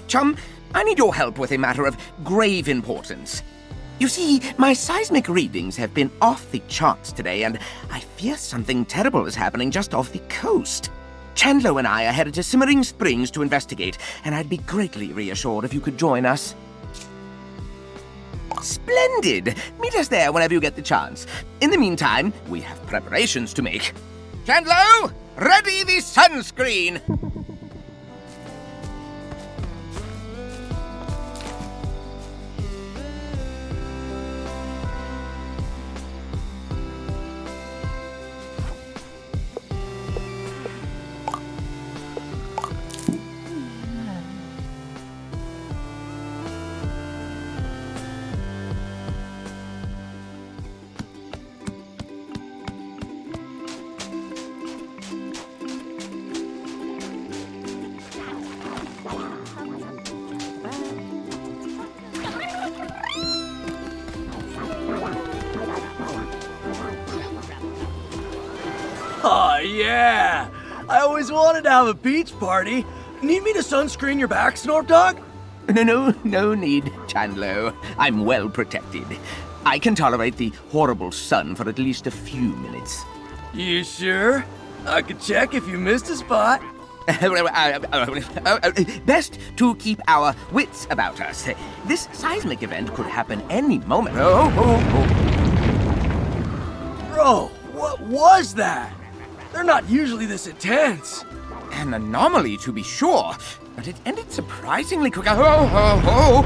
Chum, I need your help with a matter of grave importance. You see, my seismic readings have been off the charts today, and I fear something terrible is happening just off the coast. Chandler and I are headed to Simmering Springs to investigate, and I'd be greatly reassured if you could join us. Splendid! Meet us there whenever you get the chance. In the meantime, we have preparations to make. Chandler, ready the sunscreen! Aw, yeah! I always wanted to have a beach party. Need me to sunscreen your back, Snorp Dog? No need, Chandler. I'm well protected. I can tolerate the horrible sun for at least a few minutes. You sure? I could check if you missed a spot. Best to keep our wits about us. This seismic event could happen any moment. Oh. Bro, what was that? They're not usually this intense. An anomaly, to be sure, but it ended surprisingly quick. Oh.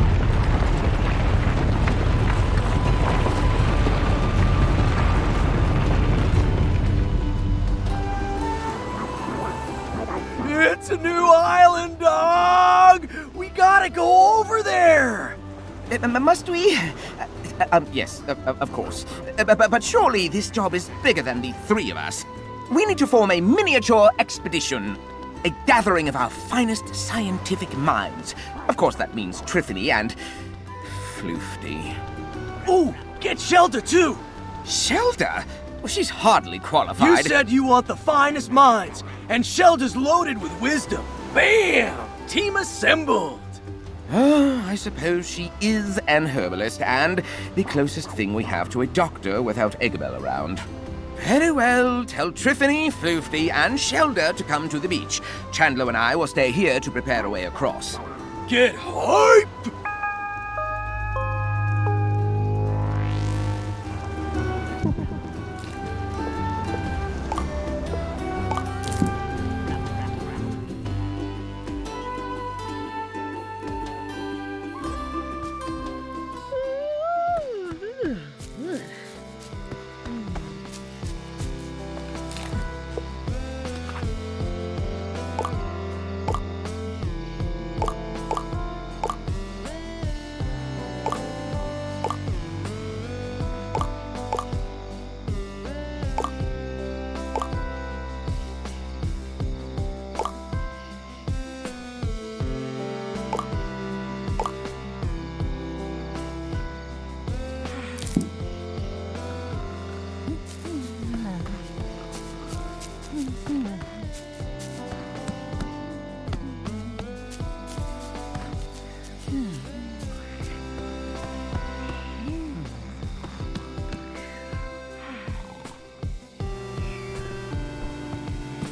It's a new island, dog! We gotta go over there! Must we? Yes, of course. But surely this job is bigger than the three of us. We need to form a miniature expedition. A gathering of our finest scientific minds. Of course, that means Trithony and Floofty. Ooh, get Shelter too! Shelter? Well, she's hardly qualified. You said you want the finest minds, and Shelter's loaded with wisdom. Bam! Team assembled! I suppose she is an herbalist, and the closest thing we have to a doctor without Eggabell around. Very well, tell Trithony, Floofty, and Shelter to come to the beach. Chandler and I will stay here to prepare a way across. Get hype!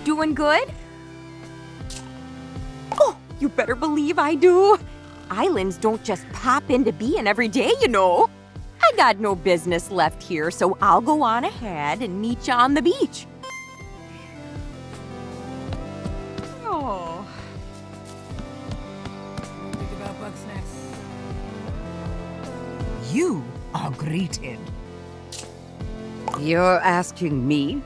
Doing good? Oh, you better believe I do. Islands don't just pop into being every day, you know. I got no business left here, so I'll go on ahead and meet you on the beach. Oh. Think about Bugsnax. You are greeted. You're asking me?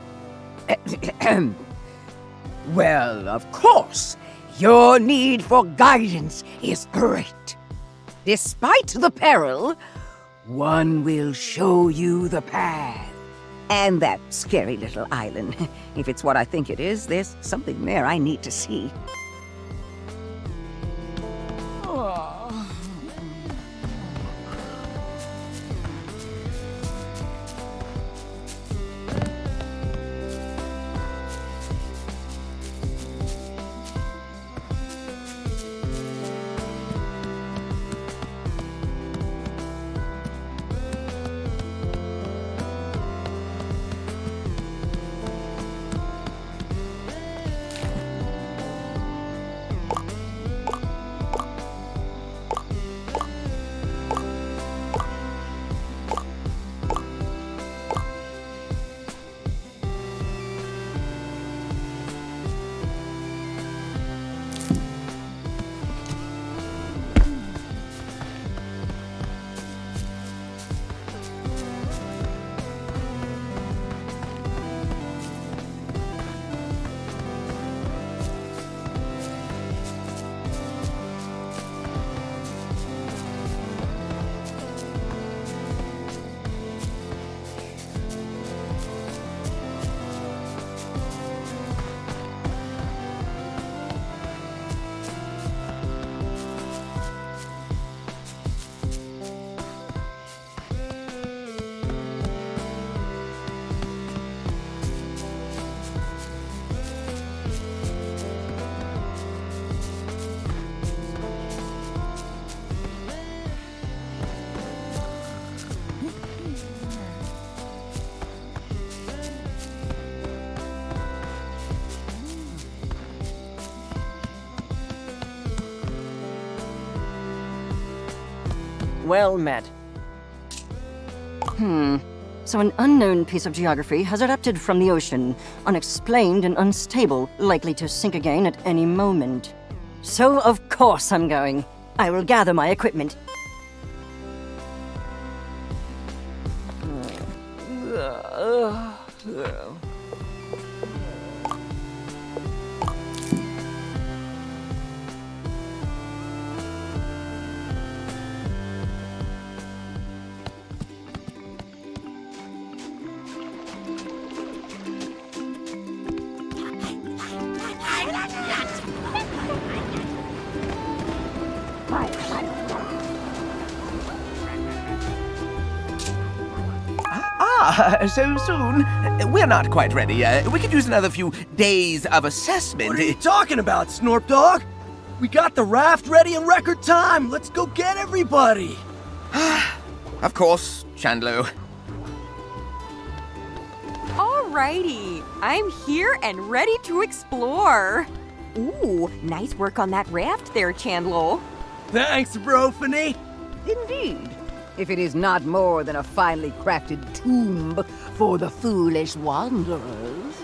Well, of course, your need for guidance is great. Despite the peril, one will show you the path. And that scary little island. If it's what I think it is, there's something there I need to see. Well met. So an unknown piece of geography has erupted from the ocean, unexplained and unstable, likely to sink again at any moment. So of course I'm going. I will gather my equipment. So soon? We're not quite ready. We could use another few days of assessment. What are you talking about, Snorp Dog? We got the raft ready in record time. Let's go get everybody. Of course, Chandlo. Alrighty, I'm here and ready to explore. Ooh, nice work on that raft there, Chandlo. Thanks, Brophany. Indeed. If it is not more than a finely crafted tomb for the foolish wanderers.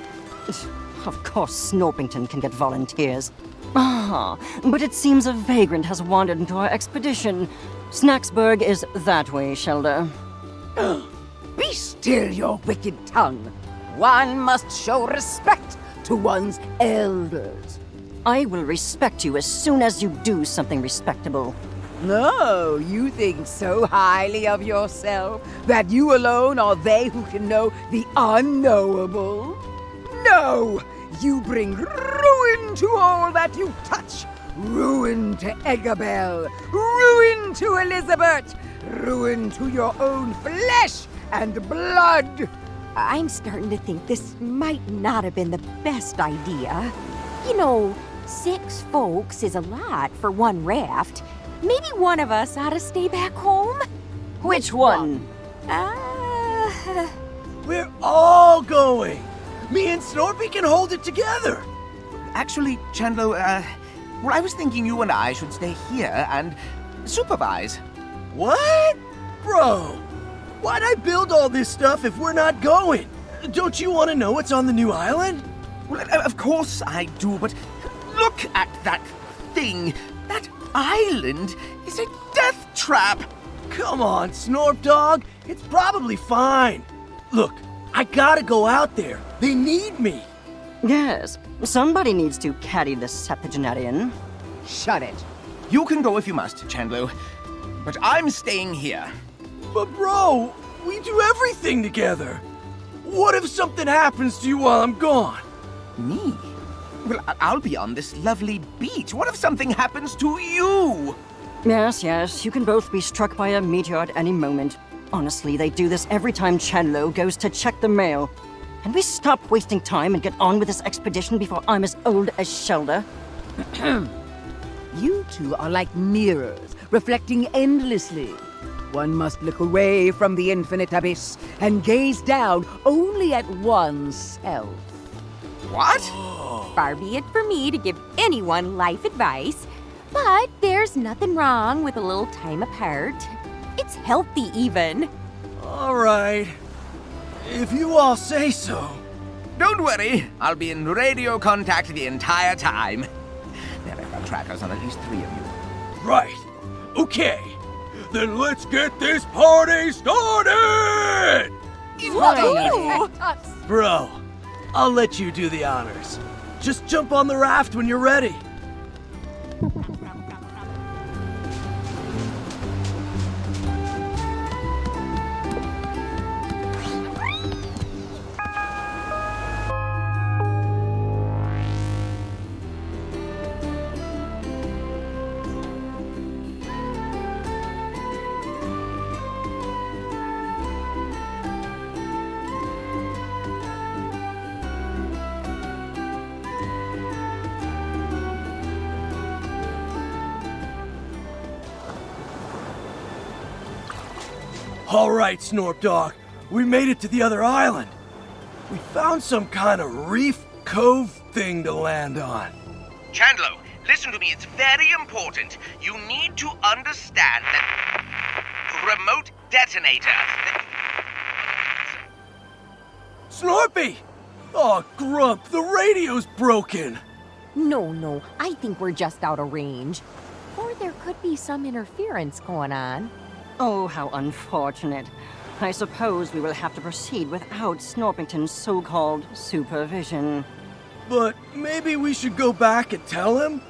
Of course Snorpington can get volunteers. But it seems a vagrant has wandered into our expedition. Snacksburg is that way, Shelda. Be still your wicked tongue. One must show respect to one's elders. I will respect you as soon as you do something respectable. No, you think so highly of yourself that you alone are they who can know the unknowable? No! You bring ruin to all that you touch. Ruin to Eggabell. Ruin to Elizabeth. Ruin to your own flesh and blood. I'm starting to think this might not have been the best idea. You know, 6 folks is a lot for one raft. Maybe one of us ought to stay back home? Which one? We're all going. Me and Snorpy can hold it together. Actually, Chandlo, well, I was thinking you and I should stay here and supervise. What? Bro, why'd I build all this stuff if we're not going? Don't you want to know what's on the new island? Well, of course I do, but look at that thing. That island is a death trap. Come on, Snorp Dog. It's probably fine. Look, I gotta go out there. They need me. Yes, somebody needs to carry the septuagenarian. Shut it. You can go if you must, Chandlo, but I'm staying here. But bro, we do everything together. What if something happens to you while I'm gone? Me? Well, I'll be on this lovely beach. What if something happens to you? Yes, you can both be struck by a meteor at any moment. Honestly, they do this every time Chandlo goes to check the mail. Can we stop wasting time and get on with this expedition before I'm as old as Shelda? You two are like mirrors, reflecting endlessly. One must look away from the infinite abyss and gaze down only at oneself. What? Far be it for me to give anyone life advice, but there's nothing wrong with a little time apart. It's healthy, even. All right. If you all say so. Don't worry. I'll be in radio contact the entire time. There, I've got trackers on at least 3 of you. Right. Okay. Then let's get this party started! Woohoo! Bro, I'll let you do the honors. Just jump on the raft when you're ready. All right, Snorp Dog. We made it to the other island. We found some kind of reef cove thing to land on. Chandlo, listen to me. It's very important. You need to understand that... remote detonator. Snorpy! Oh, Grump, the radio's broken! No, I think we're just out of range. Or there could be some interference going on. Oh, how unfortunate. I suppose we will have to proceed without Snorpington's so-called supervision. But maybe we should go back and tell him?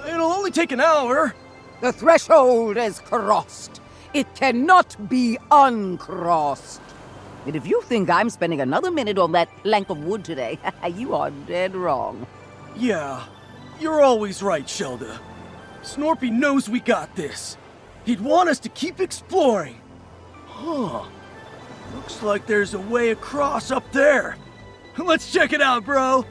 It'll only take an hour. The threshold is crossed. It cannot be uncrossed. And if you think I'm spending another minute on that plank of wood today, you are dead wrong. Yeah, you're always right, Shelda. Snorpy knows we got this. He'd want us to keep exploring. Huh. Looks like there's a way across up there. Let's check it out, bro.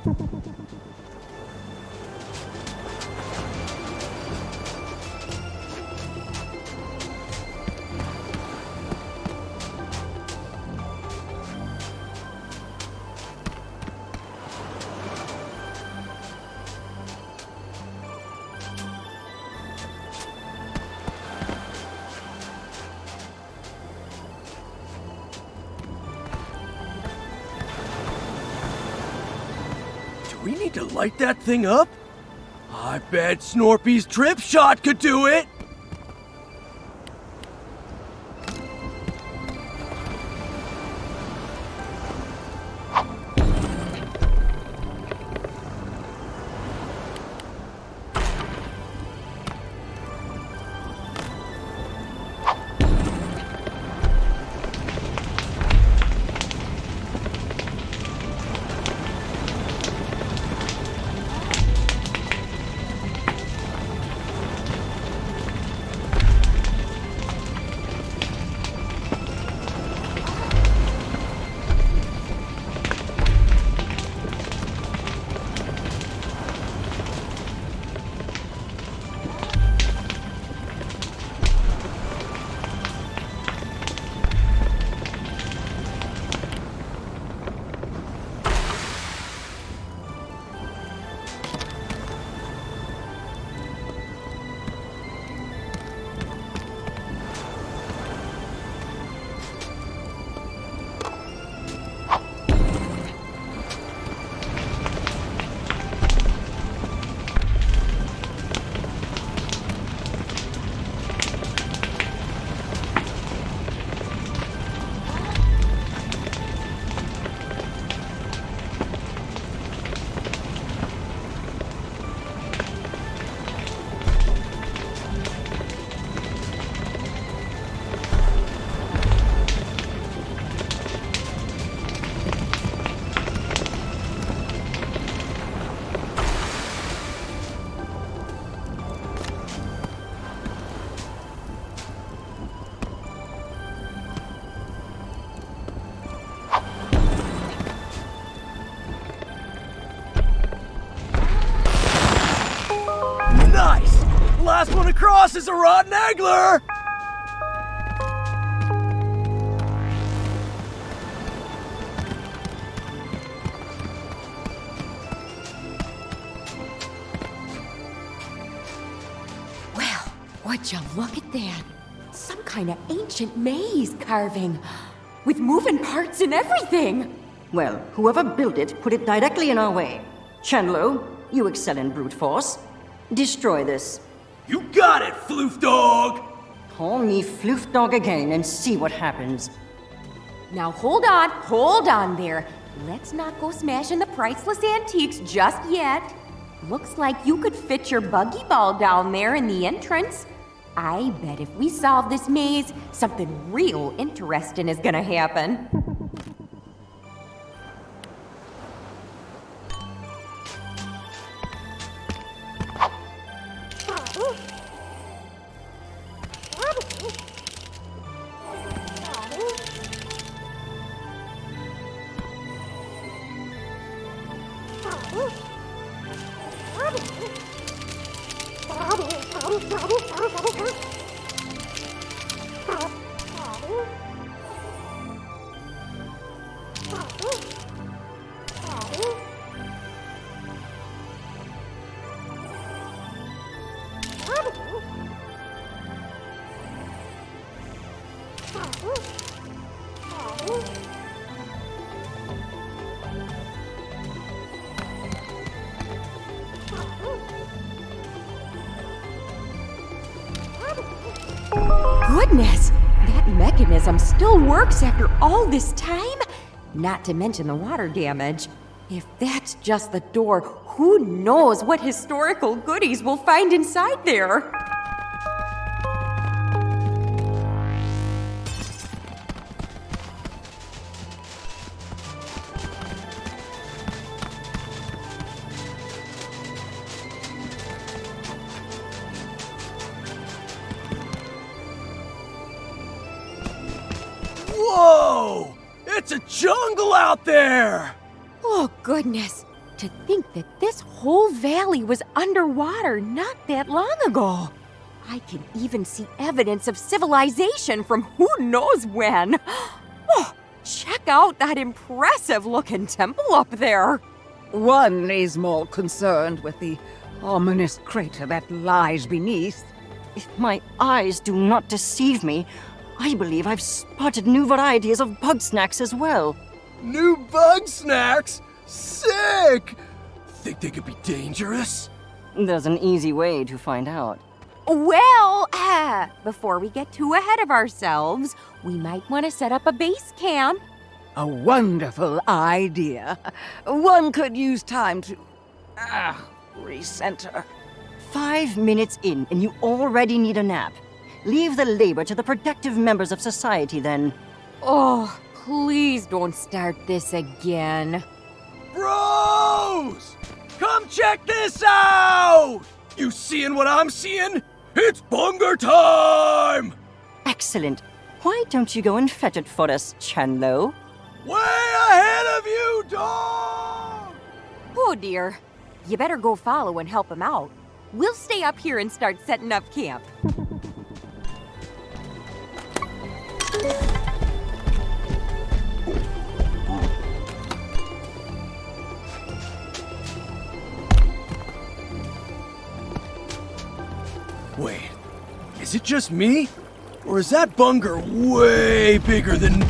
We need to light that thing up? I bet Snorpy's drip shot could do it! Nice! Last one across is a rotten angler! Well, would you look at that? Some kind of ancient maze carving. With moving parts and everything. Well, whoever built it put it directly in our way. Chandlo, you excel in brute force. Destroy this. You got it, Floof Dog! Call me Floof Dog again and see what happens. Now hold on there. Let's not go smashing the priceless antiques just yet. Looks like you could fit your buggy ball down there in the entrance. I bet if we solve this maze, something real interesting is gonna happen. goodness! That mechanism still works after all this time? Not to mention the water damage. If that's just the door, who knows what historical goodies we'll find inside there? Whoa! It's a jungle out there! Oh, goodness. To think that this whole valley was underwater not that long ago. I can even see evidence of civilization from who knows when. Oh, check out that impressive-looking temple up there. One is more concerned with the ominous crater that lies beneath. If my eyes do not deceive me, I believe I've spotted new varieties of Bugsnax as well. New Bugsnax? Sick! Think they could be dangerous? There's an easy way to find out. Well, before we get too ahead of ourselves, we might want to set up a base camp. A wonderful idea. One could use time to recenter. 5 minutes in, and you already need a nap. Leave the labor to the productive members of society, then. Oh, please don't start this again. Bros! Come check this out! You seeing what I'm seeing? It's bunger time! Excellent. Why don't you go and fetch it for us, Chandlo? Way ahead of you, dog! Oh dear. You better go follow and help him out. We'll stay up here and start setting up camp. Wait, is it just me? Or is that bunger way bigger than...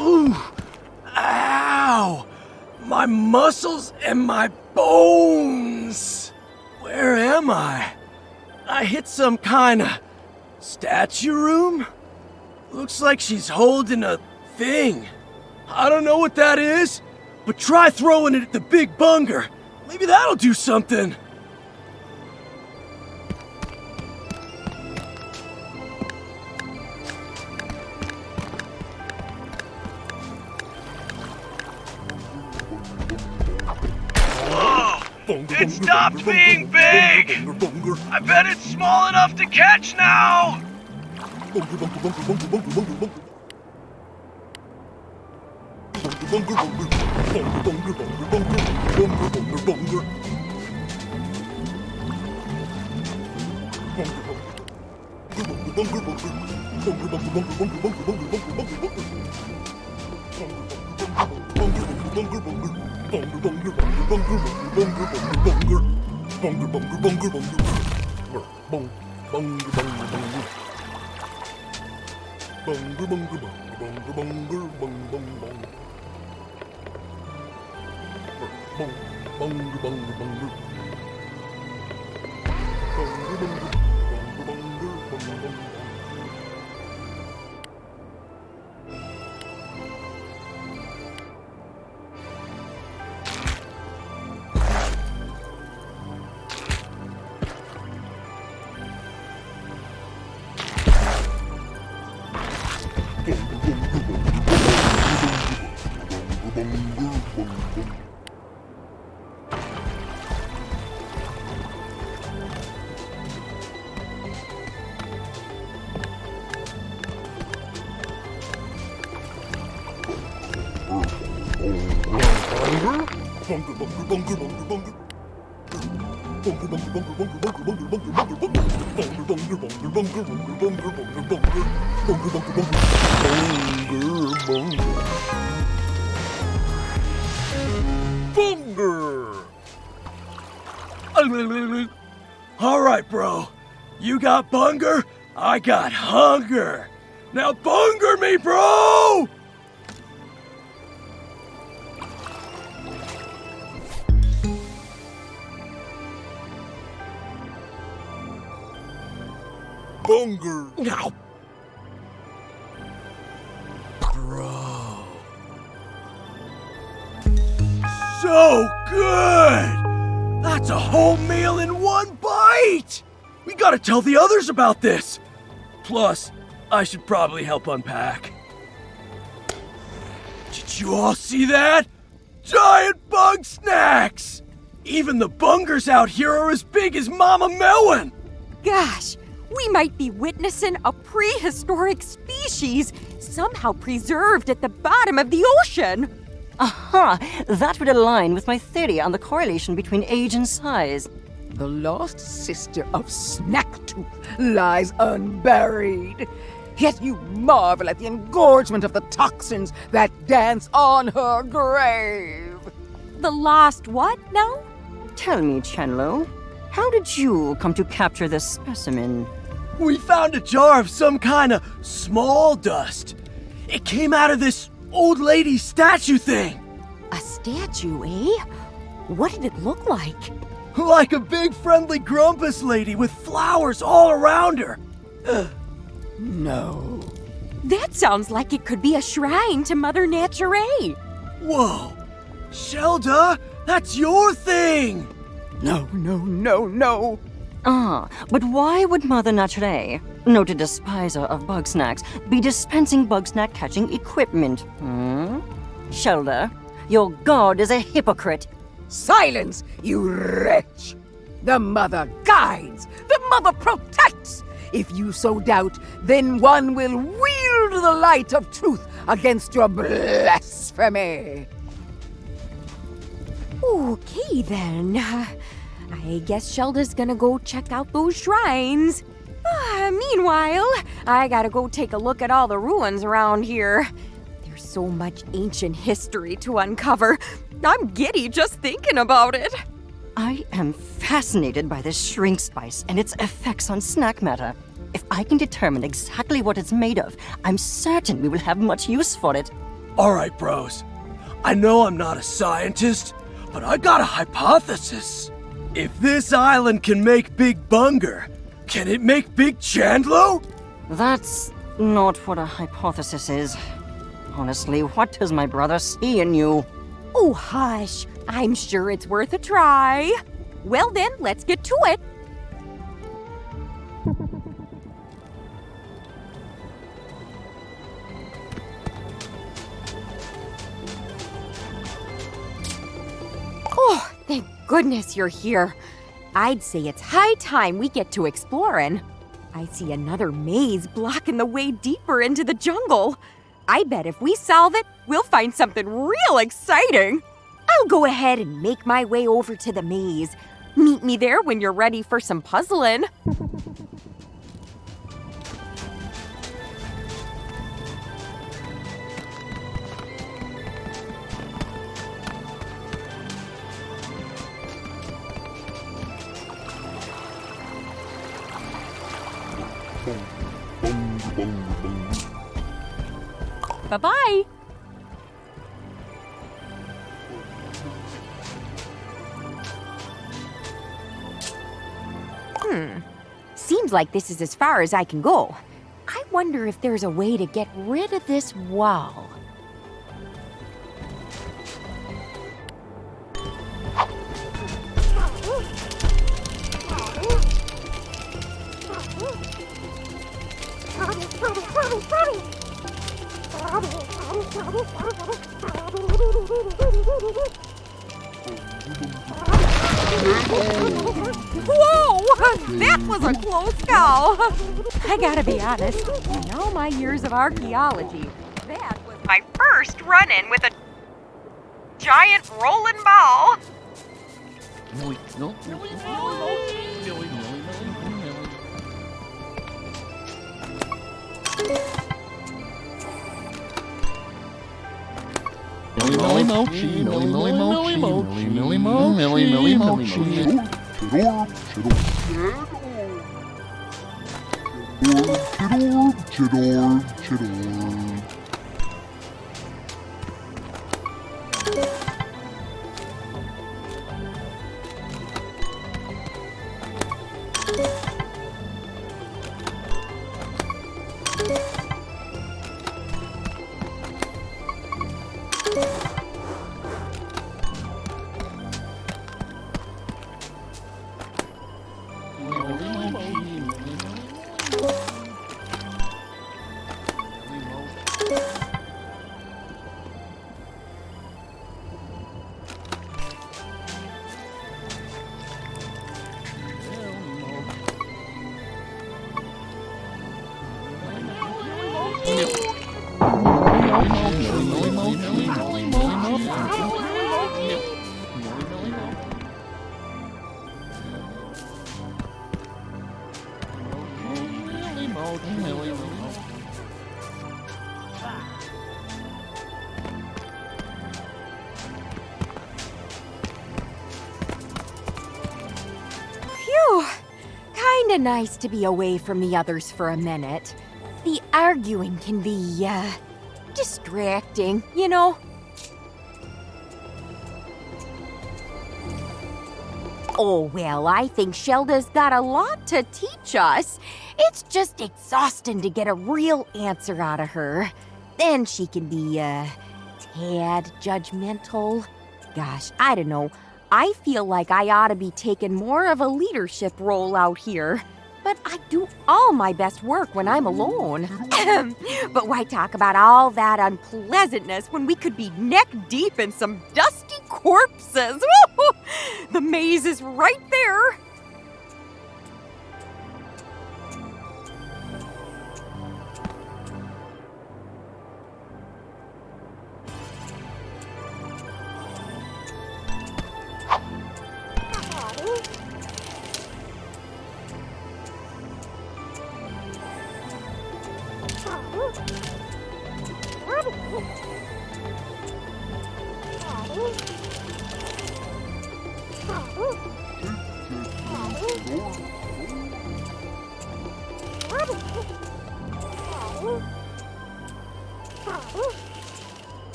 Ooh! Ow! My muscles and my bones! Where am I? I hit some kinda statue room? Looks like she's holding a thing. I don't know what that is, but try throwing it at the big bunger. Maybe that'll do something. It stopped being big! I bet it's small enough to catch now! All right, bro. You got bunger, I got hunger. Now bunger me, bro! Bunger. Now. Bro. So good! That's a whole meal in one bite! We gotta tell the others about this! Plus, I should probably help unpack. Did you all see that? Giant Bugsnax! Even the bungers out here are as big as Mama Melon! Gosh, we might be witnessing a prehistoric species somehow preserved at the bottom of the ocean. Aha! That would align with my theory on the correlation between age and size. The lost sister of Snacktooth lies unburied. Yet you marvel at the engorgement of the toxins that dance on her grave. The lost what now? Tell me, Chenlo, how did you come to capture this specimen? We found a jar of some kind of small dust. It came out of this old lady statue thing. A statue, eh? What did it look like? Like a big friendly grumpus lady with flowers all around her. No. That sounds like it could be a shrine to Mother Nature. Whoa. Shelda, that's your thing. No. Ah, but why would Mother Nature, noted despiser of Bugsnax, be dispensing Bugsnax catching equipment? Shelda, your god is a hypocrite. Silence, you wretch! The mother guides, the mother protects. If you so doubt, then one will wield the light of truth against your blasphemy. Okay then. I guess Shelda's gonna go check out those shrines. Meanwhile, I gotta go take a look at all the ruins around here. There's so much ancient history to uncover. I'm giddy just thinking about it. I am fascinated by this shrink spice and its effects on snack matter. If I can determine exactly what it's made of, I'm certain we will have much use for it. All right, bros. I know I'm not a scientist, but I got a hypothesis. If this island can make Big Bunger, can it make Big Chandlo? That's not what a hypothesis is. Honestly, what does my brother see in you? Oh, hush. I'm sure it's worth a try. Well then, let's get to it. Oh, thank goodness you're here. I'd say it's high time we get to exploring. I see another maze blocking the way deeper into the jungle. I bet if we solve it, we'll find something real exciting. I'll go ahead and make my way over to the maze. Meet me there when you're ready for some puzzling. Bye-bye. Seems like this is as far as I can go. I wonder if there's a way to get rid of this wall. Whoa! That was a close call! I gotta be honest, in all my years of archaeology, that was my first run-in with a giant rolling ball. Phew. Kinda nice to be away from the others for a minute. The arguing can be, distracting, you know? Oh, well, I think Shelda's got a lot to teach us. It's just exhausting to get a real answer out of her. Then she can be, tad judgmental. Gosh, I don't know. I feel like I ought to be taking more of a leadership role out here. But I do all my best work when I'm alone. But why talk about all that unpleasantness when we could be neck deep in some dusty corpses? The maze is right there.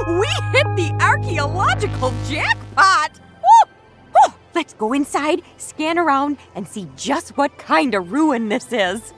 We hit the archaeological jackpot! Let's go inside, scan around, and see just what kind of ruin this is.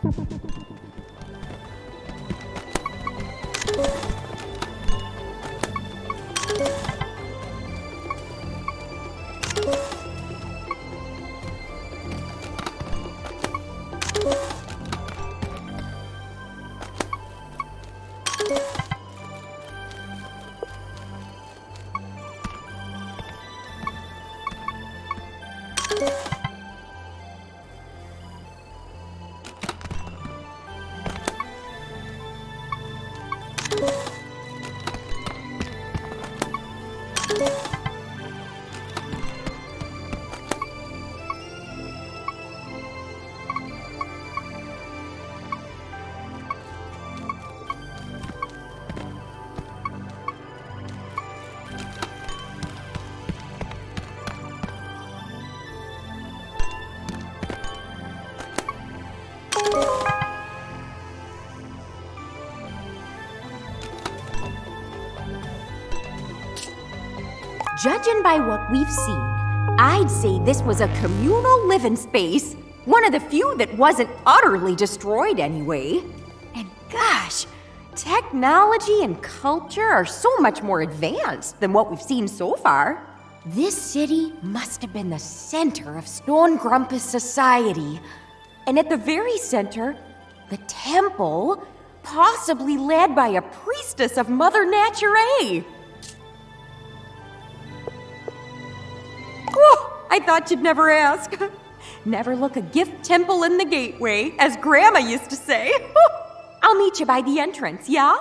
Judging by what we've seen, I'd say this was a communal living space. One of the few that wasn't utterly destroyed anyway. And Gosh, technology and culture are so much more advanced than what we've seen so far. This city must have been the center of Stone Grumpus society. And at the very center, the temple, possibly led by a priestess of Mother Nature. Oh, I thought you'd never ask. Never look a gift temple in the gateway, as Grandma used to say. I'll meet you by the entrance, yeah?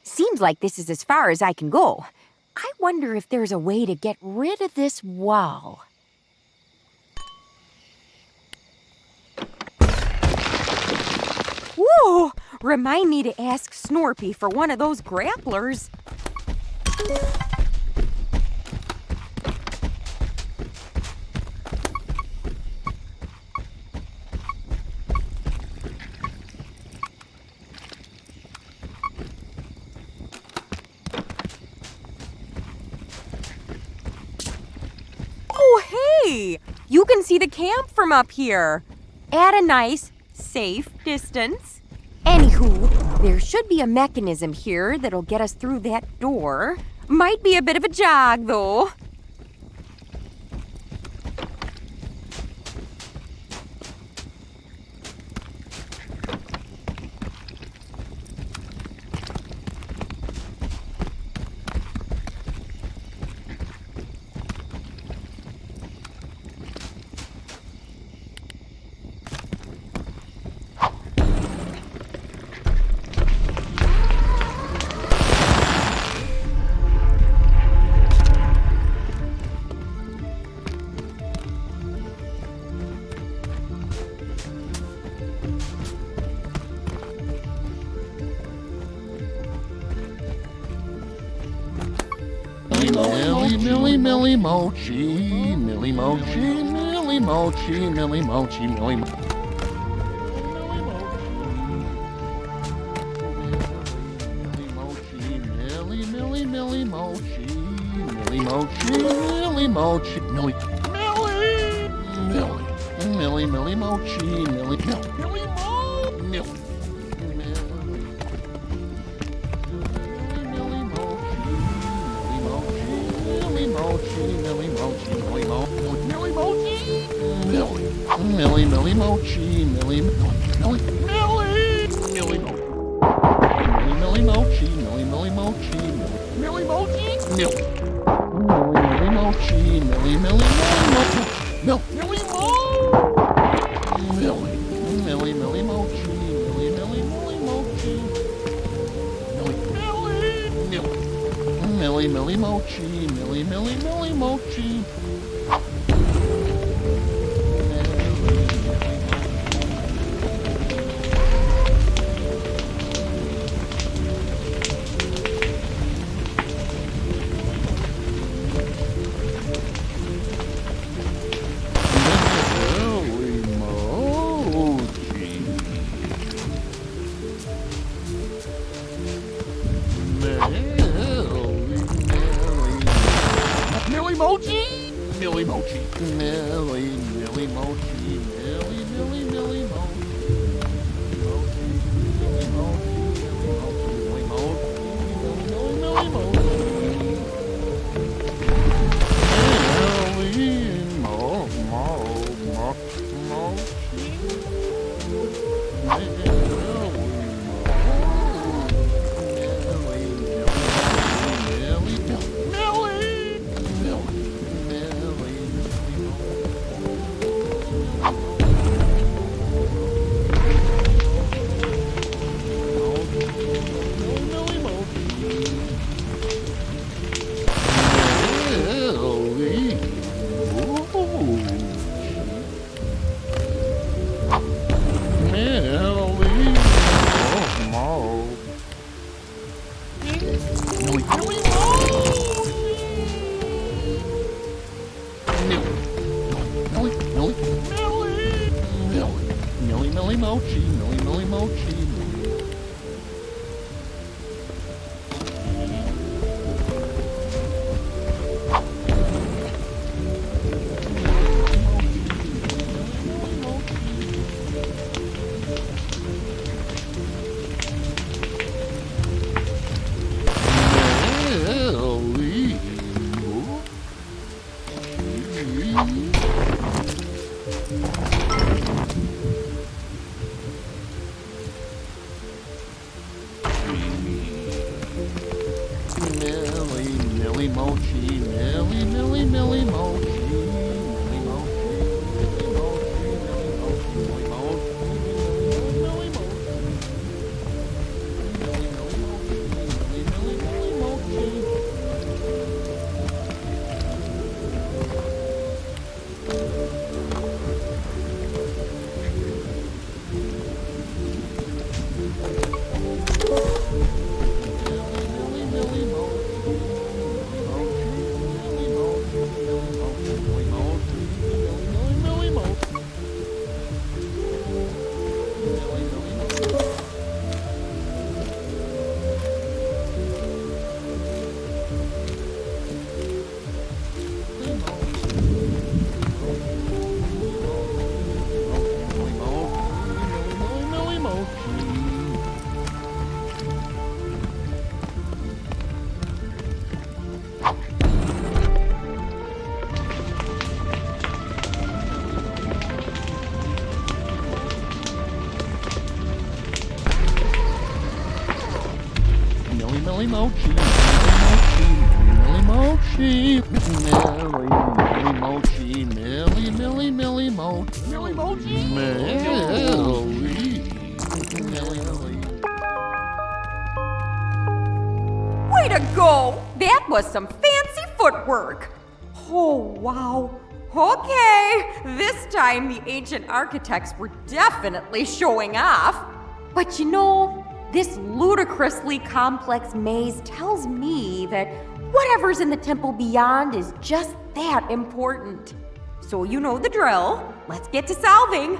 Seems like this is as far as I can go. I wonder if there's a way to get rid of this wall. Whoa! Remind me to ask Snorpy for one of those grapplers. Hey, you can see the camp from up here. At a nice, safe distance. Anywho, there should be a mechanism here that'll get us through that door. Might be a bit of a jog, though. Millie mochi, millie mochi, millie mochi, millie mochi, millie mochi. Millie mochi, millie mochi, millie mochi, millie mochi, millie mochi. Millie mochi. Millie Mochi, Millie Mochi. Millie Mochi, Millie Mochi. Millie Mochi, Millie Mochi, Millie Mochi, Millie Mochi, Millie Mochi, Way to go! That was some fancy footwork. Oh, wow. Okay, this time the ancient architects were definitely showing off. But you know, this ludicrously complex maze tells me that whatever's in the temple beyond is just that important. So you know the drill. Let's get to solving.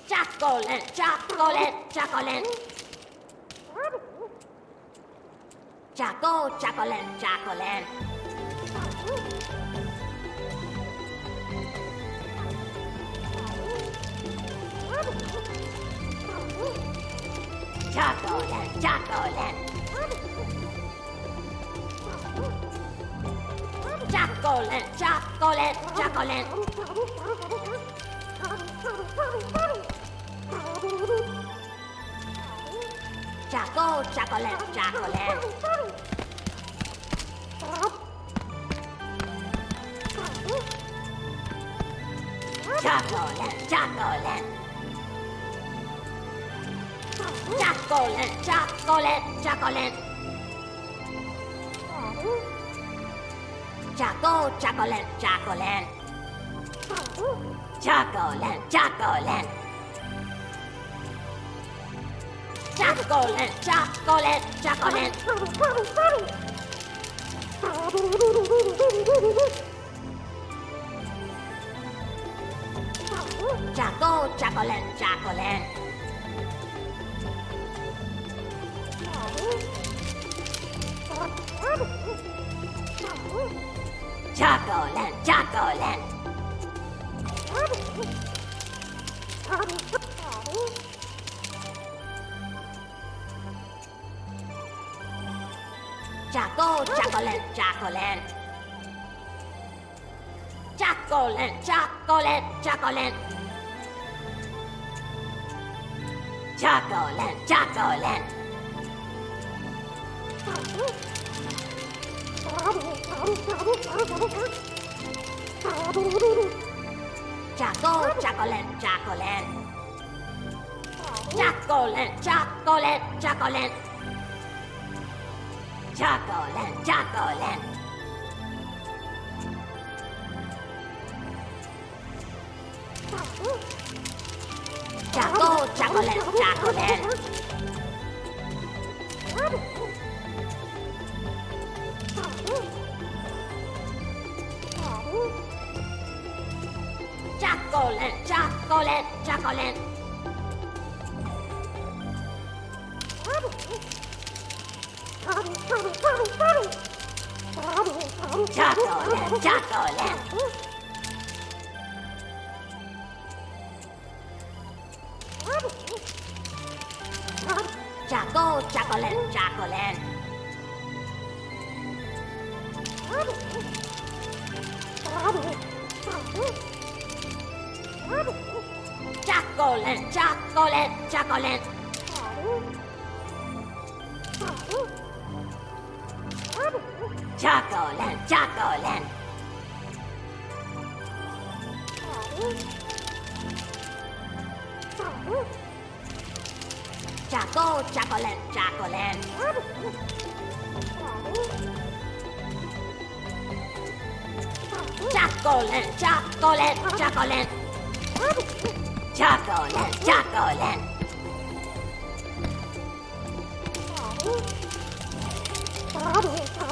Chocolate, chocolate, chocolate. Chocolate, chocolate. Chocolate, chocolate. Chocolate, chocolate, chocolate. Chocolate, chocolate. Chocolate, chocolate. Chocolate, chocolate, chocolate. Chocolate, chocolate. Chocolate, chocolate. Chocolate, chocolate, chocolate. Chocolate, chocolate. Chocolate, chocolate. Chocolate, chocolate. Chocolate, chocolate, chocolate. Chocolate, chocolate. Chocolate, chocolate. Chocolate, chocolate, chocolate. Chocolate, chocolate. Chocolate, chocolate. Chocolate, chocolate, chocolate. Chocolate, chocolate. Chocolate, chocolate. Chocolate, chocolate, chocolate. Chocolate, chocolate. Chocolate, chocolate. Chocolate, chocolate, chocolate. Chocolate, chocolate.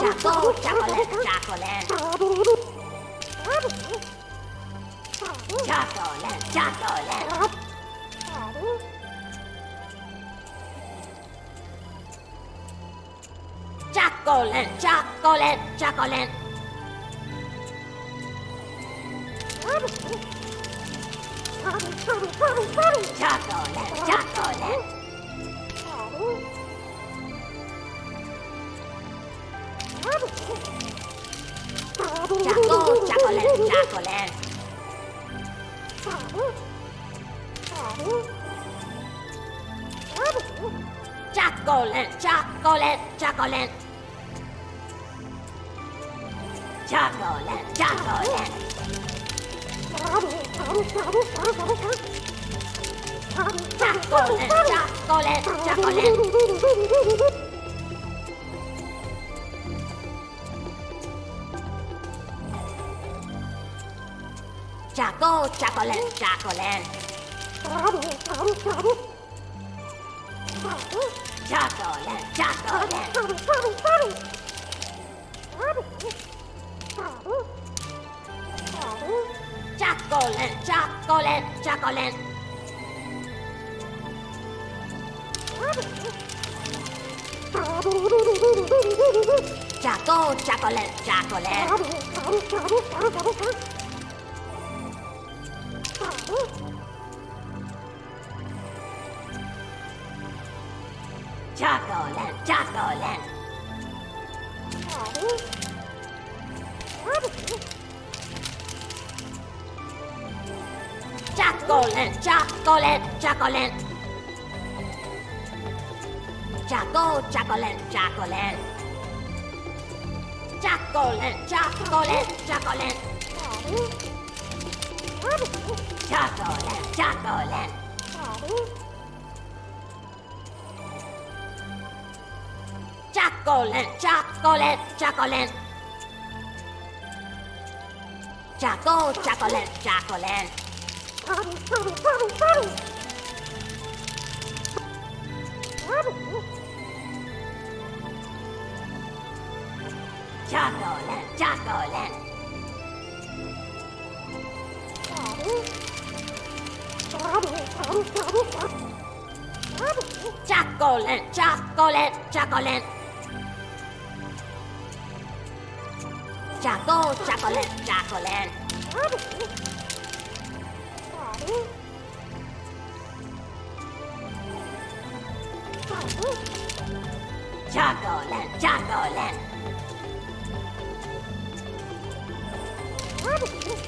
Chocolate, chocolate. Chocolate, chocolate. Chocolate, chocolate, chocolate. Chocolate, chocolate. Chocolate, chocolate. Chocolate, chocolate, chocolate. Chocolate, chocolate. Chocolate, chocolate, chocolate. Chocolate, chocolate. Chocolate, chocolate. Chocolate, chocolate, chocolate. Choco, chocolate, chocolate. Chocolate, chocolate. Chocolate, chocolate, chocolate. Choco, chocolate, chocolate. Chocolate, chocolate, chocolate. Chocolate, chocolate. Chocolate, chocolate, chocolate. Choco, chocolate, chocolate. Chocolate, chocolate. Chocolate, chocolate, chocolate. Choco, chocolate, chocolate. Chocolate, chocolate. Chocolate, chocolate, chocolate.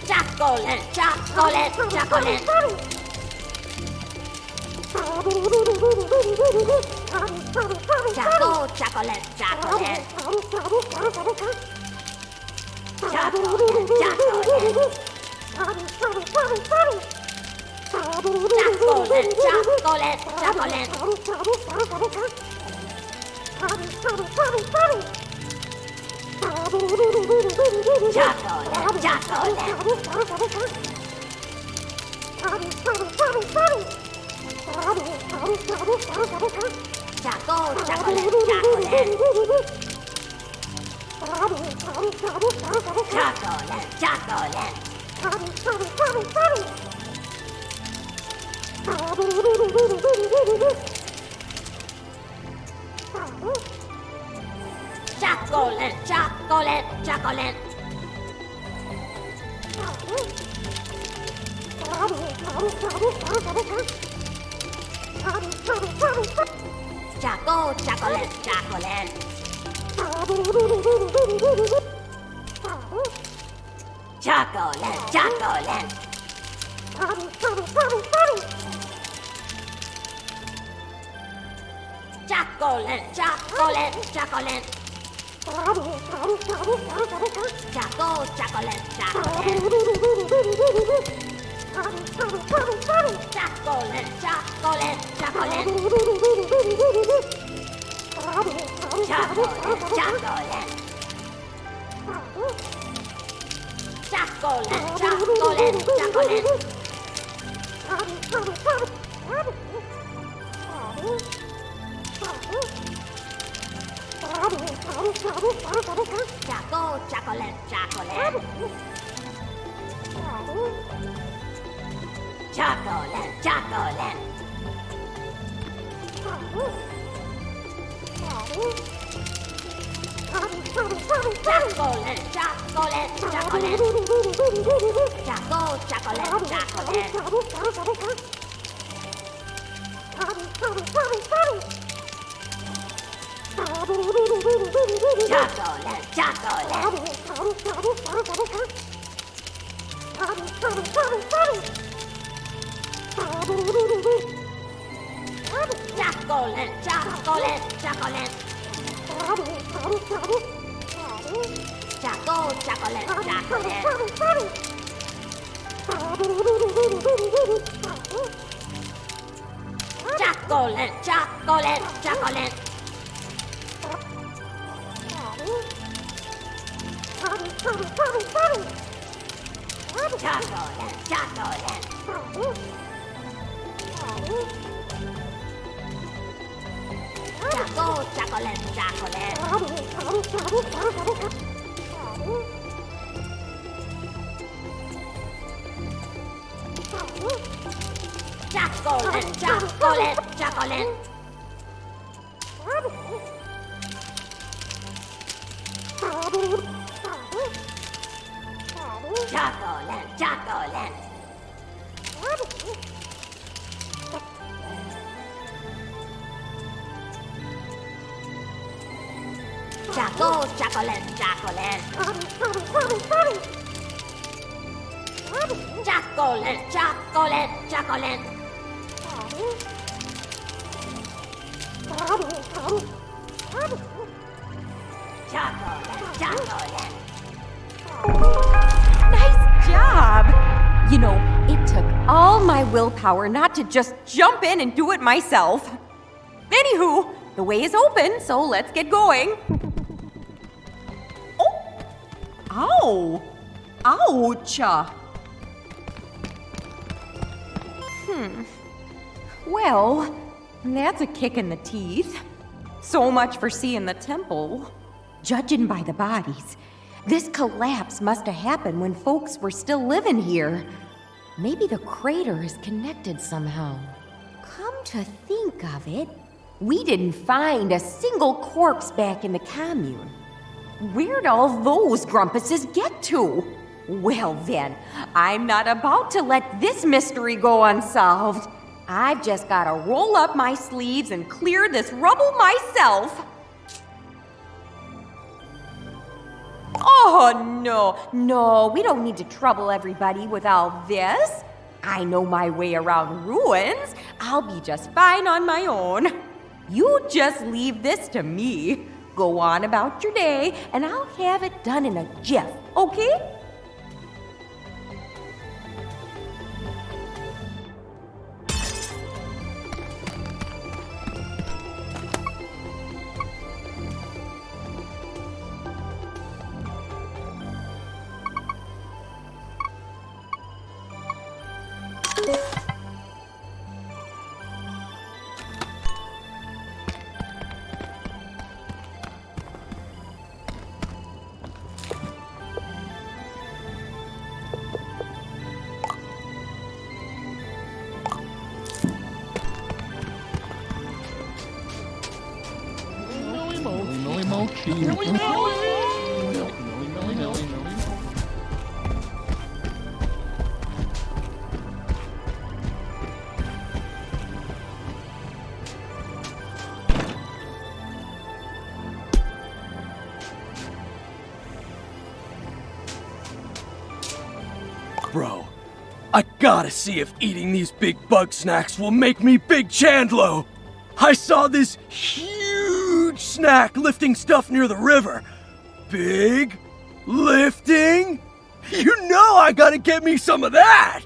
Choco, chocolate, chocolate. Chocolate, chocolate. Chocolate, chocolate, chocolate. Chocolate, Choco, chocolate, chocolate. Chocolate, chocolate. Chocolate, chocolate, chocolate. Choco, chocolate, chocolate. Chocolate, chocolate. Chocolate, chocolate, chocolate. Choco, chocolate, chocolate. Chocolate, chocolate, chocolate. Chocolate, chocolate. Chocolate, chocolate, chocolate. Choco, chocolate, chocolate. Chocolate, chocolate. Chocolate, chocolate, chocolate. Choco, chocolate, chocolate. Chocolate, chocolate. Chocolate, chocolate. Choco, chocolate, chocolate. Chocolate, chocolate, chocolate. Chocolate, chocolate. Choco, chocolate, chocolate. Chocolate, chocolate, chocolate. Chocolate, chocolate. Chocolate, chocolate. Chocolate. Chocolate. Nice job! You know, it took all my willpower not to just jump in and do it myself. Anywho, the way is open, so let's get going. Oh! Ow! Ouch! Well, that's a kick in the teeth. So much for seeing the temple. Judging by the bodies, this collapse must have happened when folks were still living here. Maybe the crater is connected somehow. Come to think of it, we didn't find a single corpse back in the commune. Where'd all those grumpuses get to? Well then, I'm not about to let this mystery go unsolved. I've just gotta roll up my sleeves and clear this rubble myself. Oh, no, we don't need to trouble everybody with all this. I know my way around ruins. I'll be just fine on my own. You just leave this to me. Go on about your day, and I'll have it done in a jiff, okay? Millie mochi. Millie millie. Bro, I gotta see if eating these big bug snacks will make me Big Chandlo. I saw this huge snack lifting stuff near the river. Big lifting? You know I gotta get me some of that!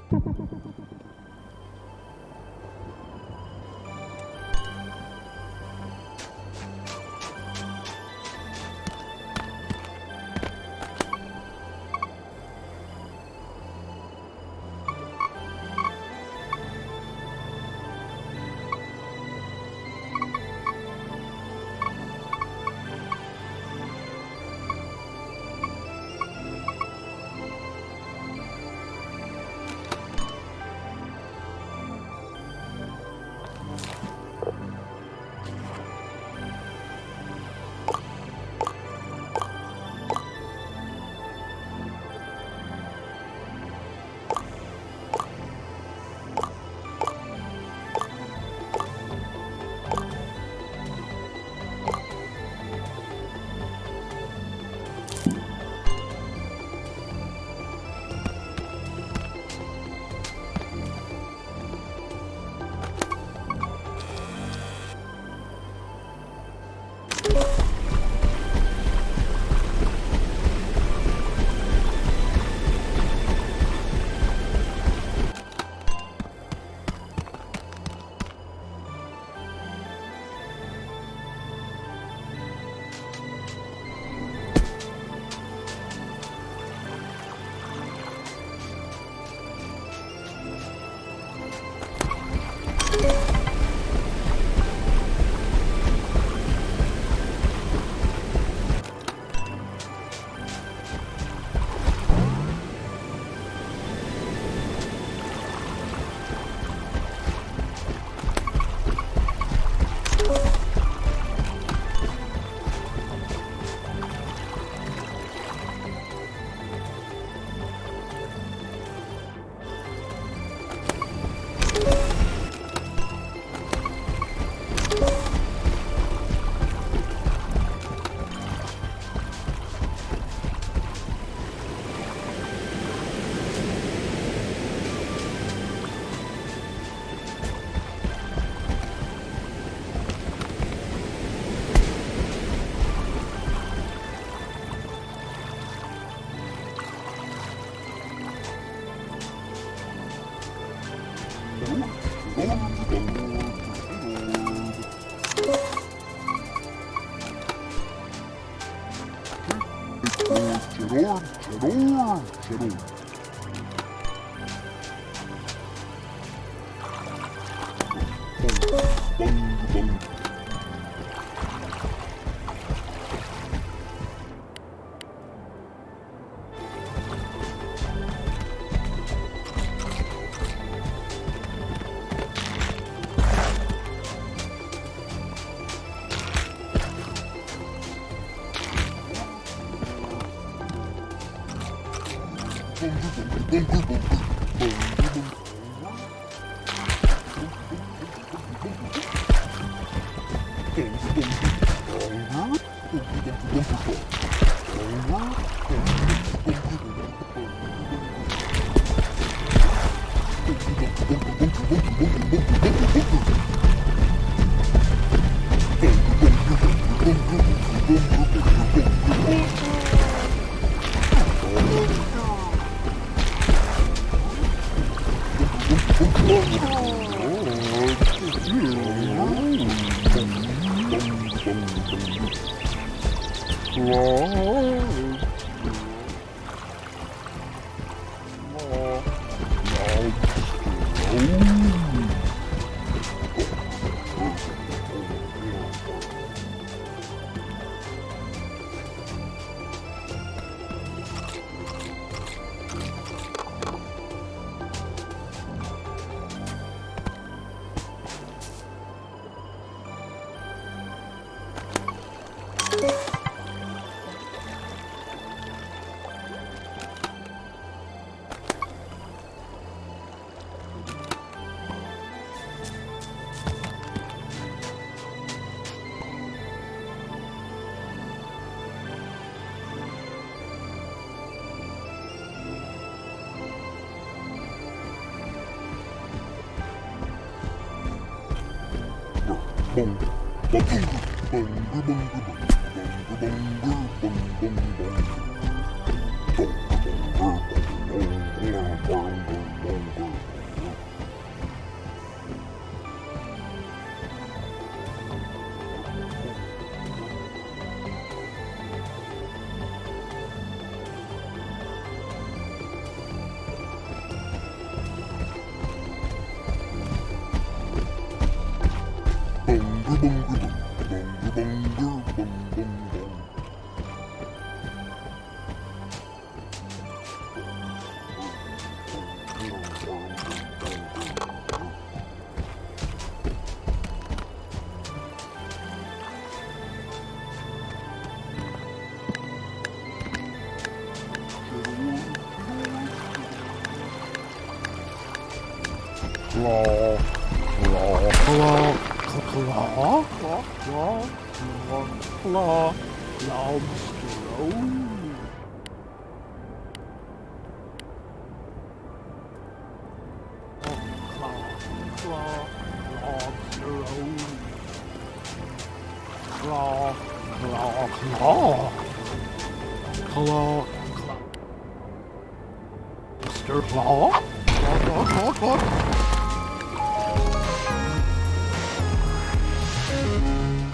Mr. Claw?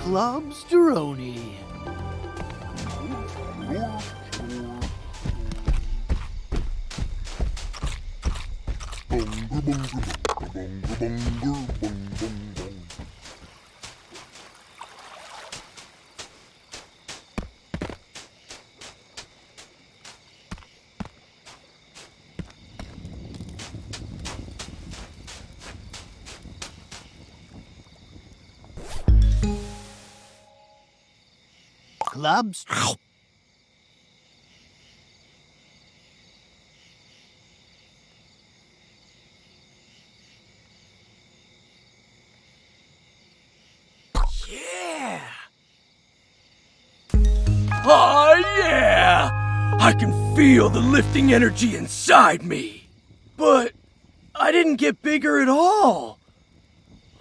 Globsteroni. Clubs. Yeah! Oh, yeah! I can feel the lifting energy inside me. But I didn't get bigger at all.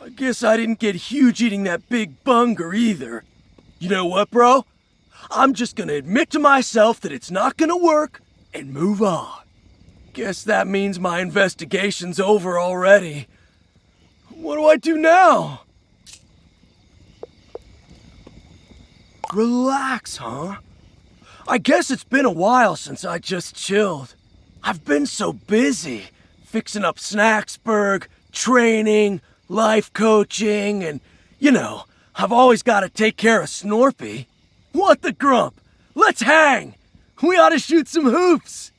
I guess I didn't get huge eating that big bunger either. You know what, bro? I'm just gonna admit to myself that it's not gonna work and move on. Guess that means my investigation's over already. What do I do now? Relax, huh? I guess it's been a while since I just chilled. I've been so busy, fixing up Snacksburg, training, life coaching, and, you know, I've always got to take care of Snorpy. What the grump? Let's hang! We ought to shoot some hoops!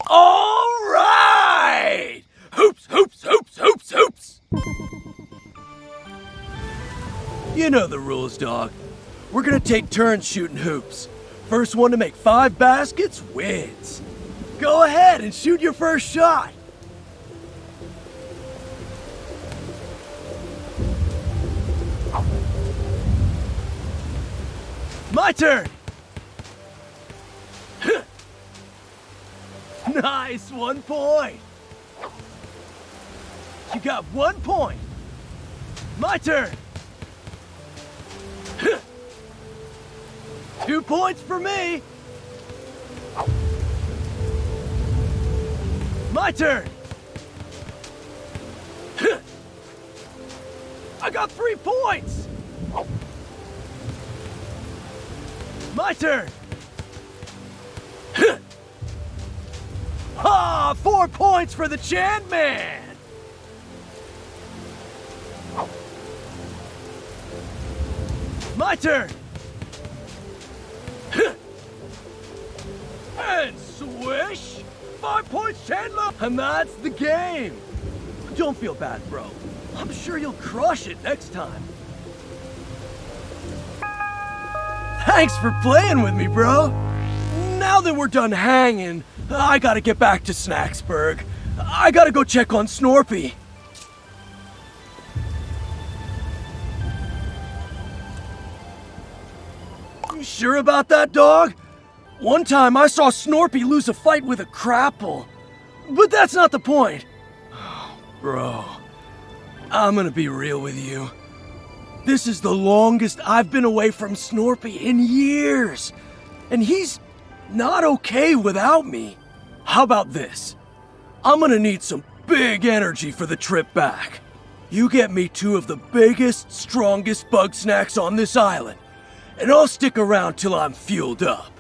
All right! Hoops, hoops, hoops, hoops, hoops! You know the rules, dog. We're gonna take turns shooting hoops. First one to make 5 baskets wins. Go ahead and shoot your first shot. My turn! Nice, 1 point. You got 1 point. My turn. 2 points for me. My turn. I got 3 points. My turn. Ah, 4 points for the Chan Man. My turn. And swish. 5 points, Chandler. And that's the game. Don't feel bad, bro. I'm sure you'll crush it next time. Thanks for playing with me, bro. Now that we're done hanging, I gotta get back to Snacksburg. I gotta go check on Snorpy. You sure about that, dog? One time I saw Snorpy lose a fight with a crapple. But that's not the point. Bro, I'm gonna be real with you. This is the longest I've been away from Snorpy in years. And he's not okay without me. How about this? I'm gonna need some big energy for the trip back. You get me 2 of the biggest, strongest Bugsnax on this island, and I'll stick around till I'm fueled up.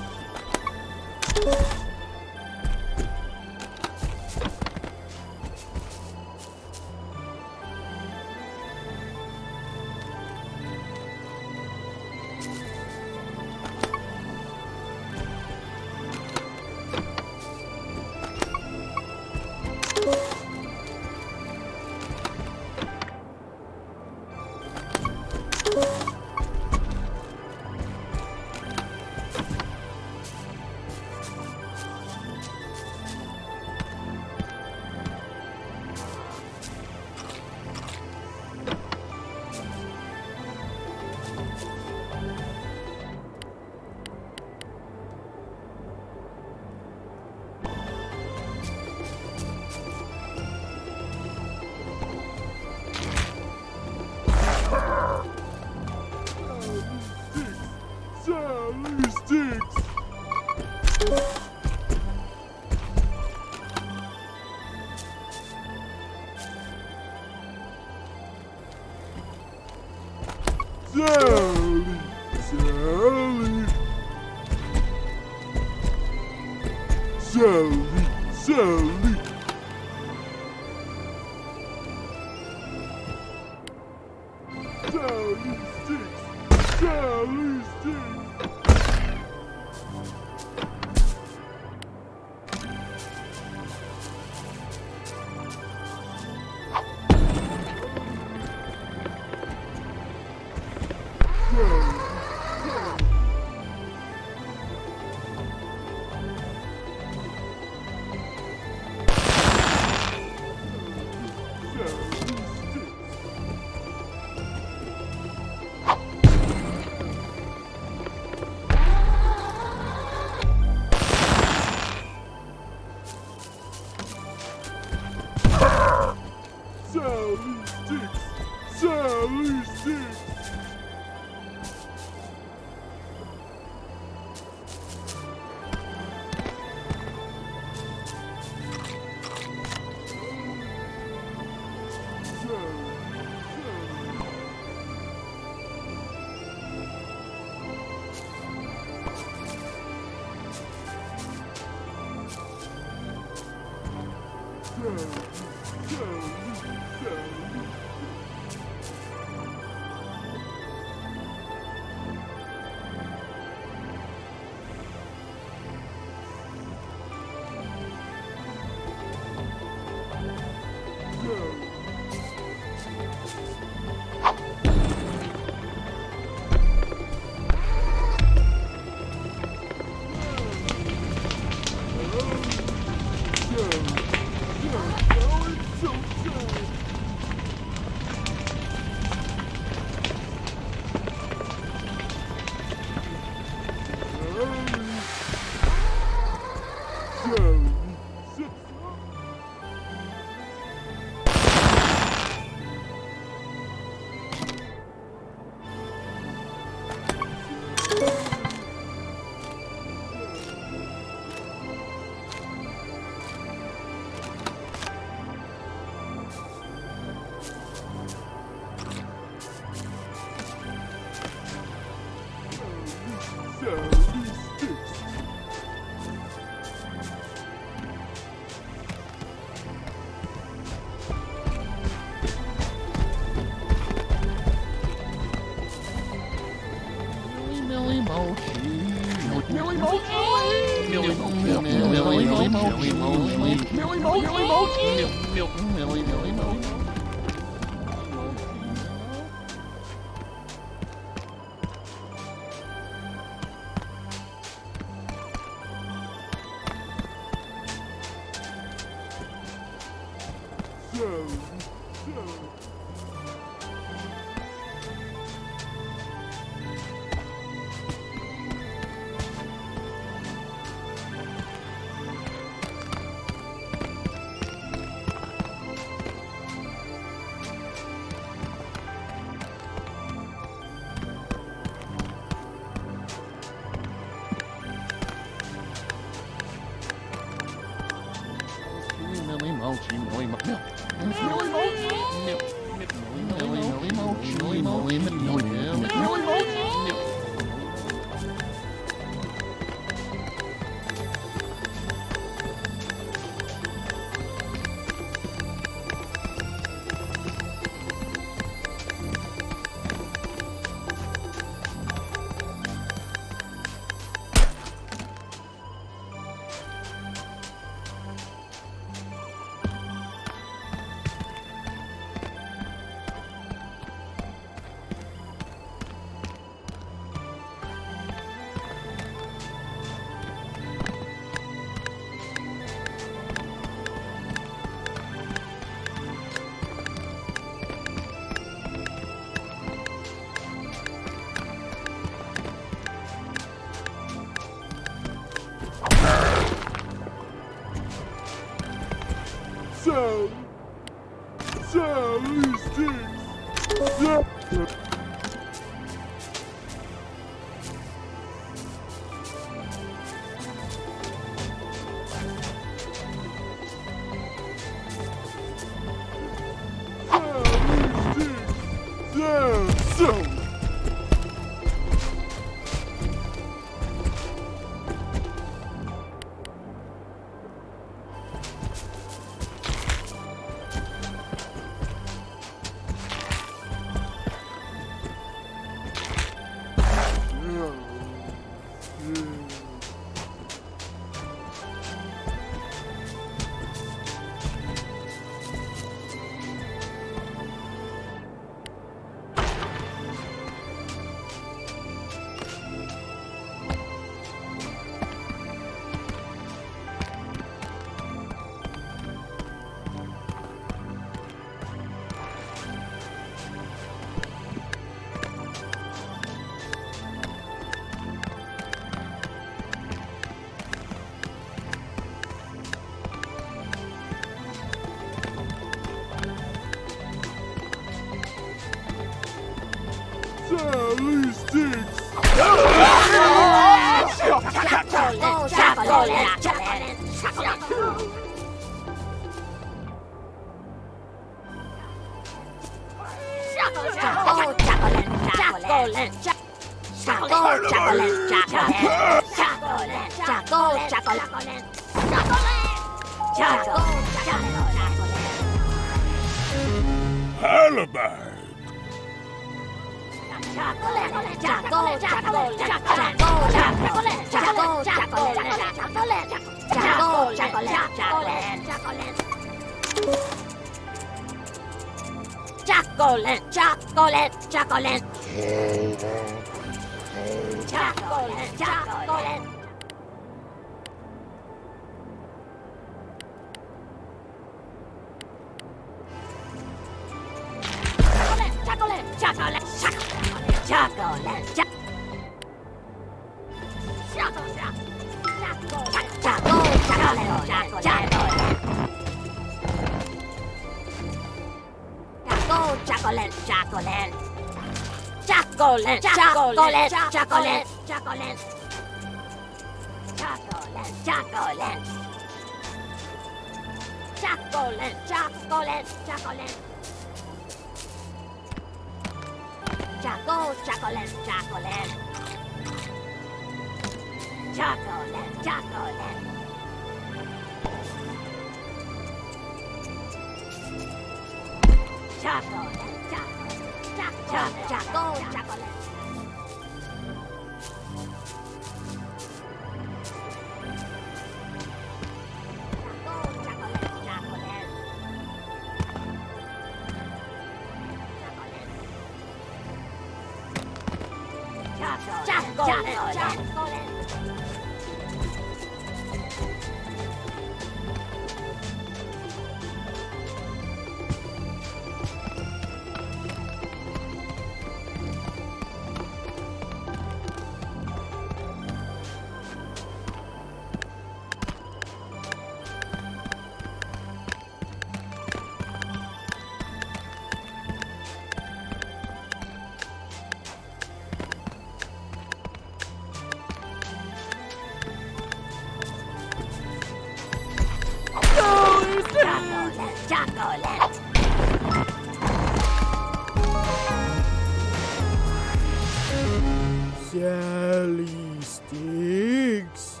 Sally stinks.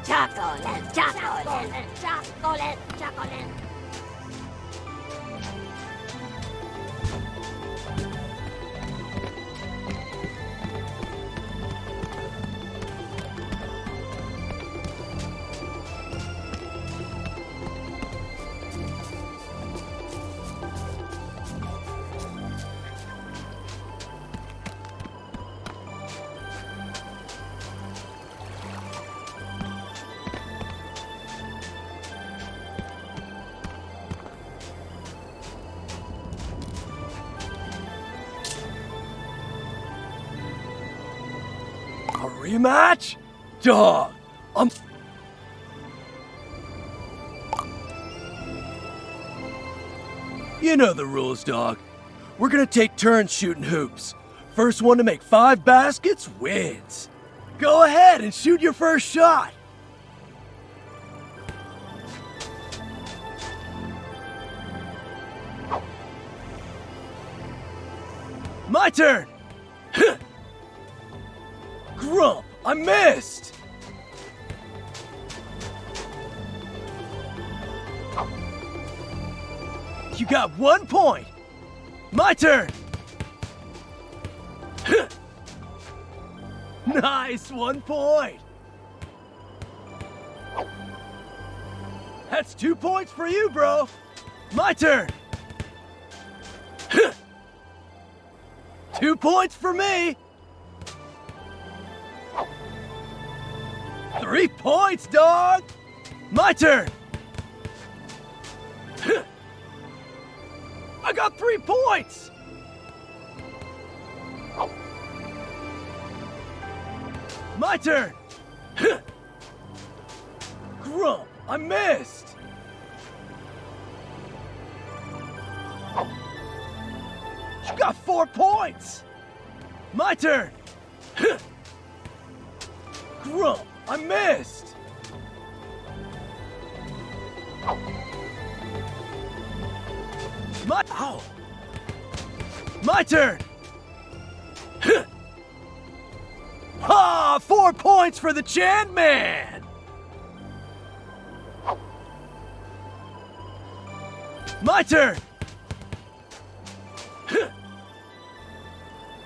Chocolate. A rematch? Dog, You know the rules, dog. We're gonna take turns shooting hoops. First one to make 5 baskets wins. Go ahead and shoot your first shot. My turn! Grump, I missed! You got 1 point! My turn! Nice, 1 point! That's 2 points for you, bro! My turn! 2 points for me! 3 points, dog! My turn! I got 3 points! My turn! Grump, I missed! You got 4 points! My turn! Grump, I missed! Ow! My turn! Ha! 4 points for the Chan Man! My turn!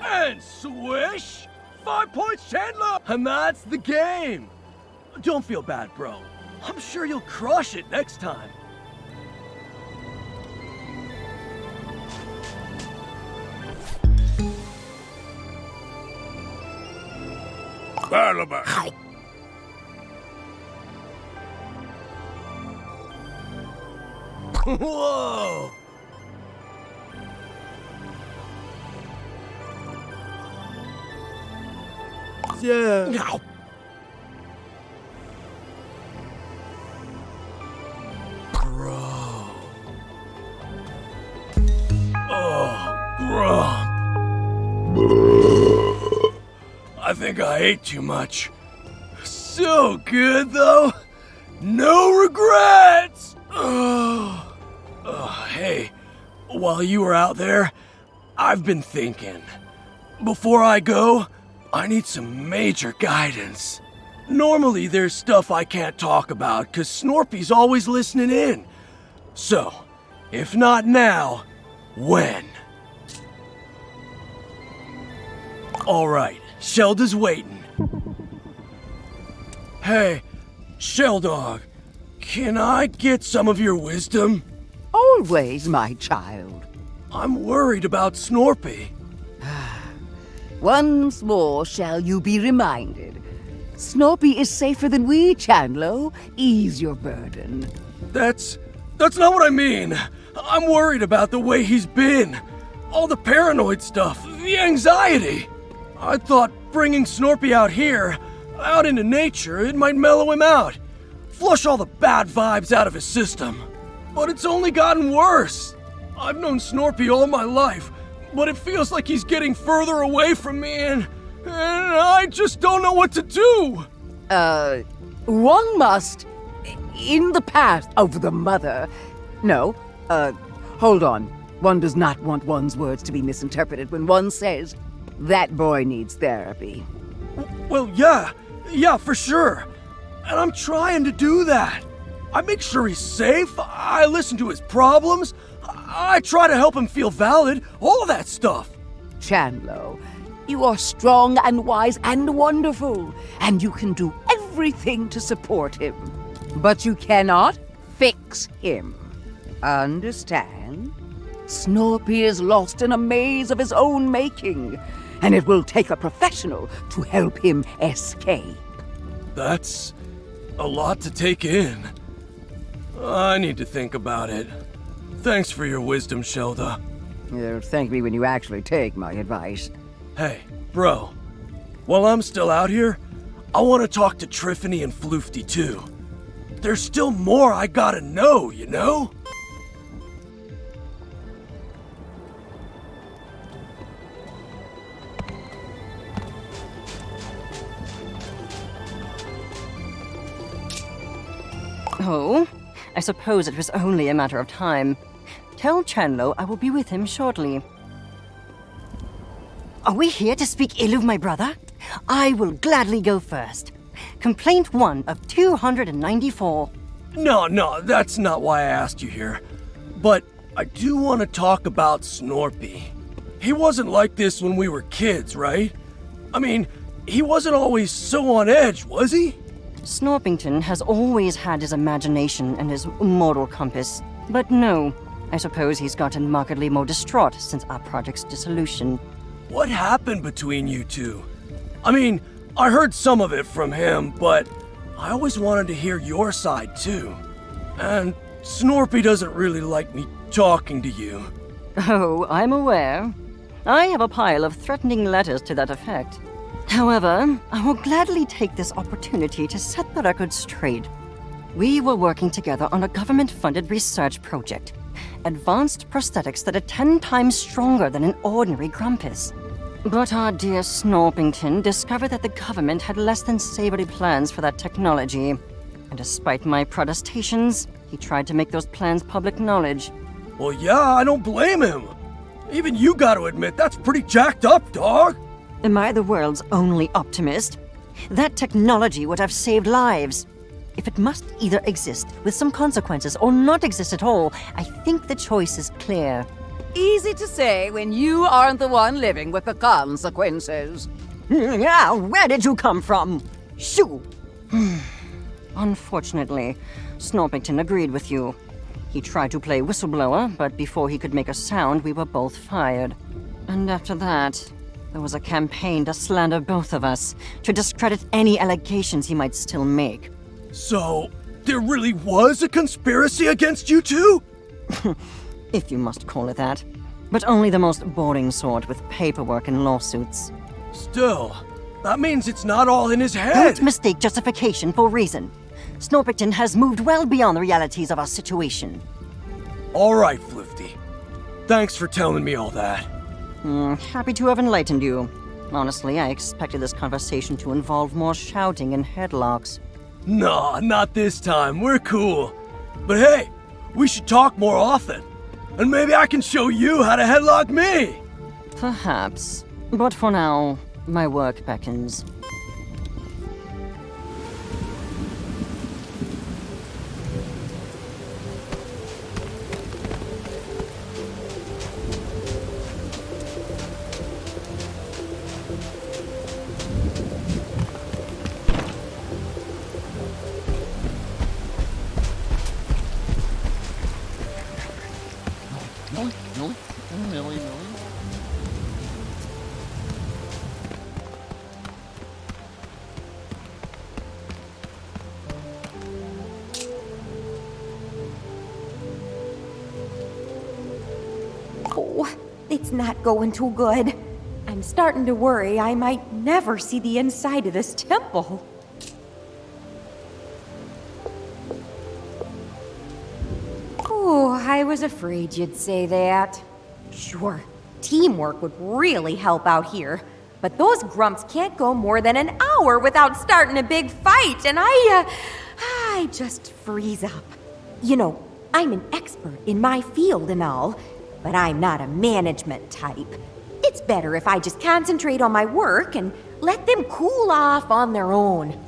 And swish! 5 points, Chandler! And that's the game! Don't feel bad, bro. I'm sure you'll crush it next time. Whoa! Yeah. Bro. Oh, Grump. I think I ate too much. So good, though. No regrets. Hey, while you were out there, I've been thinking. Before I go, I need some major guidance. Normally, there's stuff I can't talk about because Snorpy's always listening in. So, if not now, when? Alright, Shelda's waiting. Hey, Shell Dog, Can I get some of your wisdom? Always, my child. I'm worried about Snorpy. Once more shall you be reminded. Snorpy is safer than we, Chandlo. Ease your burden. That's not what I mean. I'm worried about the way he's been. All the paranoid stuff, the anxiety. I thought bringing Snorpy out here, out into nature, it might mellow him out. Flush all the bad vibes out of his system. But it's only gotten worse. I've known Snorpy all my life, but it feels like he's getting further away from me and I just don't know what to do. One must, in the path of the mother. No, hold on. One does not want one's words to be misinterpreted when one says, that boy needs therapy. Well, yeah, for sure. And I'm trying to do that. I make sure he's safe, I listen to his problems, I try to help him feel valid, all that stuff. Chandlo, you are strong and wise and wonderful, and you can do everything to support him. But you cannot fix him. Understand? Snorpy is lost in a maze of his own making, and it will take a professional to help him escape. That's a lot to take in. I need to think about it. Thanks for your wisdom, Shelda. Thank me when you actually take my advice. Hey, bro. While I'm still out here, I want to talk to Triffany and Floofty too. There's still more I gotta know, you know? Oh, I suppose it was only a matter of time. Tell Chandlo I will be with him shortly. Are we here to speak ill of my brother? I will gladly go first. Complaint 1 of 294. No, that's not why I asked you here. But I do want to talk about Snorpy. He wasn't like this when we were kids, right? I mean, he wasn't always so on edge, was he? Snorpington has always had his imagination and his moral compass. But no, I suppose he's gotten markedly more distraught since our project's dissolution. What happened between you two? I mean, I heard some of it from him, but I always wanted to hear your side too. And Snorpy doesn't really like me talking to you. Oh, I'm aware. I have a pile of threatening letters to that effect. However, I will gladly take this opportunity to set the record straight. We were working together on a government-funded research project. Advanced prosthetics that are 10 times stronger than an ordinary Grumpus. But our dear Snorpington discovered that the government had less than savory plans for that technology. And despite my protestations, he tried to make those plans public knowledge. Well, yeah, I don't blame him. Even you gotta admit, that's pretty jacked up, dog. Am I the world's only optimist? That technology would have saved lives. If it must either exist with some consequences or not exist at all, I think the choice is clear. Easy to say when you aren't the one living with the consequences. Yeah, where did you come from? Shoo! Unfortunately, Snorpington agreed with you. He tried to play whistleblower, but before he could make a sound, we were both fired. And after that, there was a campaign to slander both of us, to discredit any allegations he might still make. So, there really was a conspiracy against you two? If you must call it that. But only the most boring sort with paperwork and lawsuits. Still, that means it's not all in his head. Don't mistake justification for reason. Snorpington has moved well beyond the realities of our situation. All right, Floofty. Thanks for telling me all that. Happy to have enlightened you. Honestly, I expected this conversation to involve more shouting and headlocks. Nah, not this time. We're cool. But hey, we should talk more often. And maybe I can show you how to headlock me. Perhaps. But for now, my work beckons. Millie, Millie, Millie, Millie. Oh, it's not going too good. I'm starting to worry I might never see the inside of this temple. Oh, I was afraid you'd say that. Sure, teamwork would really help out here. But those grumps can't go more than an hour without starting a big fight, and I just freeze up. You know, I'm an expert in my field and all, but I'm not a management type. It's better if I just concentrate on my work and let them cool off on their own.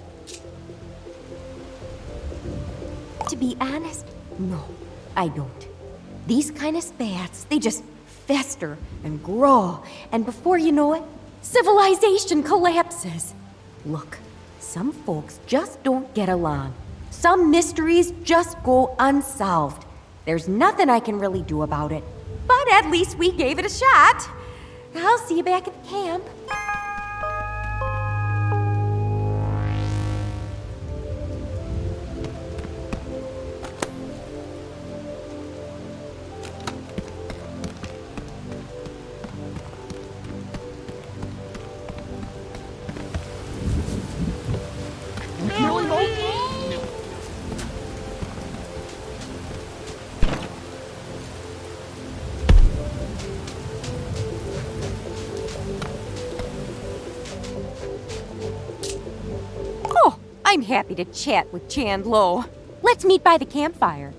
To be honest, no, I don't. These kind of spats, they just fester and grow, and before you know it, civilization collapses. Look, some folks just don't get along. Some mysteries just go unsolved. There's nothing I can really do about it, but at least we gave it a shot. I'll see you back at the camp. Millie, Millie. Oh, I'm happy to chat with Chandlo. Let's meet by the campfire.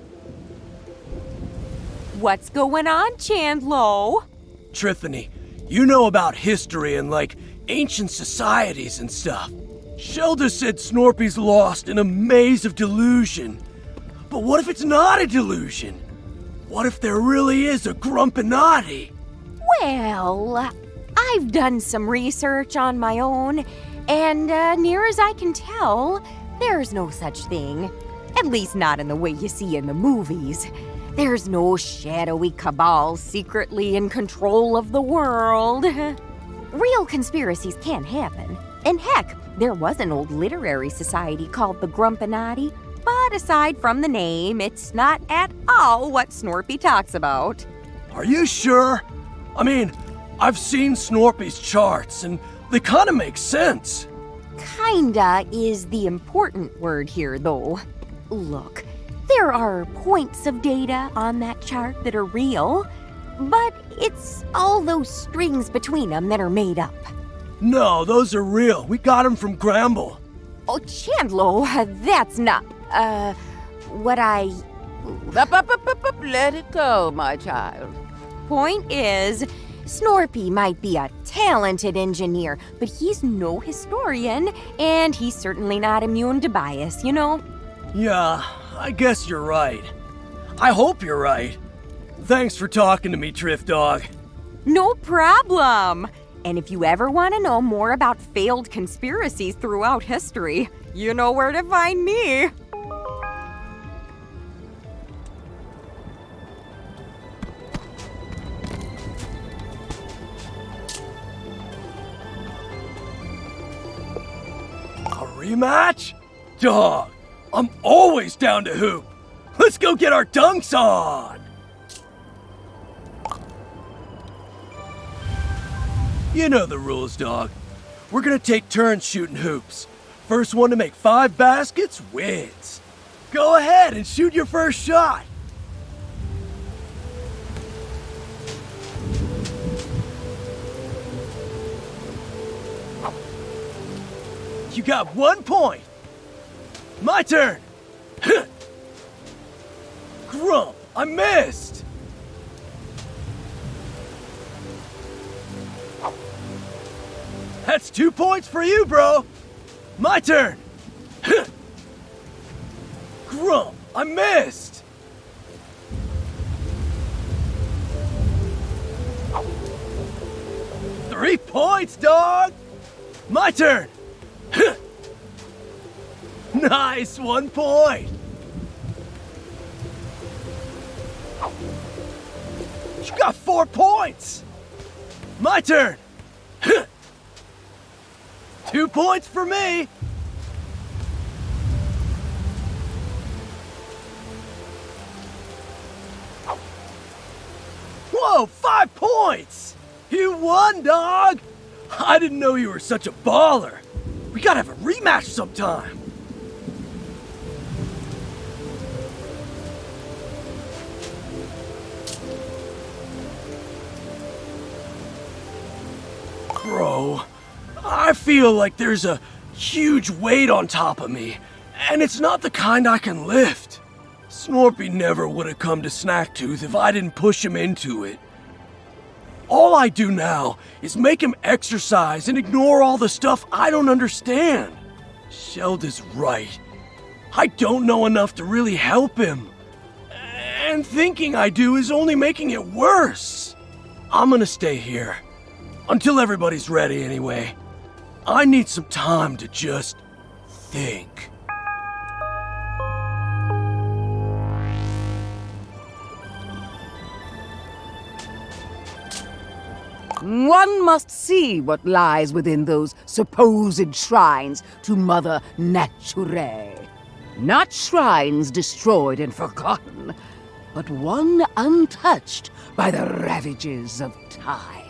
What's going on, Chandlo? Trithany, you know about history and, like, ancient societies and stuff. Shelda said Snorpy's lost in a maze of delusion. But what if it's not a delusion? What if there really is a Grumpinati? Well, I've done some research on my own, and near as I can tell, there's no such thing. At least not in the way you see in the movies. There's no shadowy cabal secretly in control of the world. Real conspiracies can happen. And heck, there was an old literary society called the Grumpinati, but aside from the name, it's not at all what Snorpy talks about. Are you sure? I mean, I've seen Snorpy's charts, and they kind of make sense. Kinda is the important word here, though. Look, there are points of data on that chart that are real, but it's all those strings between them that are made up. No, those are real. We got them from Gramble. Oh, Chandlo, that's not, what I... Let it go, my child. Point is, Snorpy might be a talented engineer, but he's no historian, and he's certainly not immune to bias, you know? Yeah, I guess you're right. I hope you're right. Thanks for talking to me, Triff Dog. No problem! And if you ever want to know more about failed conspiracies throughout history, you know where to find me. A rematch? Dog, I'm always down to hoop. Let's go get our dunks on! You know the rules, dog. We're gonna take turns shooting hoops. First one to make 5 baskets wins. Go ahead and shoot your first shot. You got 1 point. My turn. Grump, I missed. That's 2 points for you, bro. My turn. Grump, I missed. Three points, dog. My turn. Nice, 1 point. You got 4 points! My turn! 2 points for me! Whoa, 5 points! You won, dog! I didn't know you were such a baller. We gotta have a rematch sometime. Bro, I feel like there's a huge weight on top of me, and it's not the kind I can lift. Snorpy never would have come to Snacktooth if I didn't push him into it. All I do now is make him exercise and ignore all the stuff I don't understand. Shelda's right. I don't know enough to really help him. And thinking I do is only making it worse. I'm gonna stay here. Until everybody's ready anyway. I need some time to just think. One must see what lies within those supposed shrines to Mother Nature. Not shrines destroyed and forgotten, but one untouched by the ravages of time.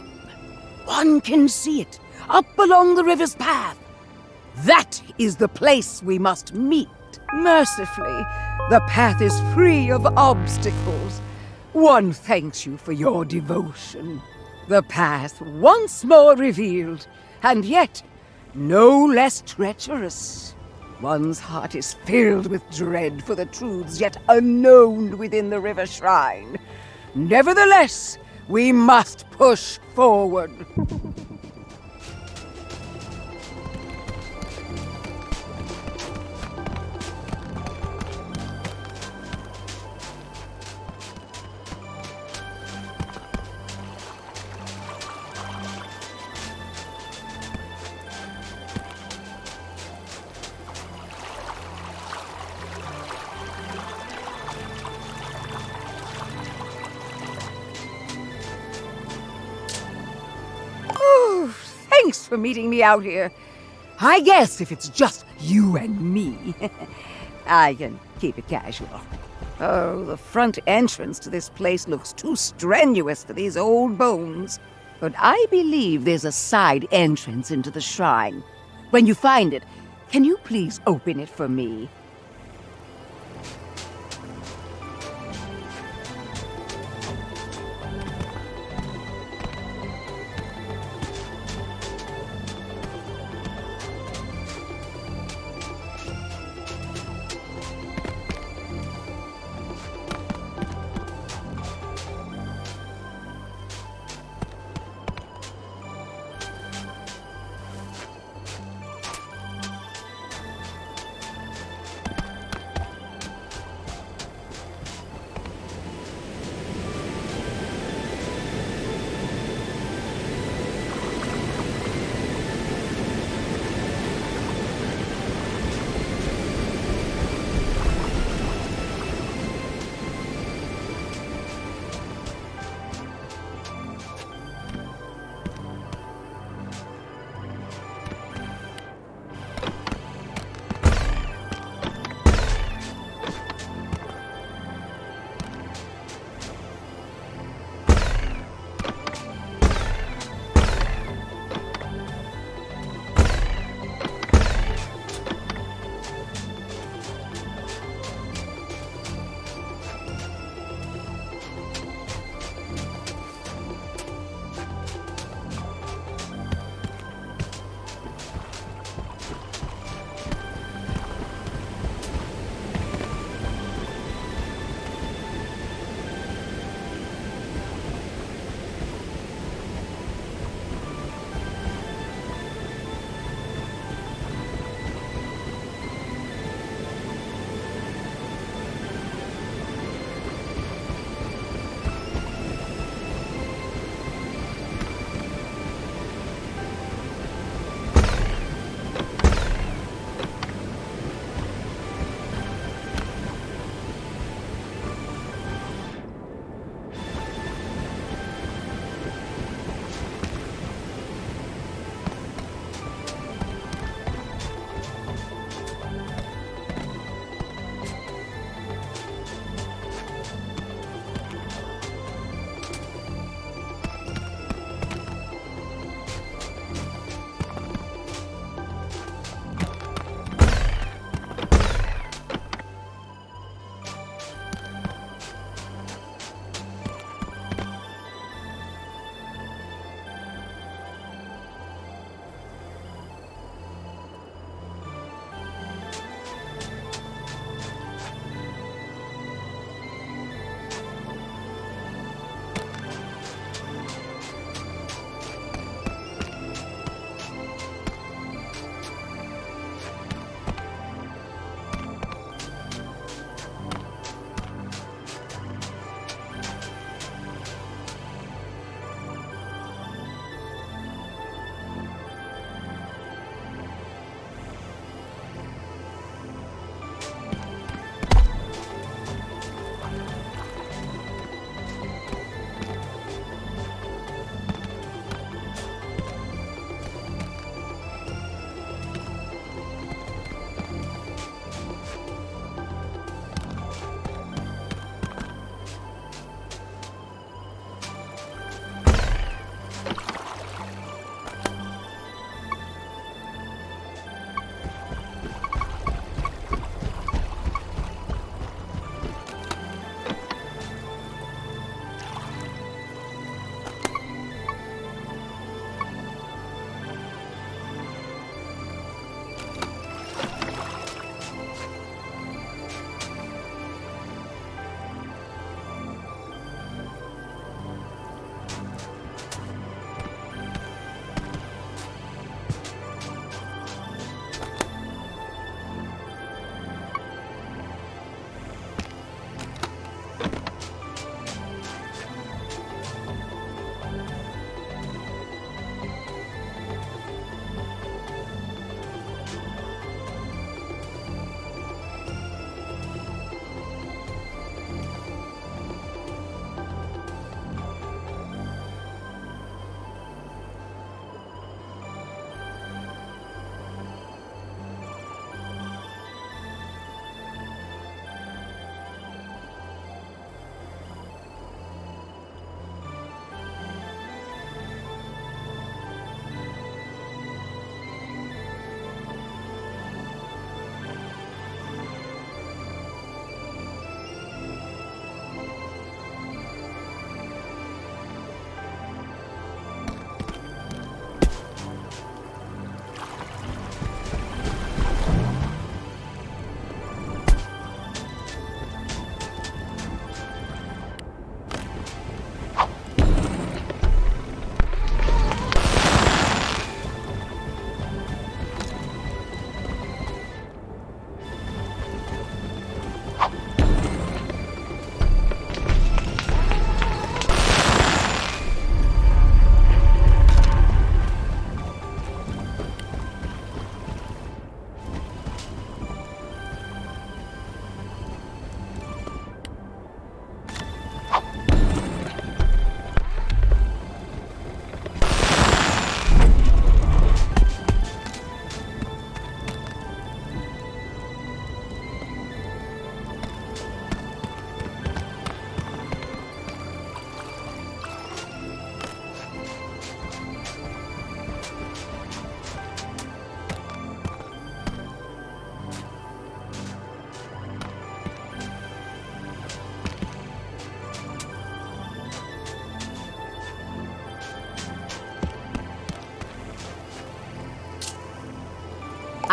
One can see it up along the river's path. That is the place we must meet. Mercifully, the path is free of obstacles. One thanks you for your devotion. The path once more revealed, and yet no less treacherous. One's heart is filled with dread for the truths yet unknown within the river shrine. Nevertheless, we must push forward. Thanks for meeting me out here. I guess if it's just you and me, I can keep it casual. Oh, the front entrance to this place looks too strenuous for these old bones. But I believe there's a side entrance into the shrine. When you find it, can you please open it for me?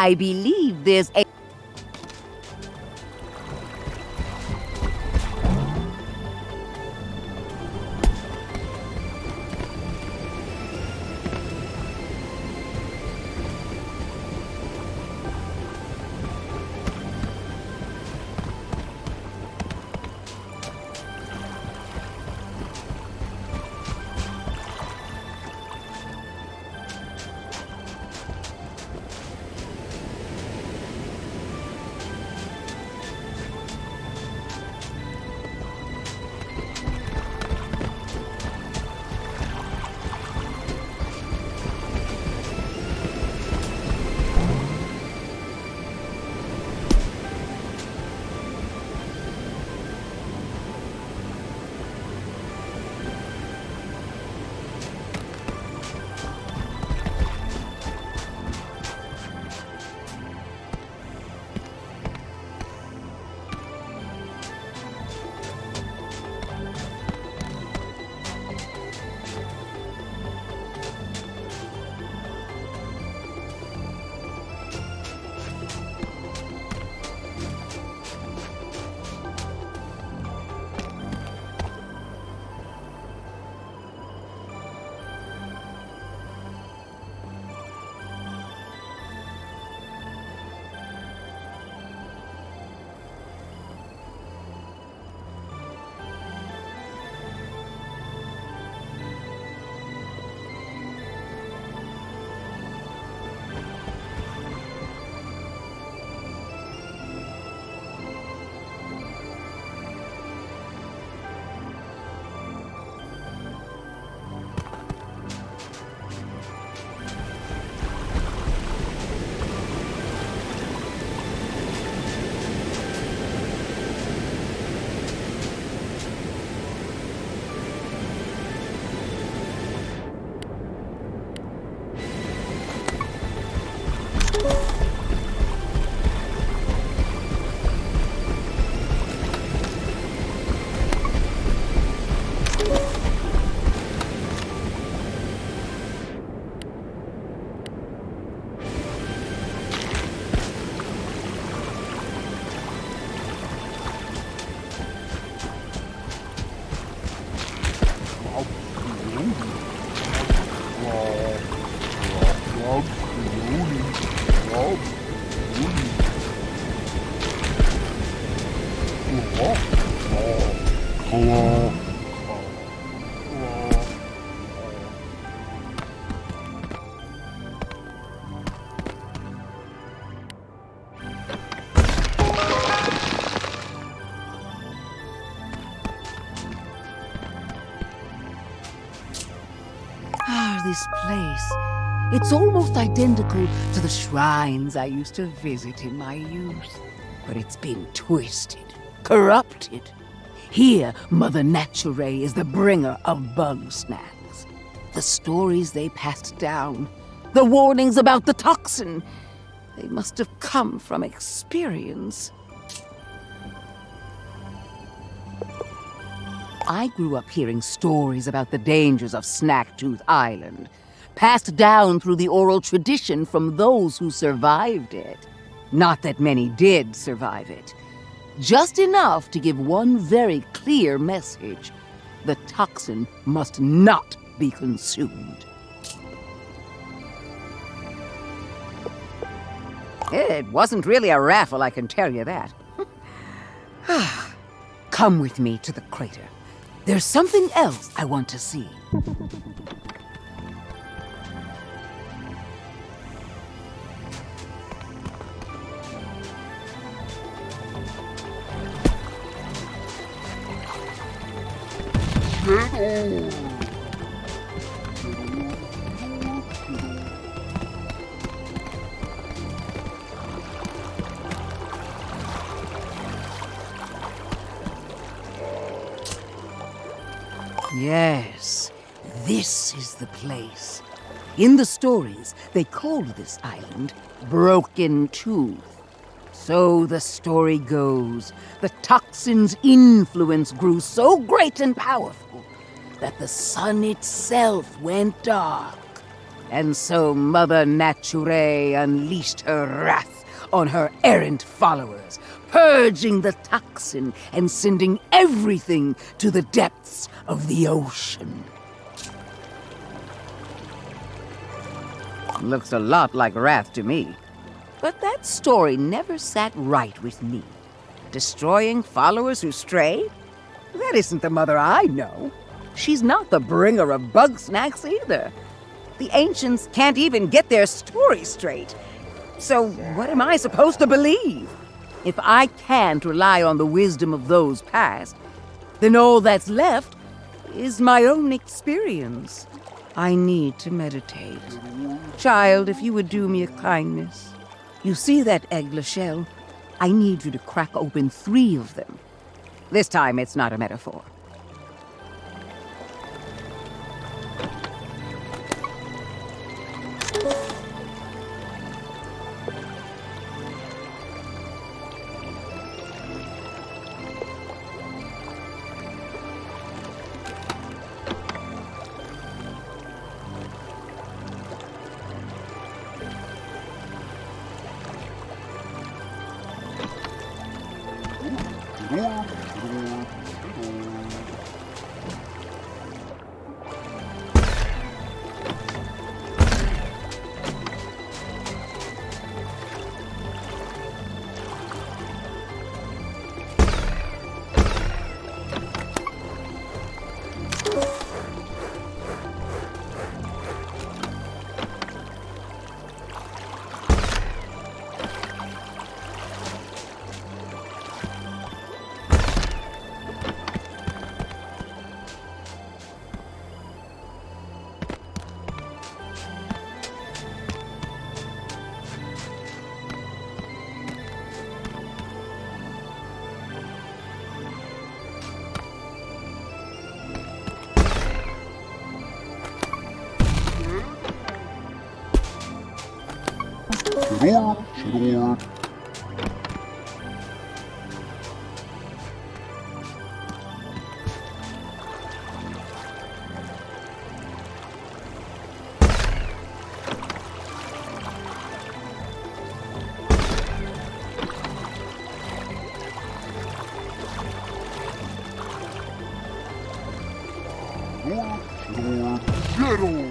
I believe there's a... This place. It's almost identical to the shrines I used to visit in my youth. But it's been twisted, corrupted. Here, Mother Nature is the bringer of Bugsnax. The stories they passed down, the warnings about the toxin, they must have come from experience. I grew up hearing stories about the dangers of Snacktooth Island, passed down through the oral tradition from those who survived it. Not that many did survive it. Just enough to give one very clear message. The toxin must not be consumed. It wasn't really a raffle, I can tell you that. Come with me to the crater. There's something else I want to see. Yes, this is the place. In the stories, they called this island Broken Tooth. So the story goes, the toxin's influence grew so great and powerful that the sun itself went dark, And so Mother Nature unleashed her wrath on her errant followers, purging the toxin and sending everything to the depths of the ocean. Looks a lot like wrath to me. But that story never sat right with me. Destroying followers who stray? That isn't the mother I know. She's not the bringer of Bugsnax either. The ancients can't even get their story straight. So what am I supposed to believe? If I can't rely on the wisdom of those past, then all that's left is my own experience. I need to meditate. Child, if you would do me a kindness. You see that eggler shell? I need you to crack open 3 of them. This time it's not a metaphor. Kero.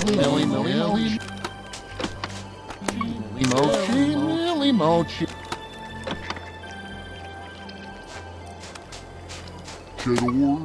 Millie Mochi. Millie Mochi. Chidor.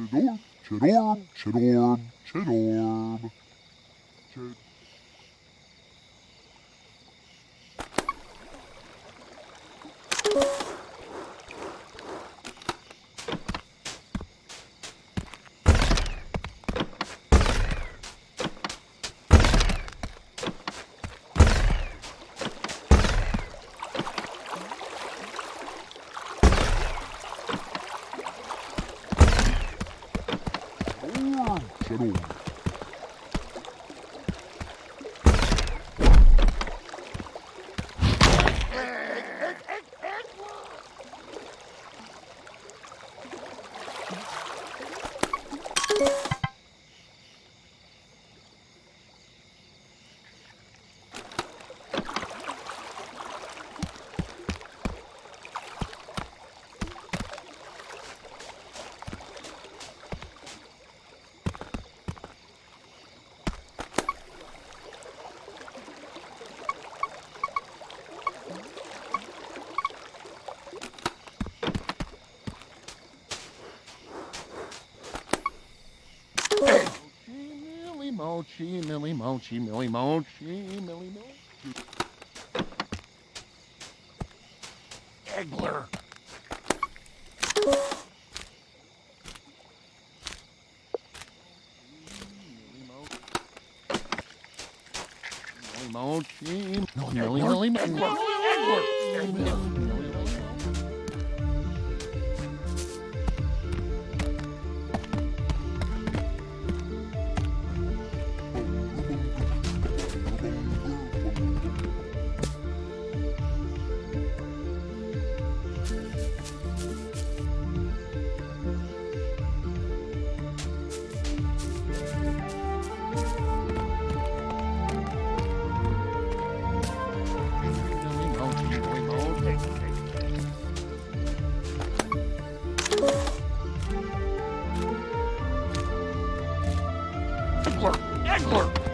Chedorb, chedorb, chedorb. Chedorb. Mochi, Millie Mochi, Millie Mochi, Millie Mochi. Eggler. Millie Mochi, Millie Mochi, Eggler.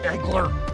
Eggler!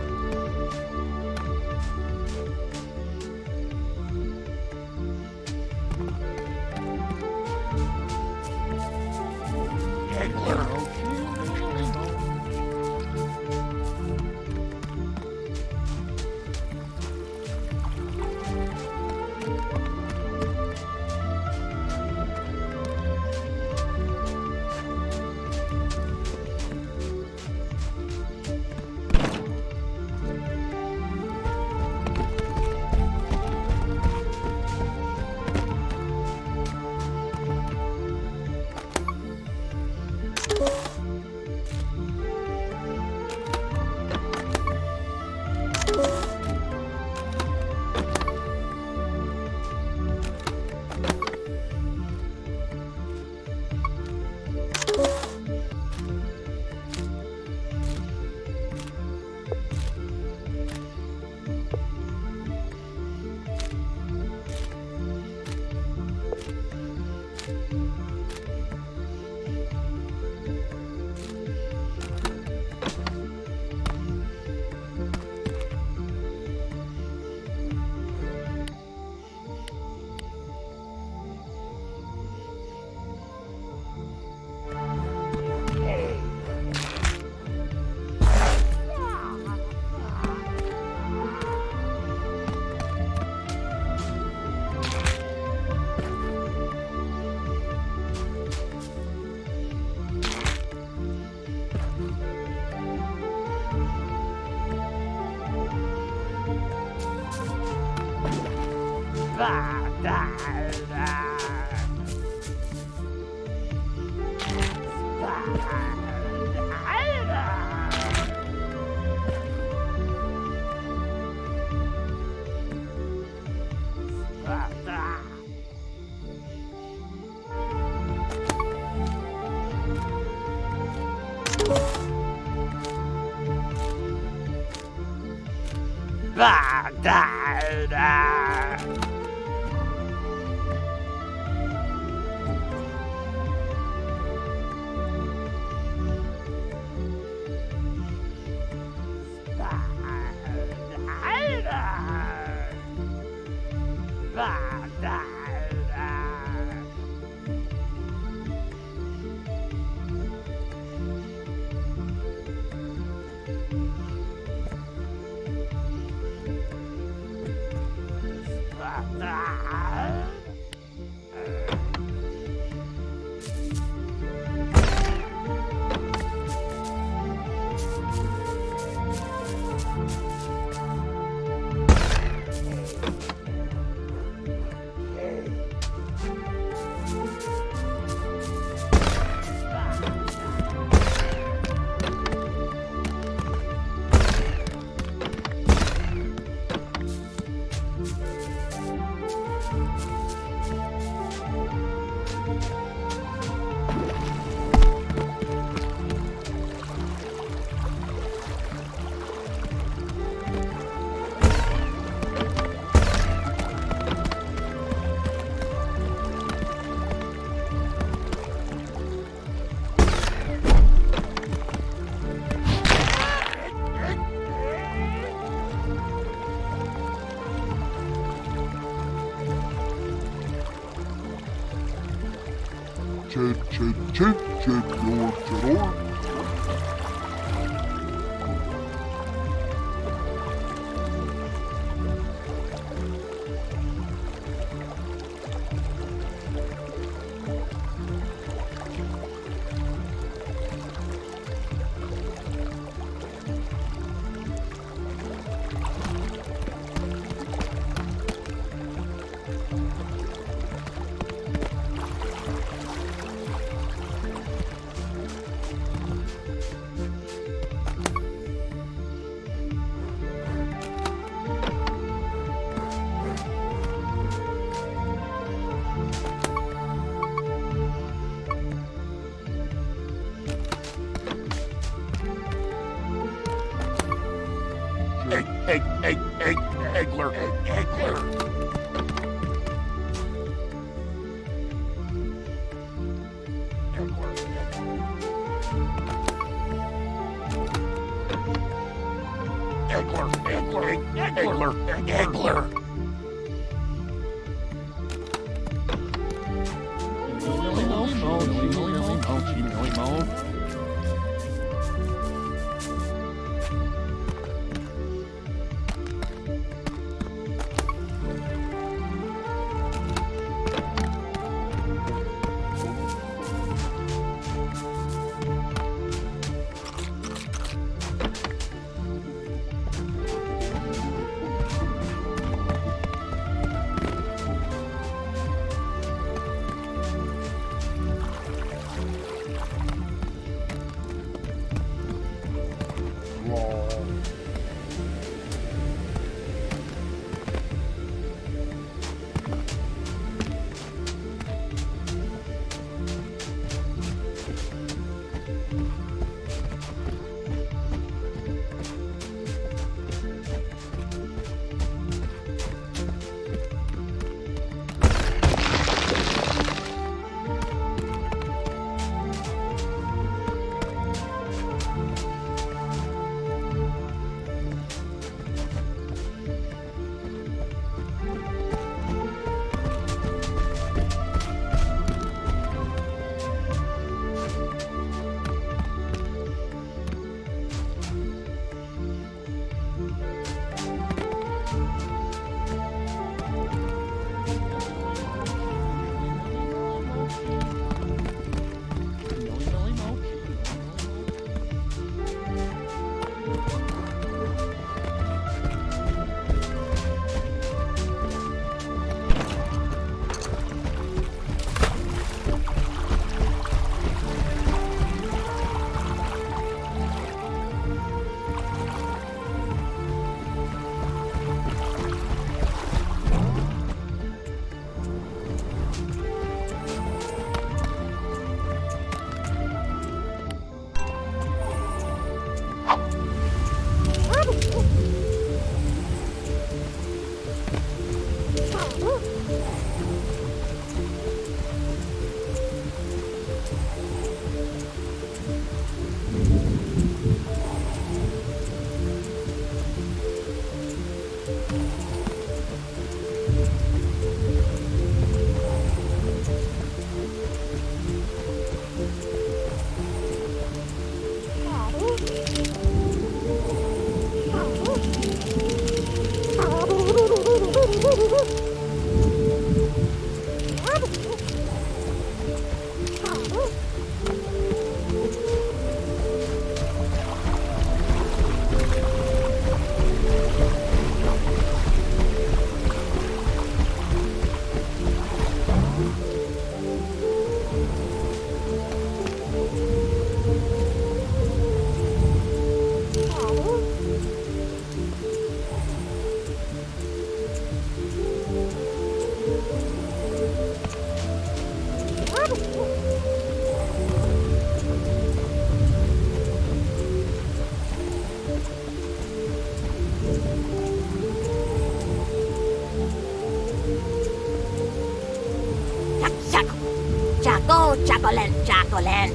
Chocolate, chocolate.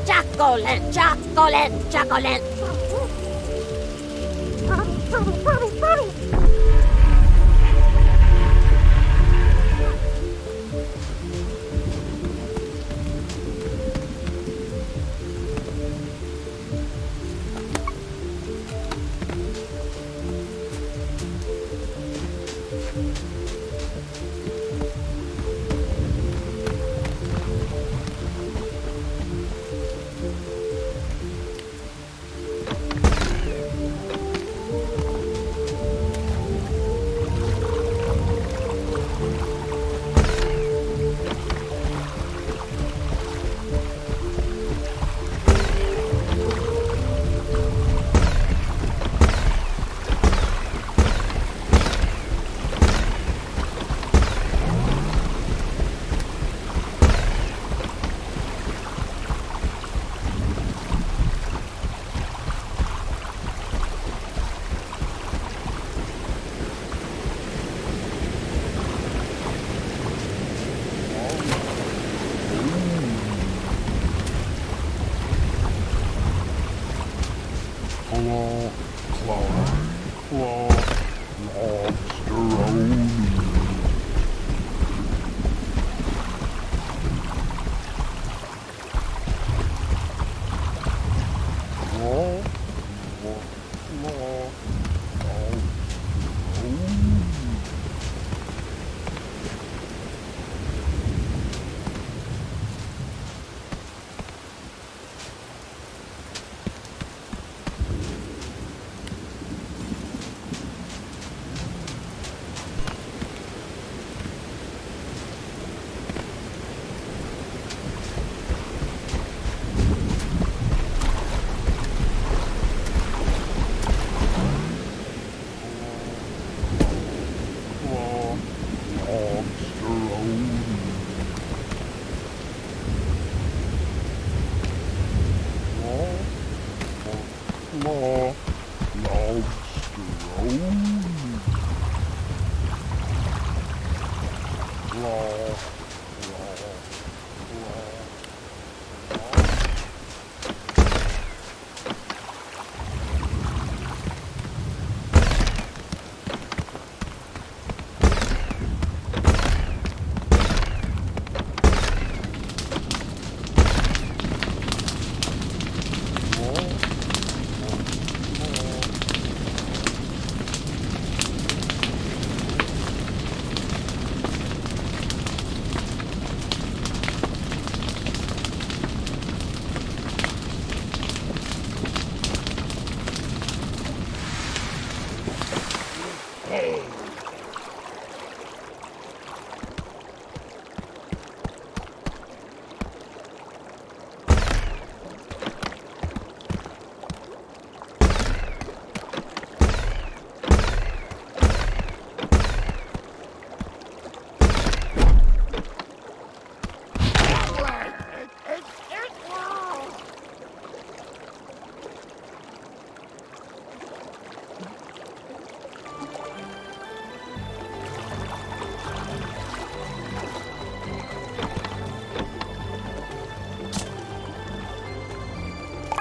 Chocolate, chocolate, chocolate.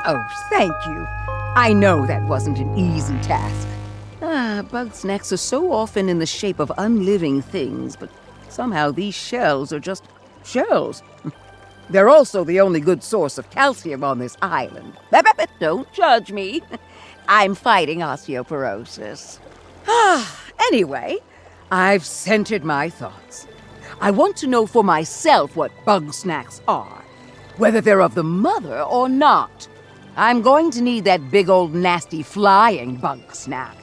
Oh, thank you. I know that wasn't an easy task. Bugsnax are so often in the shape of unliving things, but somehow these shells are just shells. They're also the only good source of calcium on this island. Don't judge me. I'm fighting osteoporosis. Anyway, I've centered my thoughts. I want to know for myself what Bugsnax are, whether they're of the mother or not. I'm going to need that big old nasty flying Bugsnax.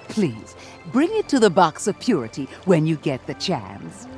Please, bring it to the box of purity when you get the chance.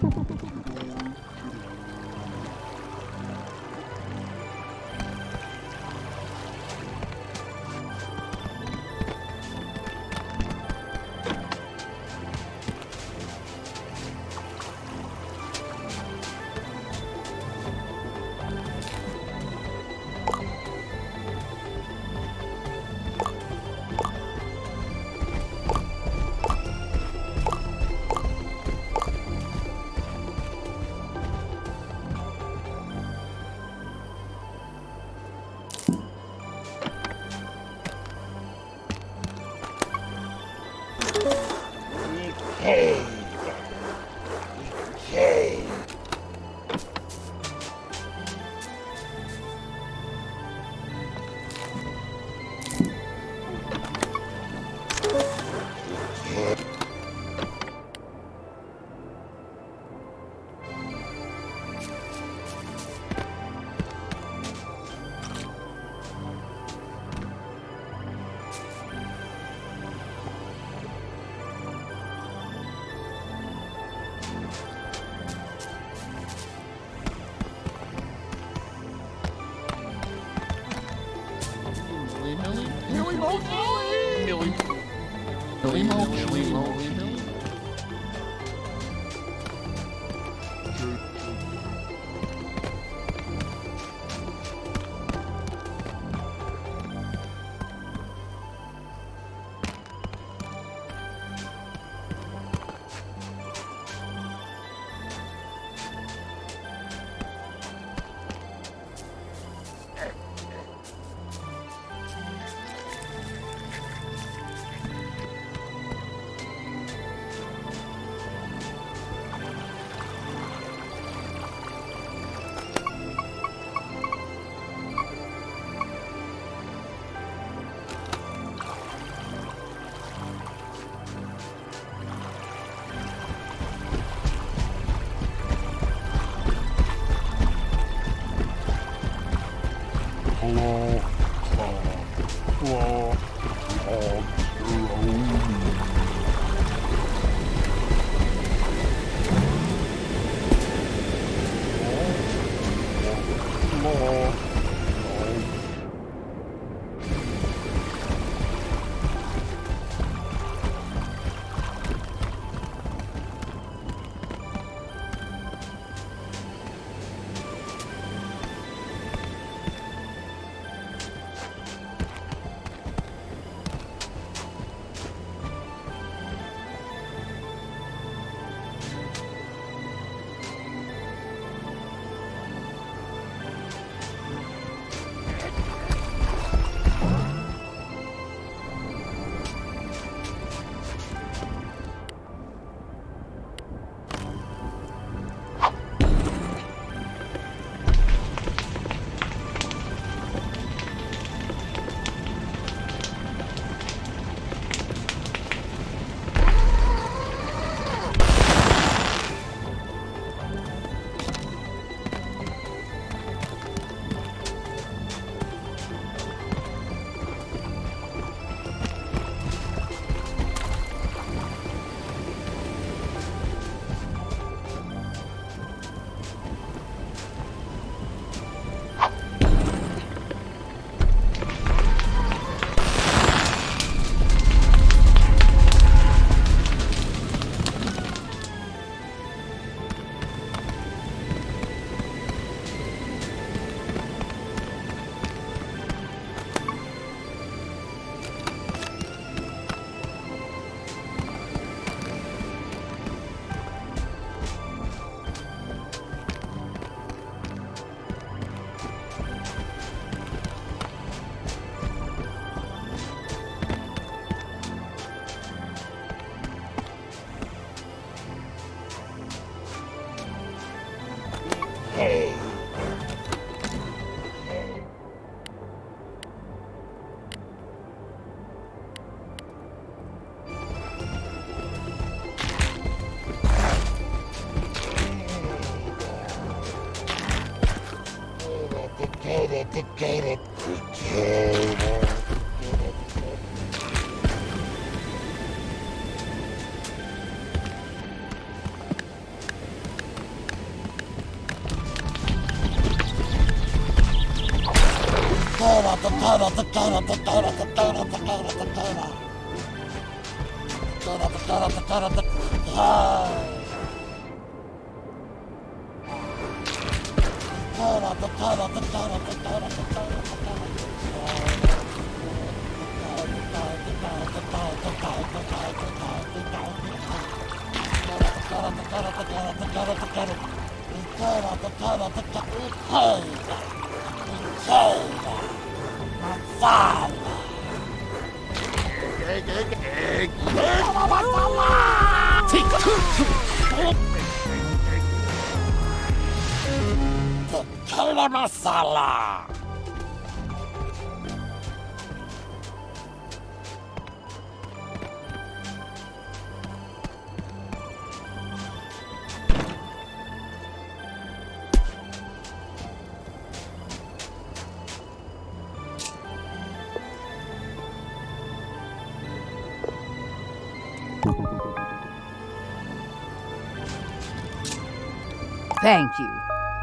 Thank you.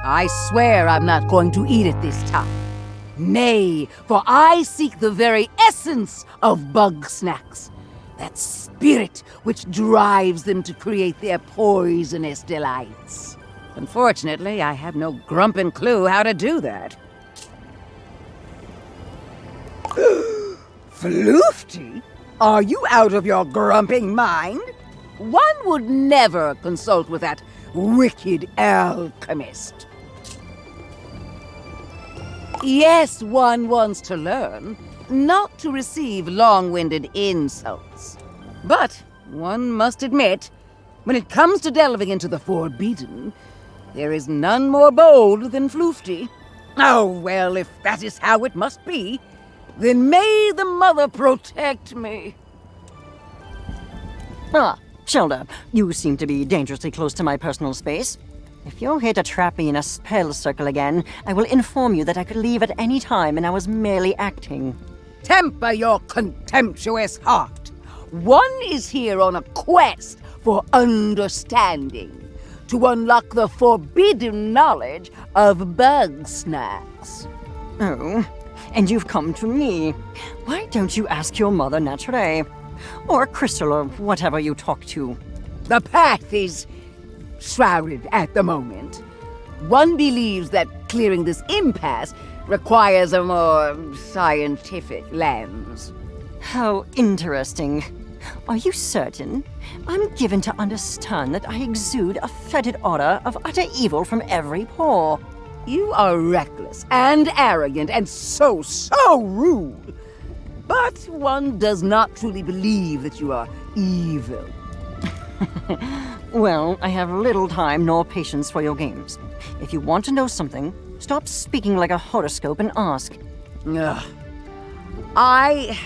I swear I'm not going to eat it this time. Nay, for I seek the very essence of Bugsnax. That spirit which drives them to create their poisonous delights. Unfortunately, I have no grumpin' clue how to do that. Floofty? Are you out of your grumping mind? One would never consult with that wicked alchemist. Yes, one wants to learn, not to receive long-winded insults. But one must admit, when it comes to delving into the forbidden, there is none more bold than Floofty. Oh, well, if that is how it must be, then may the Mother protect me. Ah, Shelda, you seem to be dangerously close to my personal space. If you're here to trap me in a spell circle again, I will inform you that I could leave at any time and I was merely acting. Temper your contemptuous heart. One is here on a quest for understanding, to unlock the forbidden knowledge of Bugsnax. Oh, and you've come to me. Why don't you ask your mother naturally? Or Crystal, or whatever you talk to. The path is shrouded at the moment. One believes that clearing this impasse requires a more scientific lens. How interesting. Are you certain? I'm given to understand that I exude a fetid aura of utter evil from every pore. You are reckless and arrogant and so rude. But one does not truly believe that you are evil. Well, I have little time nor patience for your games. If you want to know something, stop speaking like a horoscope and ask. Ugh. I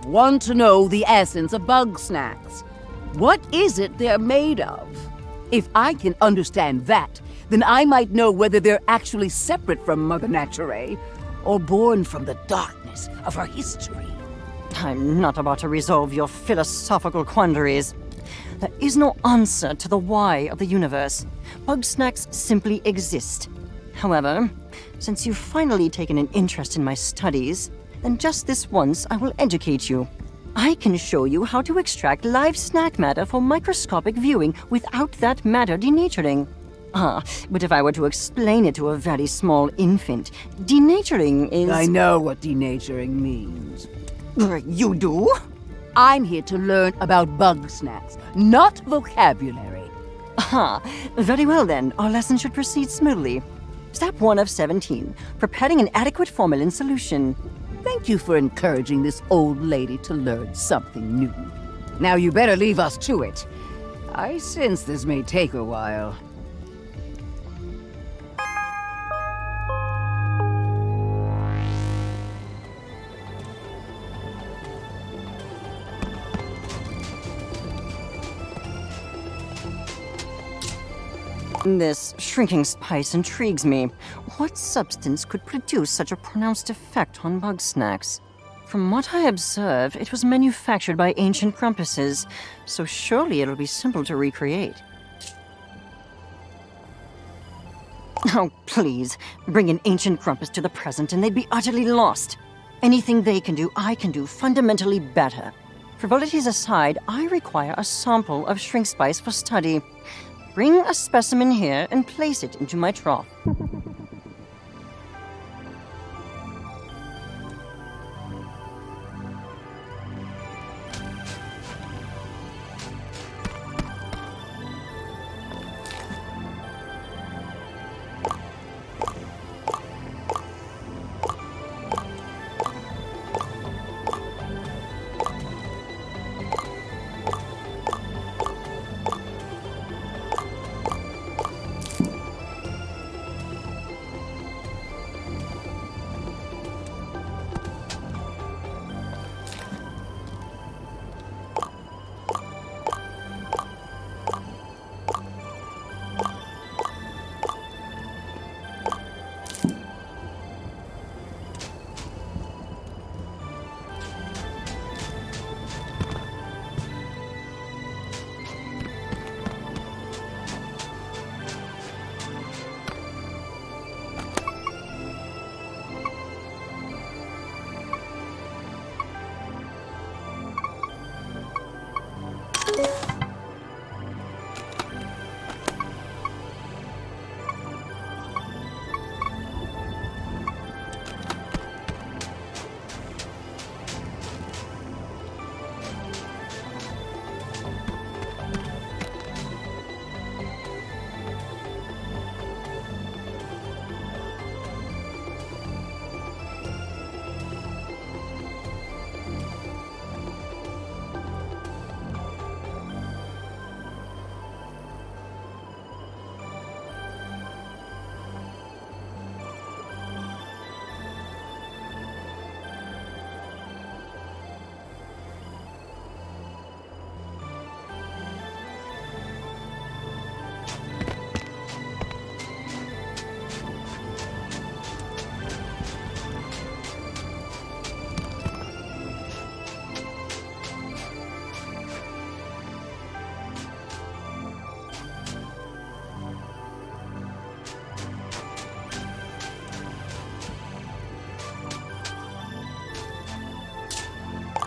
want to know the essence of Bugsnax. What is it they're made of? If I can understand that, then I might know whether they're actually separate from Mother Nature or born from the darkness of her history. I'm not about to resolve your philosophical quandaries. There is no answer to the why of the universe. Bugsnax simply exist. However, since you've finally taken an interest in my studies, then just this once I will educate you. I can show you how to extract live snack matter for microscopic viewing without that matter denaturing. But if I were to explain it to a very small infant, denaturing is... I know what denaturing means. You do? I'm here to learn about Bugsnax, not vocabulary. Very well then. Our lesson should proceed smoothly. Step 1 of 17. Preparing an adequate formalin solution. Thank you for encouraging this old lady to learn something new. Now you better leave us to it. I sense this may take a while. This shrinking spice intrigues me. What substance could produce such a pronounced effect on Bugsnax? From what I observe, it was manufactured by ancient grumpuses, so surely it'll be simple to recreate. Oh, please, bring an ancient grumpus to the present and they'd be utterly lost. Anything they can do, I can do fundamentally better. Frivolities aside, I require a sample of shrink spice for study. Bring a specimen here and place it into my trough.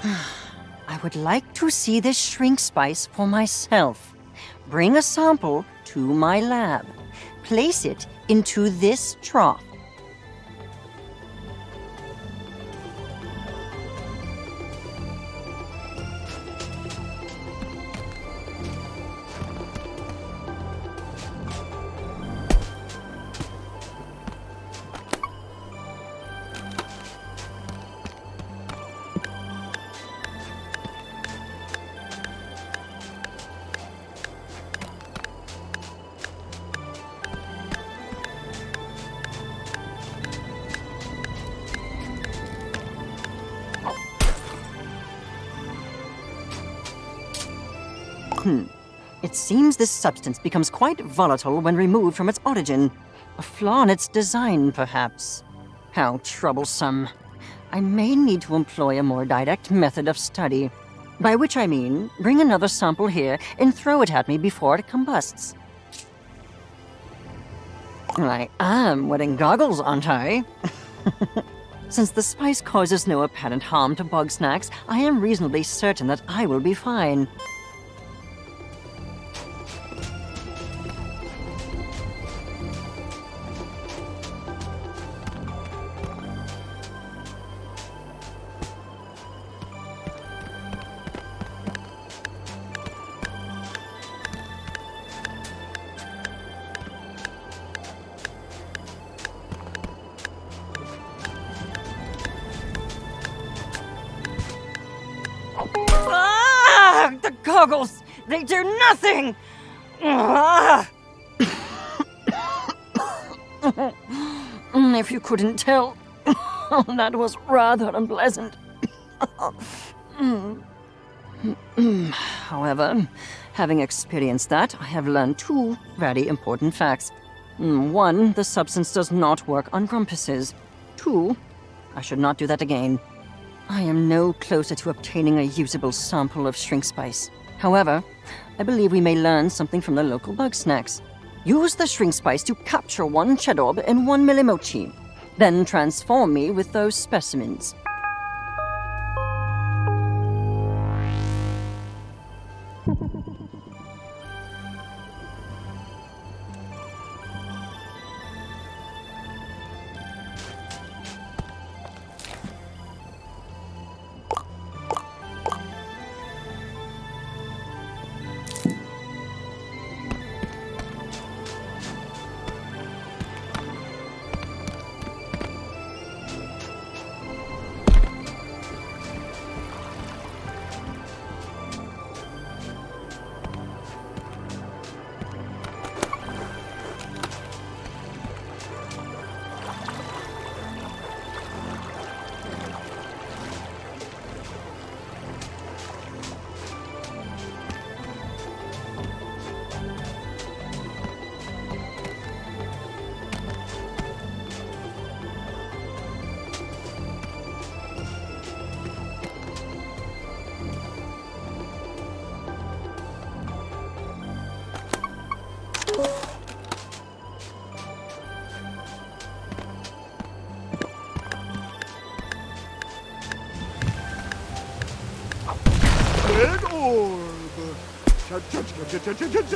I would like to see this shrink spice for myself. Bring a sample to my lab. Place it into this trough. It seems this substance becomes quite volatile when removed from its origin. A flaw in its design, perhaps. How troublesome. I may need to employ a more direct method of study. By which I mean, bring another sample here and throw it at me before it combusts. I am wearing goggles, aren't I? Since the spice causes no apparent harm to Bugsnax, I am reasonably certain that I will be fine. Ah! The goggles! They do nothing! Ah! If you couldn't tell, that was rather unpleasant. However, having experienced that, I have learned two very important facts. One, the substance does not work on grumpuses. Two, I should not do that again. I am no closer to obtaining a usable sample of shrink spice. However, I believe we may learn something from the local Bugsnax. Use the shrink spice to capture one Chedorb and one Millimochi. Then transform me with those specimens.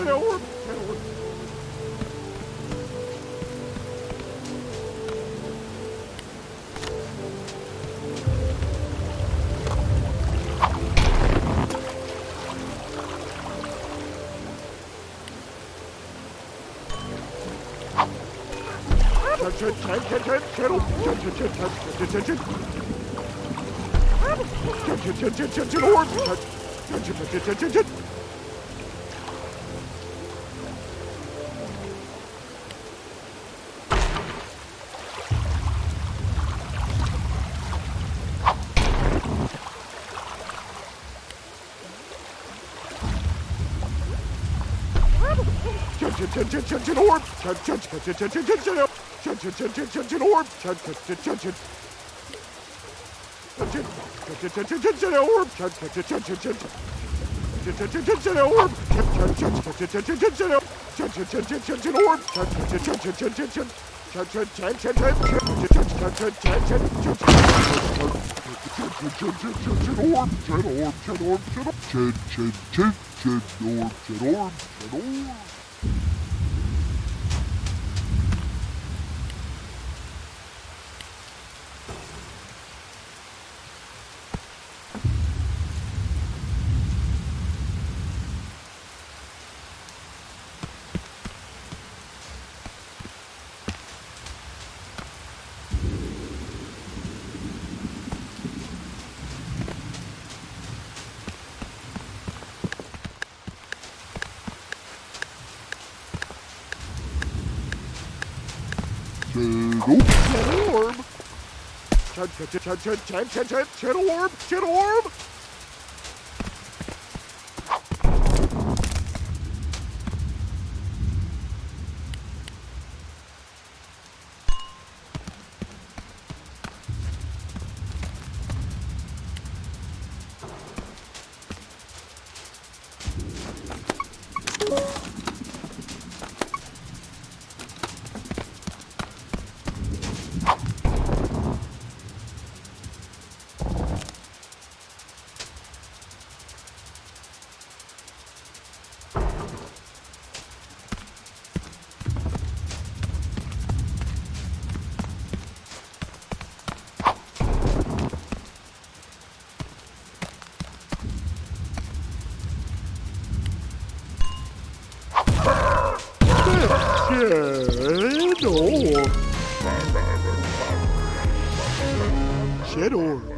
Orb. Orb! Shed Orb.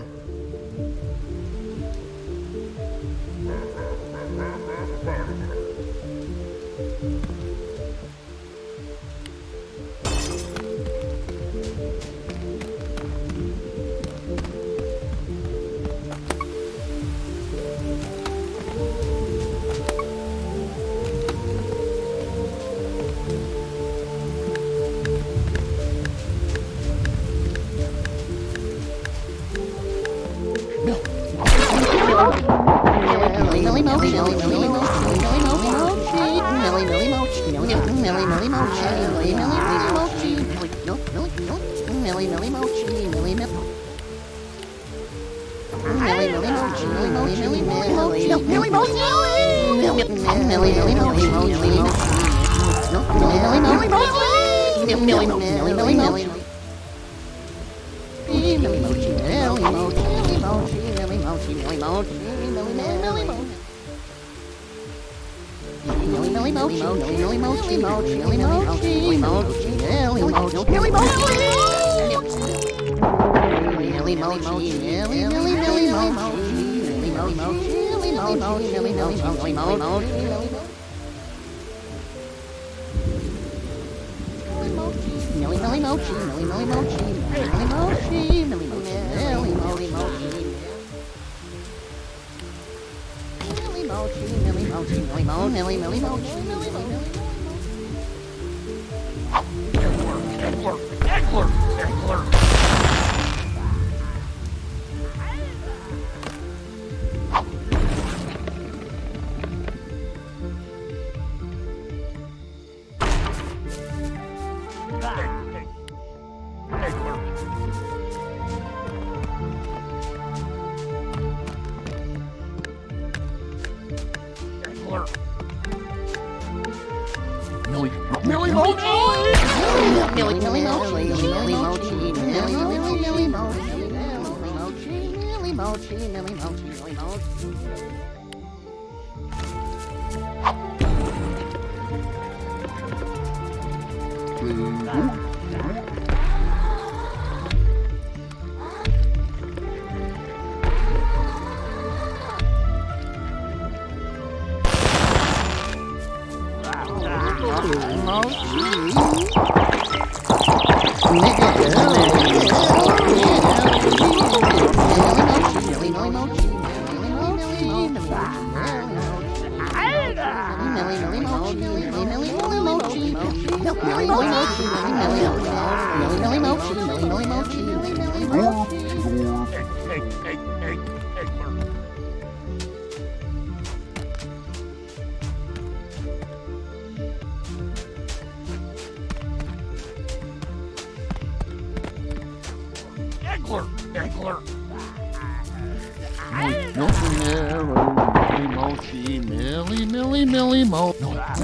Mochi, Millie, Millie, Millie, Mo. Millie,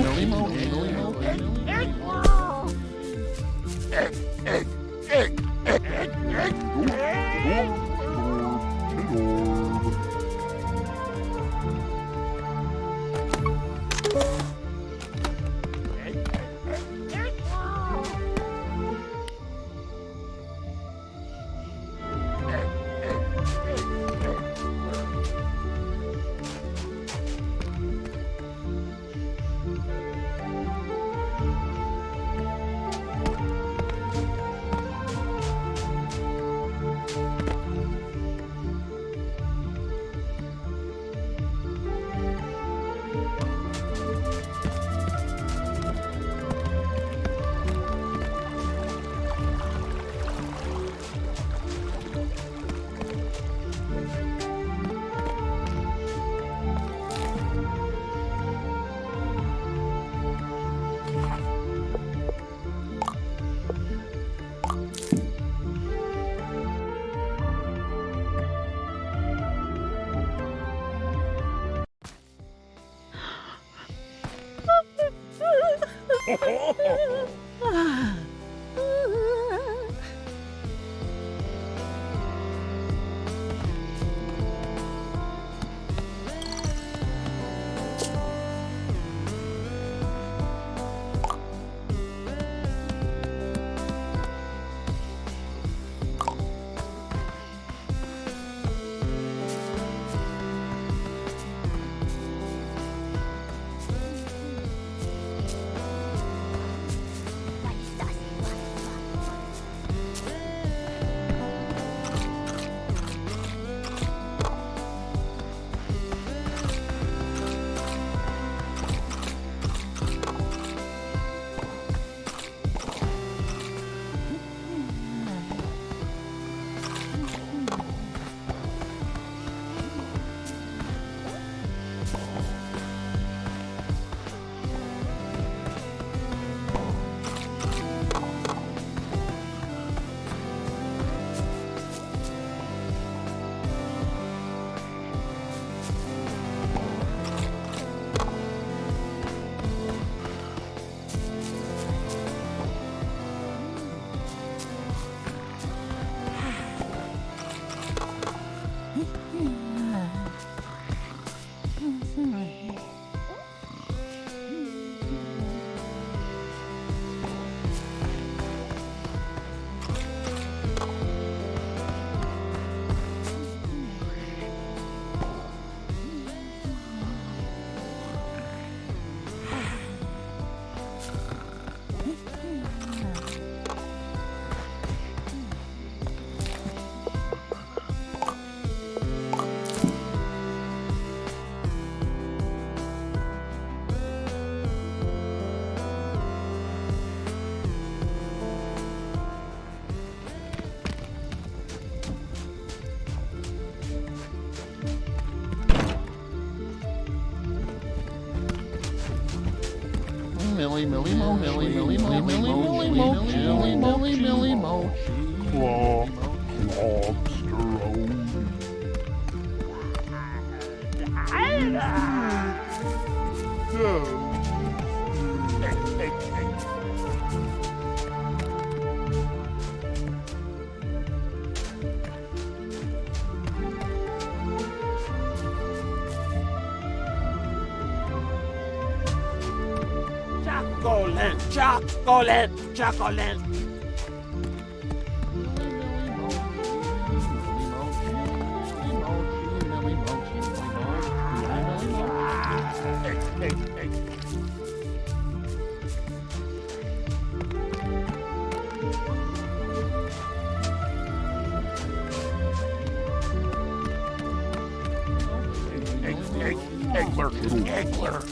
Millie, Mo. Egg, egg, egg, egg, egg, egg. Millie, Millie, Mo, Millie, Millie, Mo, Millie, Millie, Mo, Millie, Millie, Millie, Mo. Chocolate, chocolate. Eggler.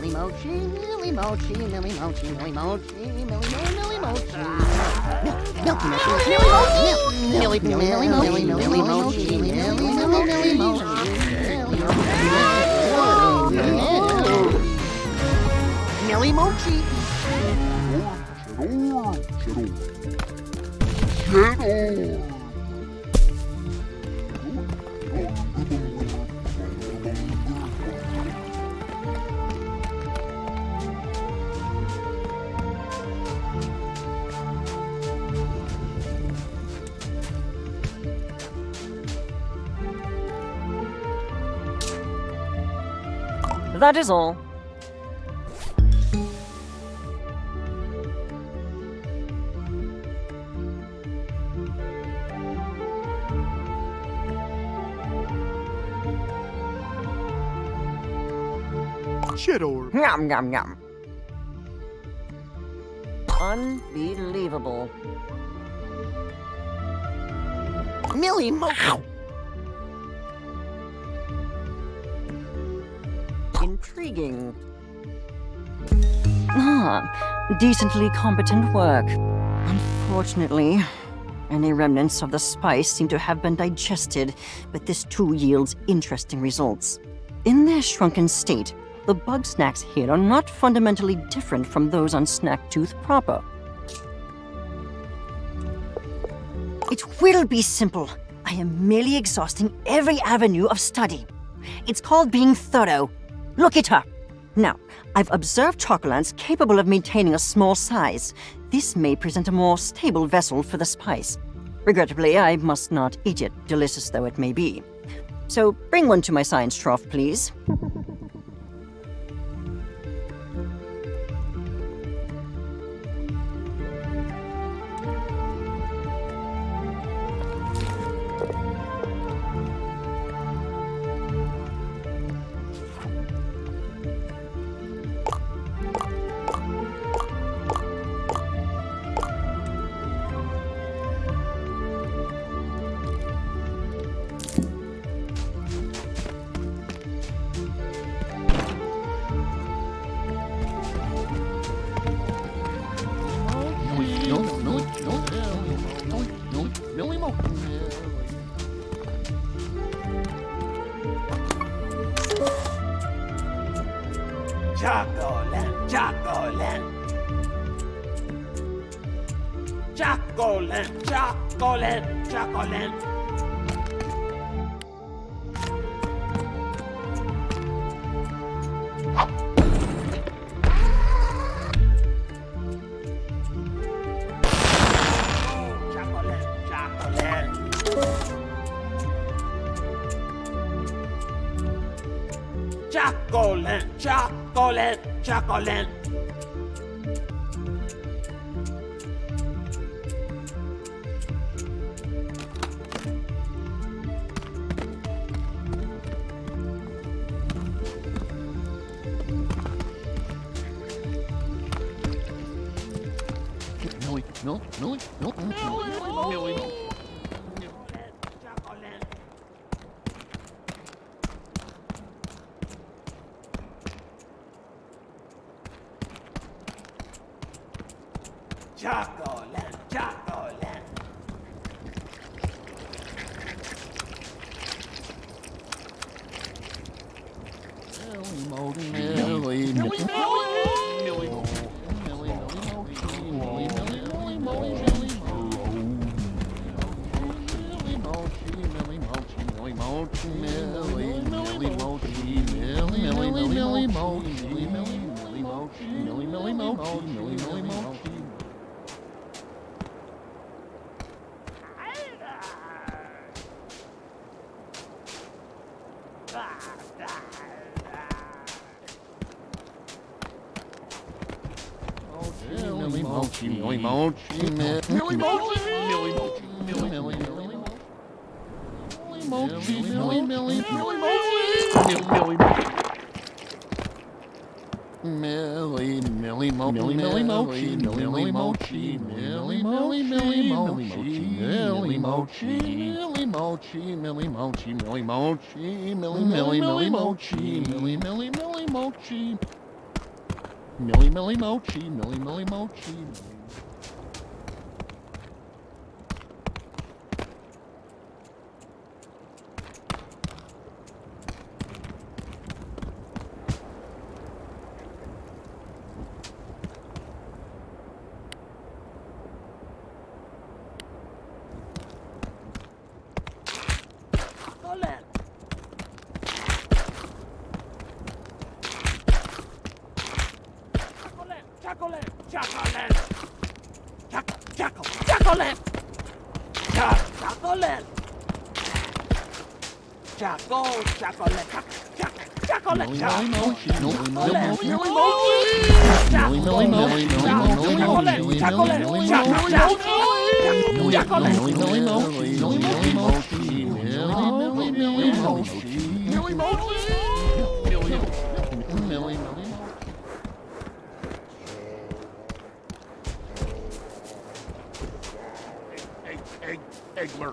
Millie Mochi. Millie Mochi, Millie Mochi, Millie Mochi, Millie Mochi. Milky Mochi, Millie Mochi, Millie Mochi, Millie Mochi, Millie Mochi, Millie Mochi. Millie Mochi. That is all. Yum, yum, yum. Unbelievable. Millie Mochi. Intriguing. Decently competent work. Unfortunately, any remnants of the spice seem to have been digested, but this too yields interesting results. In their shrunken state, the Bugsnax here are not fundamentally different from those on Snacktooth proper. It will be simple. I am merely exhausting every avenue of study. It's called being thorough. Look it up. Now, I've observed chocolants capable of maintaining a small size. This may present a more stable vessel for the spice. Regrettably, I must not eat it, delicious though it may be. So bring one to my science trough, please. Chocolate, chocolate. Chocolate, chocolate, chocolate. Chocolate, chocolate, chocolate. Chocolate, chocolate. Millie Millie Mochi, Millie Millie Mochi. Chocolate! Chocolate! Chocolate! Chocolate! Chocolate! Chocolate! Millie Mochi, Millie Millie Mochi. Chocolate! Millie Millie Mochi, Millie Millie Chocolate! Mochi. Chocolate! Millie Millie Mochi, Millie Millie Mochi. Millie Millie Mochi. Millie Mochi. Millie Millie Mochi. Eggler.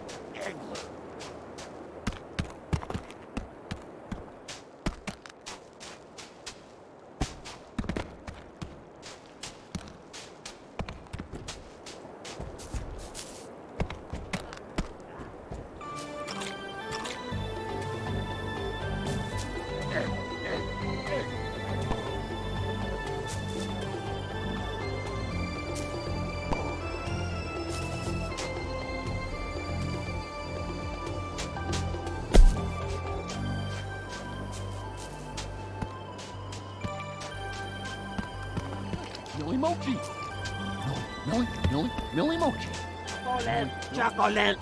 Millie Mochi. Millie Mochi. Chocolate!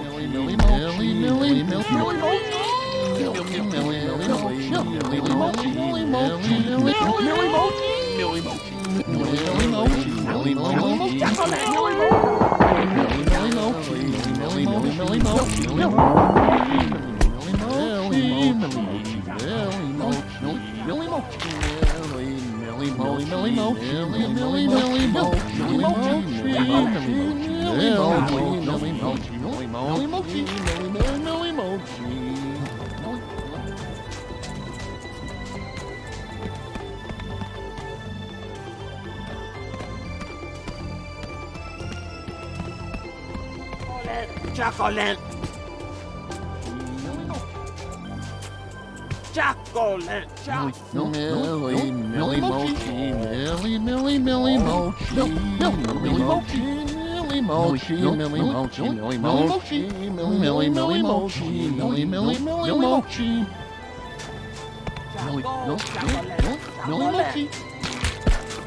Millie Millie Mochi, Millie Millie Mochi. Millie Millie Mochi, Millie Mochi, Millie Mochi, Millie Mochi, Millie Mochi, Millie Mochi, Millie Mochi, chocolate, Millie Mochi, Millie Mochi, Millie Mochi, Millie Chocolate! Chocolate! Millie Millie Mochi, Millie Millie Millie Mochi, Millie Mochi, Millie Mochi, Millie Mochi, Millie Mochi, Millie Millie Mochi, Millie Millie Millie Mochi, Millie Mochi.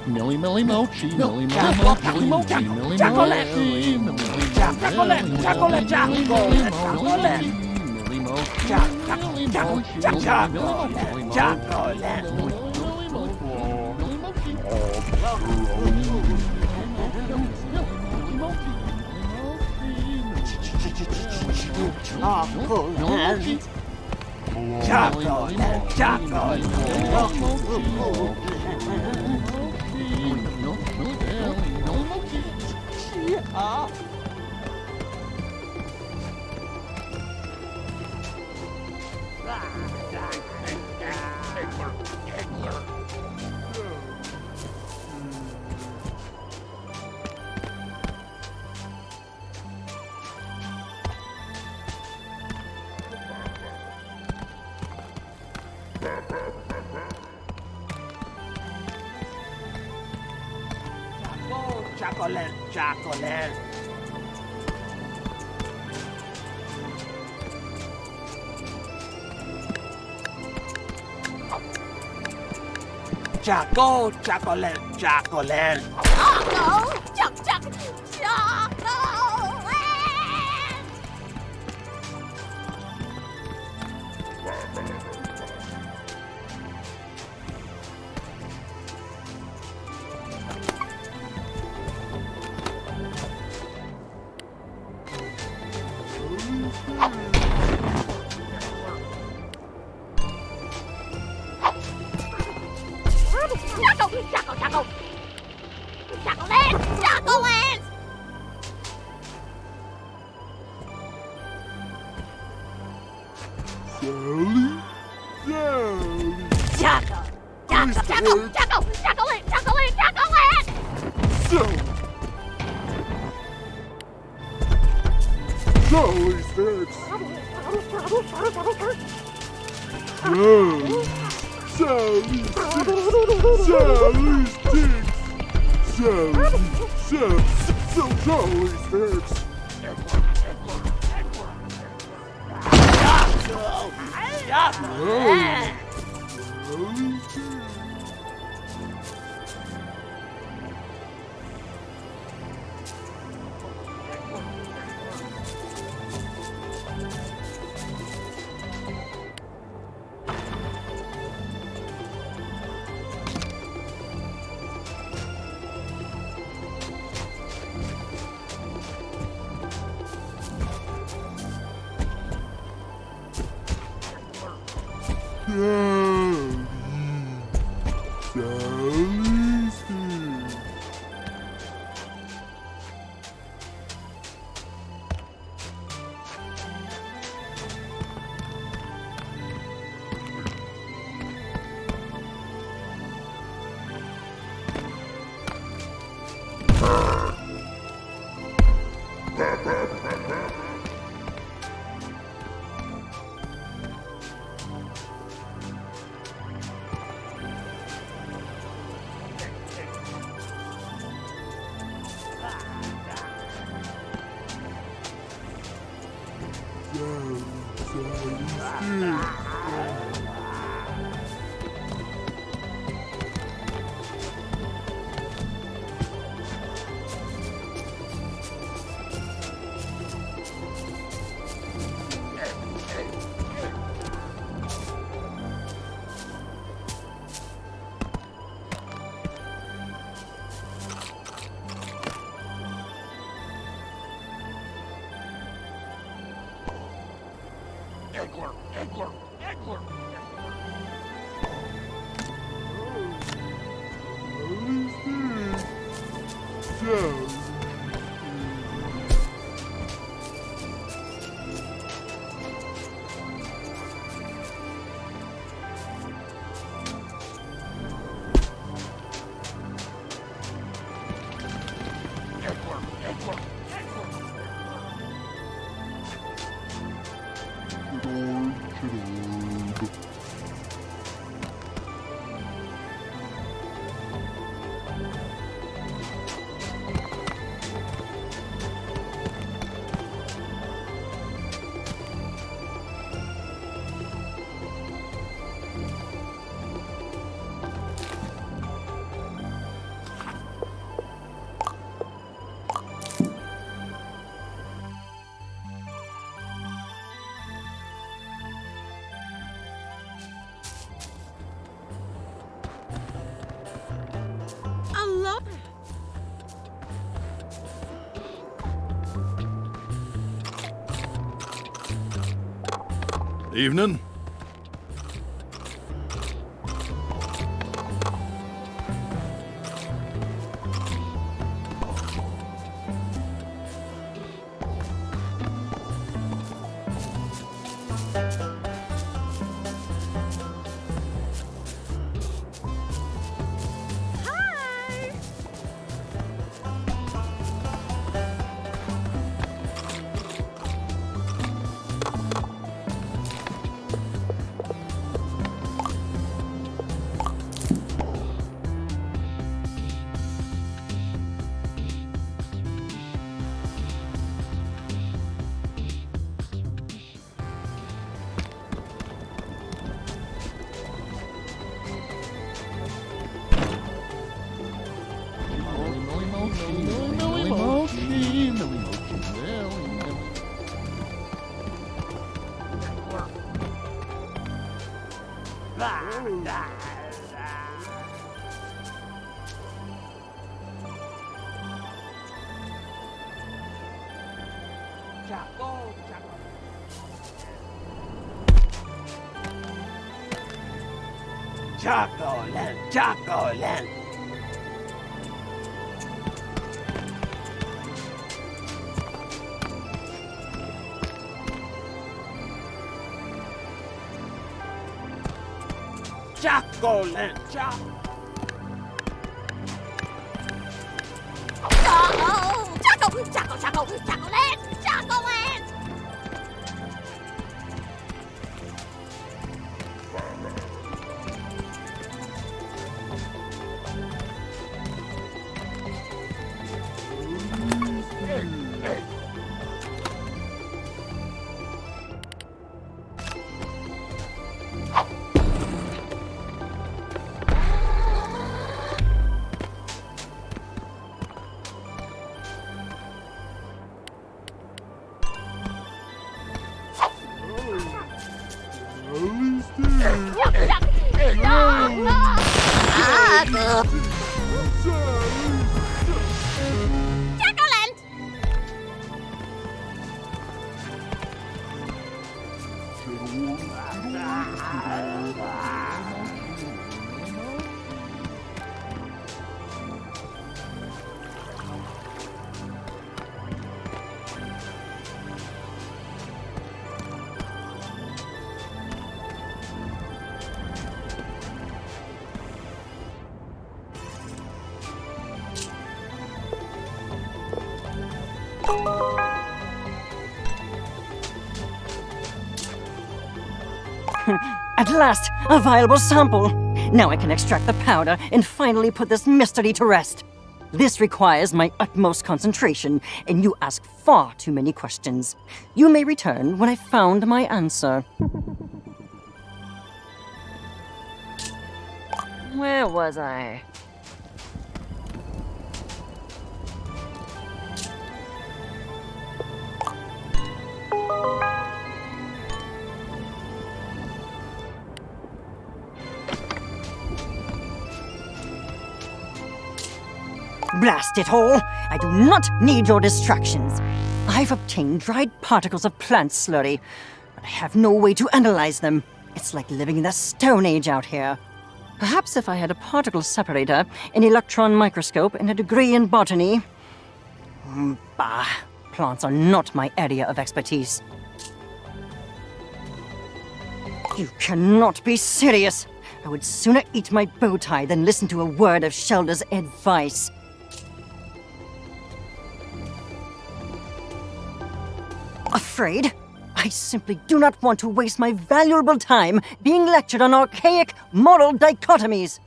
Millie Millie Mochi, Millie Millie Mochi, Millie Chocolate! Millie Chocolate! Chocolate! Chocolate! Millie Mochi, Chocolate! Chocolate! Chocolate! Chocolate! Chocolate! Sally? Charlie sticks. Charlie sticks. Evening. Chocolate. Chocolate. Chocolate! At last, a viable sample! Now I can extract the powder and finally put this mystery to rest. This requires my utmost concentration, and you ask far too many questions. You may return when I found my answer. Where was I? Blast it all! I do not need your distractions. I've obtained dried particles of plant slurry, but I have no way to analyze them. It's like living in the Stone Age out here. Perhaps if I had a particle separator, an electron microscope, and a degree in botany. Bah, plants are not my area of expertise. You cannot be serious. I would sooner eat my bow tie than listen to a word of Shelda's advice. Afraid? I simply do not want to waste my valuable time being lectured on archaic moral dichotomies.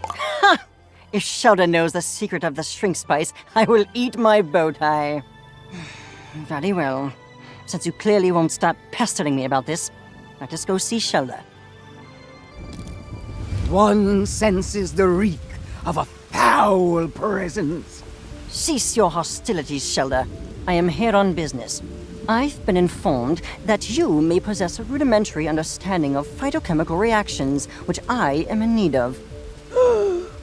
Ha! If Shelda knows the secret of the shrink spice, I will eat my bow tie. Very well. Since you clearly won't stop pestering me about this, let us go see Shelda. One senses the reek of a foul presence. Cease your hostilities, Shelda. I am here on business. I've been informed that you may possess a rudimentary understanding of phytochemical reactions, which I am in need of.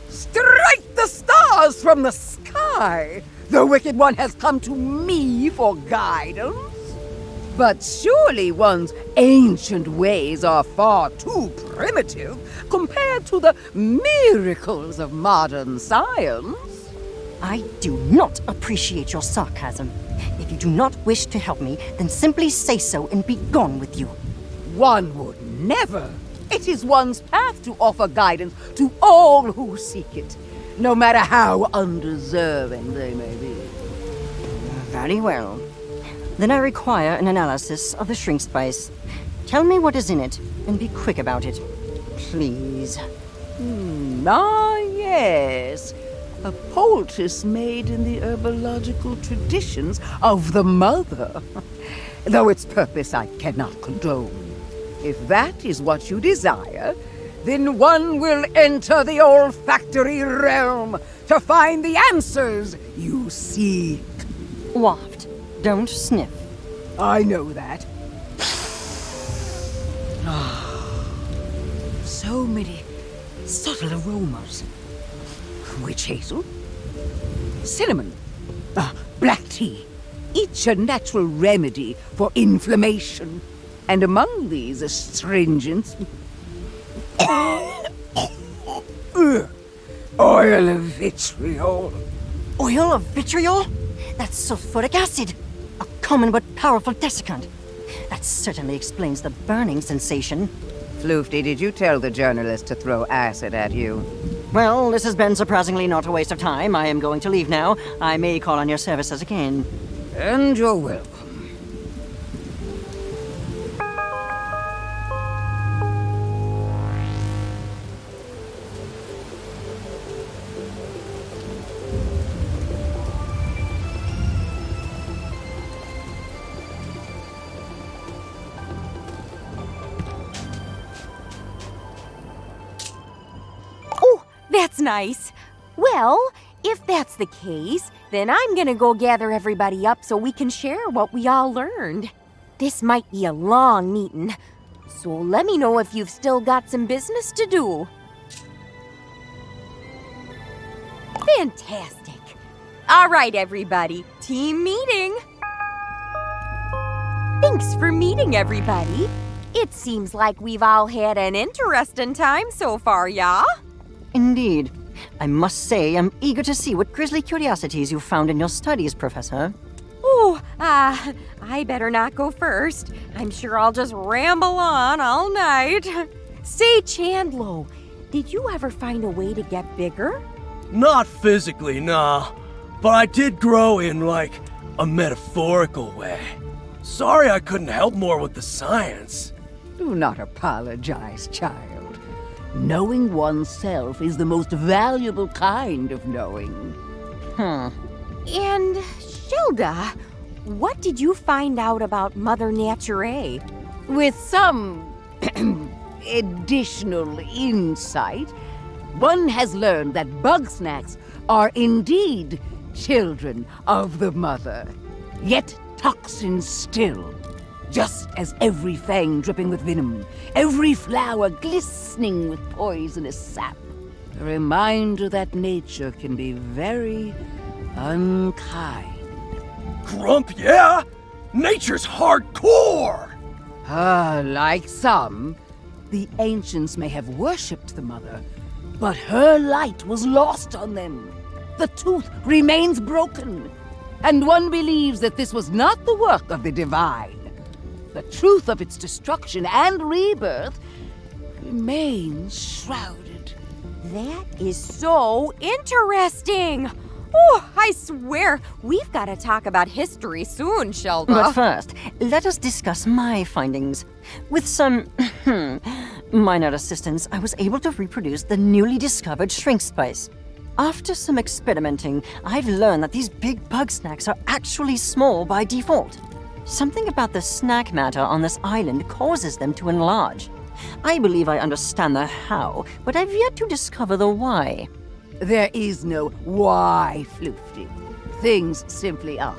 Strike the stars from the sky! The Wicked One has come to me for guidance. But surely one's ancient ways are far too primitive compared to the miracles of modern science. I do not appreciate your sarcasm. If you do not wish to help me, then simply say so and be gone with you. One would never. It is one's path to offer guidance to all who seek it, no matter how undeserving they may be. Very well. Then I require an analysis of the shrink spice. Tell me what is in it, and be quick about it. Please. Yes. A poultice made in the herbological traditions of the mother. Though its purpose I cannot condone. If that is what you desire, then one will enter the olfactory realm to find the answers you seek. Waft. Don't sniff. I know that. So many subtle aromas. Witch hazel, cinnamon, black tea, each a natural remedy for inflammation. And among these astringents, oil of vitriol. Oil of vitriol? That's sulfuric acid. A common but powerful desiccant. That certainly explains the burning sensation. Floofty, did you tell the journalist to throw acid at you? Well, this has been surprisingly not a waste of time. I am going to leave now. I may call on your services again. And you're welcome. That's nice. Well, if that's the case, then I'm gonna go gather everybody up so we can share what we all learned. This might be a long meeting, so let me know if you've still got some business to do. Fantastic. All right, everybody, team meeting. Thanks for meeting, everybody. It seems like we've all had an interesting time so far, yeah? Indeed. I must say, I'm eager to see what grisly curiosities you found in your studies, Professor. Oh, I better not go first. I'm sure I'll just ramble on all night. Say, Chandlo, did you ever find a way to get bigger? Not physically, nah. But I did grow in, like, a metaphorical way. Sorry I couldn't help more with the science. Do not apologize, child. Knowing oneself is the most valuable kind of knowing. And, Shilda, what did you find out about Mother Nature? With some additional insight, one has learned that Bugsnax are indeed children of the mother, yet toxins still. Just as every fang dripping with venom, every flower glistening with poisonous sap. A reminder that nature can be very unkind. Grump, yeah? Nature's hardcore! Like some, the ancients may have worshipped the mother, but her light was lost on them. The tooth remains broken, and one believes that this was not the work of the divine. The truth of its destruction and rebirth remains shrouded. That is so interesting. Oh, I swear, we've got to talk about history soon, Shilda. But first, let us discuss my findings. With some minor assistance, I was able to reproduce the newly discovered shrink spice. After some experimenting, I've learned that these big bug snacks are actually small by default. Something about the snack matter on this island causes them to enlarge. I believe I understand the how, but I've yet to discover the why. There is no why, Floofty. Things simply are.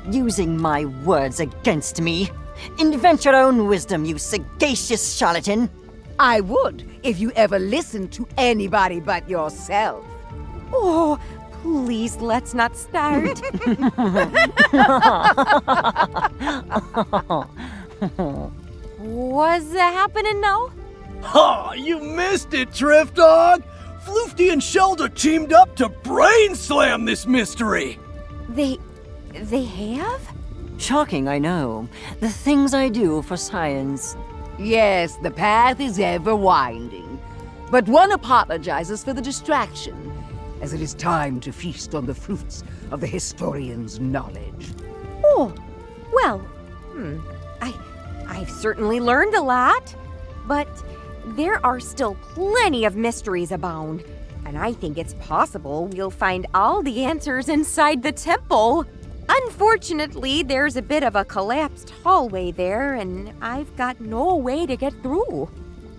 Using my words against me. Invent your own wisdom, you sagacious charlatan. I would, if you ever listened to anybody but yourself. Oh, please, let's not start. What's happening now? Ha! You missed it, Drift Dog! Floofty and Shilda teamed up to brain slam this mystery! They have? Shocking, I know. The things I do for science. Yes, the path is ever winding. But one apologizes for the distraction, as it is time to feast on the fruits of the historian's knowledge. Oh, well, I've certainly learned a lot, but there are still plenty of mysteries abound, and I think it's possible we'll find all the answers inside the temple. Unfortunately, there's a bit of a collapsed hallway there, and I've got no way to get through.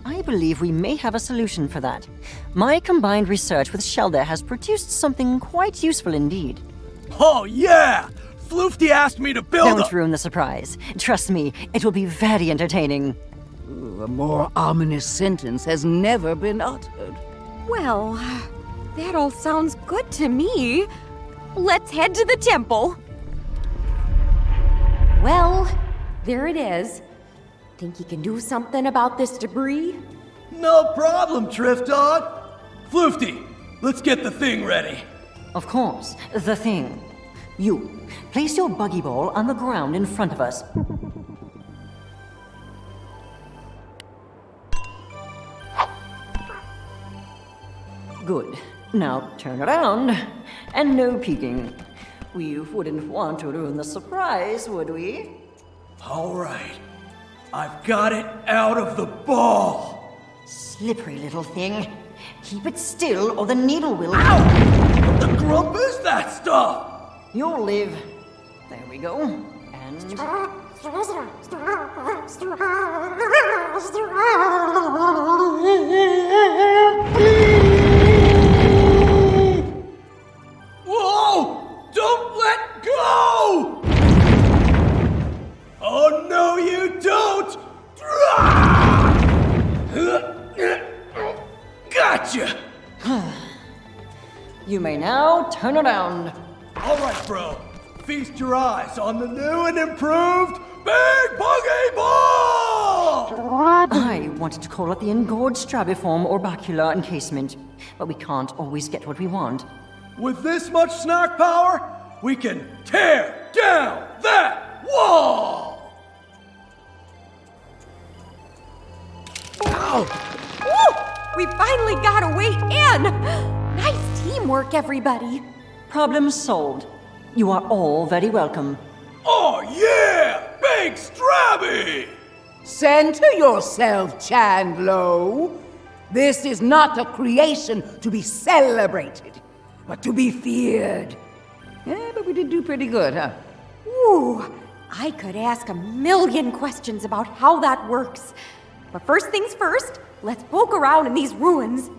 I believe we may have a solution for that. My combined research with Shilda has produced something quite useful indeed. Oh, yeah! Floofty asked me to build Don't ruin the surprise. Trust me, it will be very entertaining. A more ominous sentence has never been uttered. Well, that all sounds good to me. Let's head to the temple. Well, there it is. Think you can do something about this debris? No problem, Drift Dog. Floofty, let's get the thing ready. Of course, the thing. You, place your buggy ball on the ground in front of us. Good. Now turn around. And no peeking. We wouldn't want to ruin the surprise, would we? All right. I've got it out of the ball. Slippery little thing. Keep it still or the needle will... Ow! What the grump is that stuff? You'll live. There we go. And... Whoa! Don't let go! Oh, no, you don't! Gotcha! You may now turn around. All right, bro. Feast your eyes on the new and improved Big Buggy Ball! I wanted to call it the engorged strabiform orbicular encasement, but we can't always get what we want. With this much snack power, we can tear down that wall! Woo! We finally got a way in! Nice teamwork, everybody. Problem solved. You are all very welcome. Oh yeah! Big Strabby! Center yourself, Chandlo. This is not a creation to be celebrated, but to be feared. Yeah, but we did do pretty good, huh? Ooh, I could ask a million questions about how that works. But first things first, let's poke around in these ruins.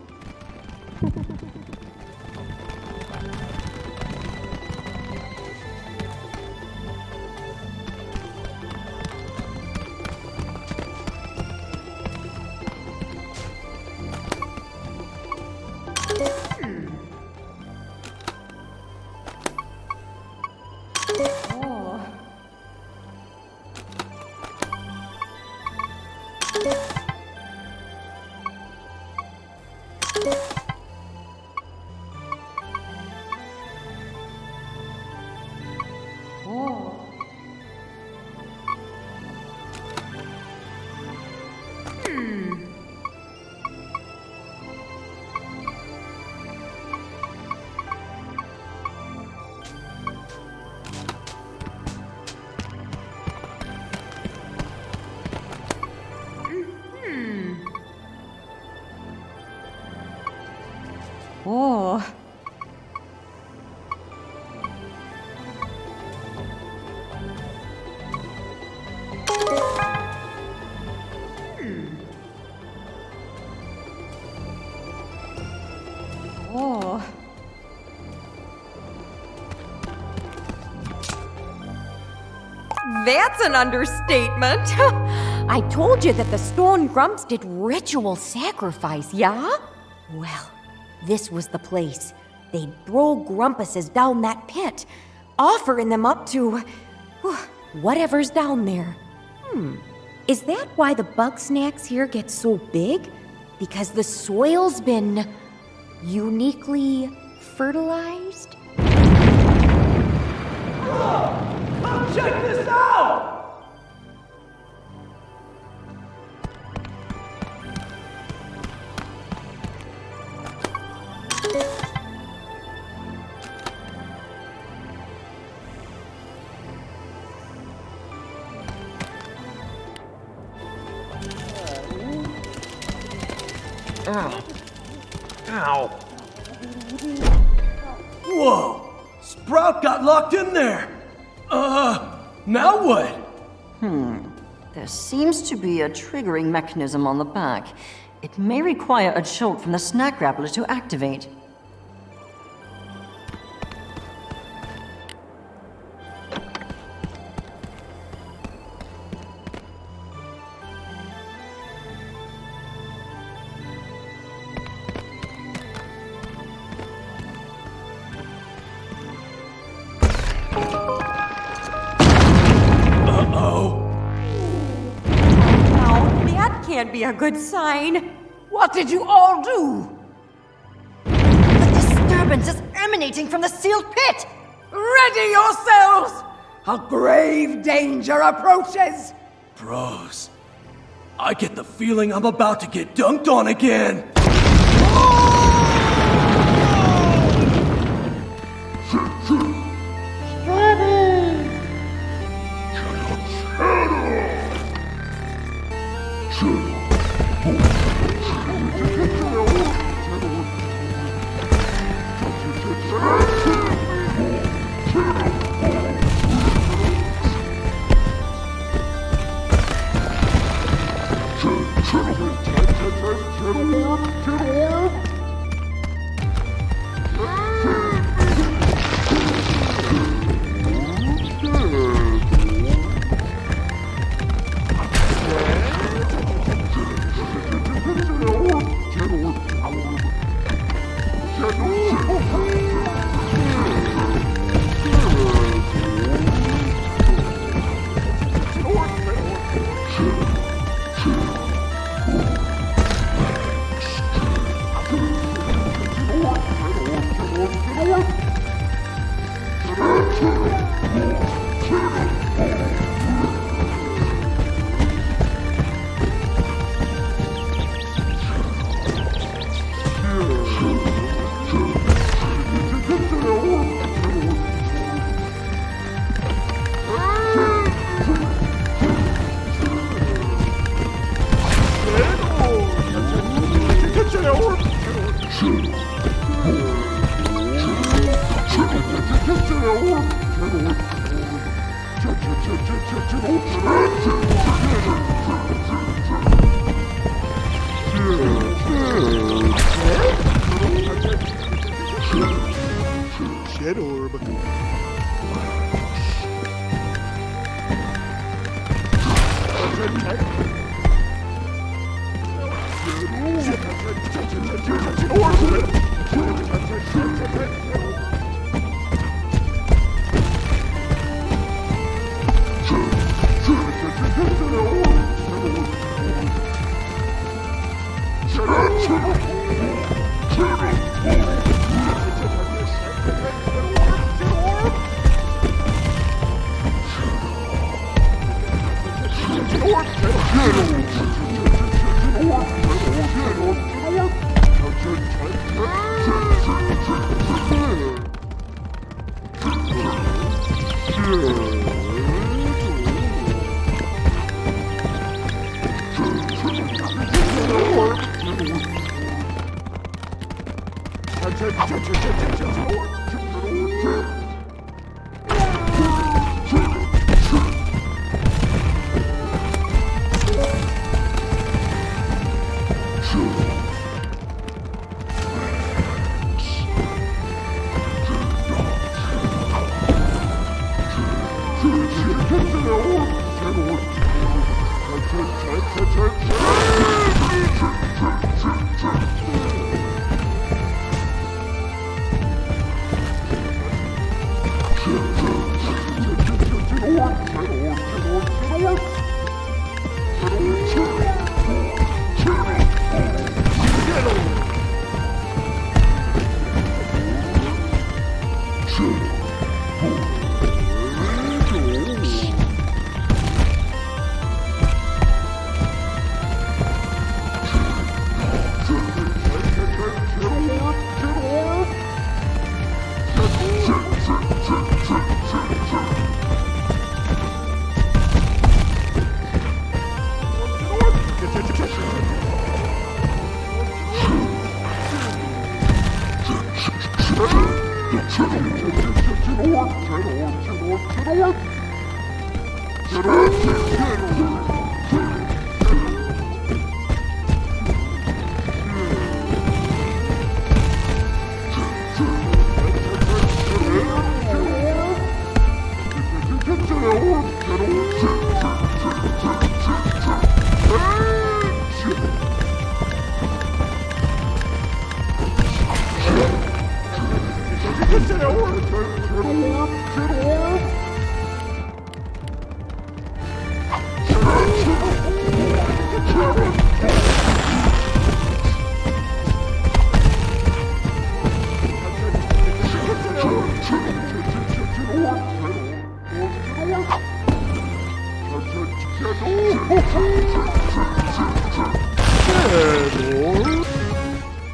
Oh. Oh. That's an understatement. I told you that the stone grumps did ritual sacrifice, yeah? Well, this was the place. They'd throw grumpuses down that pit, offering them up to whatever's down there. Is that why the Bugsnax here get so big? Because the soil's been uniquely fertilized? Come check this out! Ow. Whoa! Sprout got locked in there! Now what? There seems to be a triggering mechanism on the back. It may require a jolt from the snack grappler to activate. Can't be a good sign. What did you all do? The disturbance is emanating from the sealed pit! Ready yourselves! A grave danger approaches! Bros, I get the feeling I'm about to get dunked on again. Shed orb.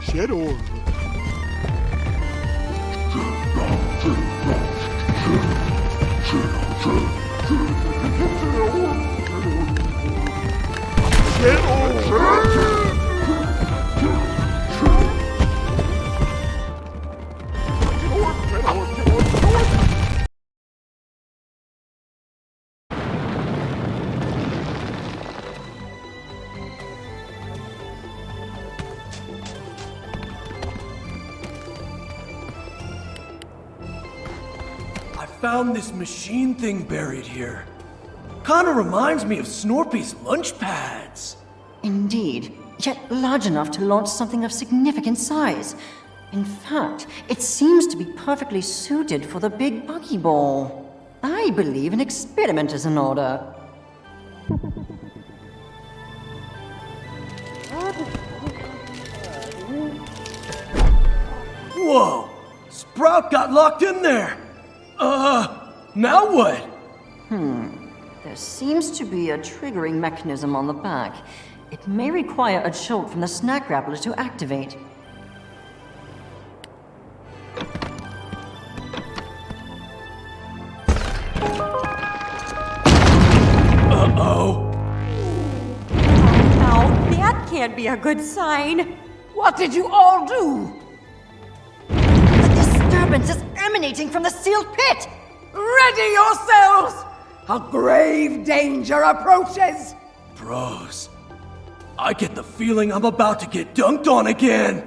Shed orb. I found this machine thing buried here. Kinda reminds me of Snorpy's lunch pads. Indeed, yet large enough to launch something of significant size. In fact, it seems to be perfectly suited for the big buggy ball. I believe an experiment is in order. Whoa! Sprout got locked in there! Now what? There seems to be a triggering mechanism on the back. It may require a jolt from the snack grappler to activate. Uh-oh. Now, that can't be a good sign. What did you all do? The disturbance is emanating from the sealed pit! Ready yourselves! A grave danger approaches! Bros, I get the feeling I'm about to get dunked on again.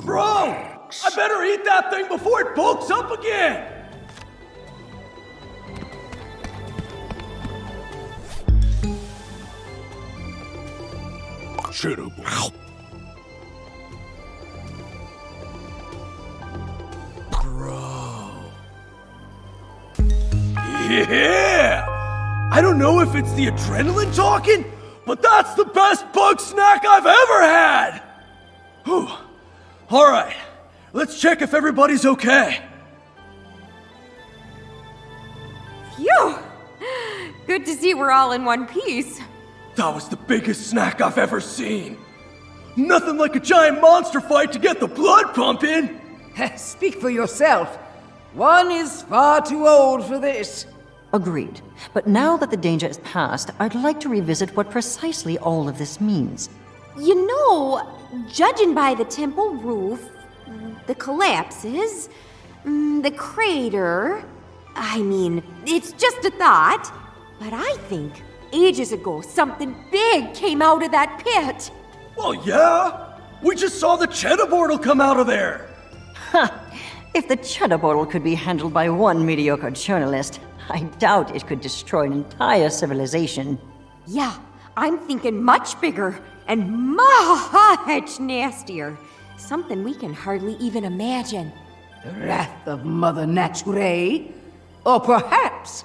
Bro! I better eat that thing before it bulks up again! Bro. Yeah! I don't know if it's the adrenaline talking, but that's the best bug snack I've ever had! Whew. Alright, let's check if everybody's okay. Phew! Good to see we're all in one piece. That was the biggest snack I've ever seen. Nothing like a giant monster fight to get the blood pumping. Speak for yourself. One is far too old for this. Agreed. But now that the danger is past, I'd like to revisit what precisely all of this means. You know, judging by the temple roof, the collapses, the crater, I mean, it's just a thought, but I think ages ago something big came out of that pit. Well, yeah. We just saw the cheddar portal come out of there. If the cheddar bottle could be handled by one mediocre journalist, I doubt it could destroy an entire civilization. Yeah, I'm thinking much bigger and much nastier. Something we can hardly even imagine. The wrath of Mother Nature? Or perhaps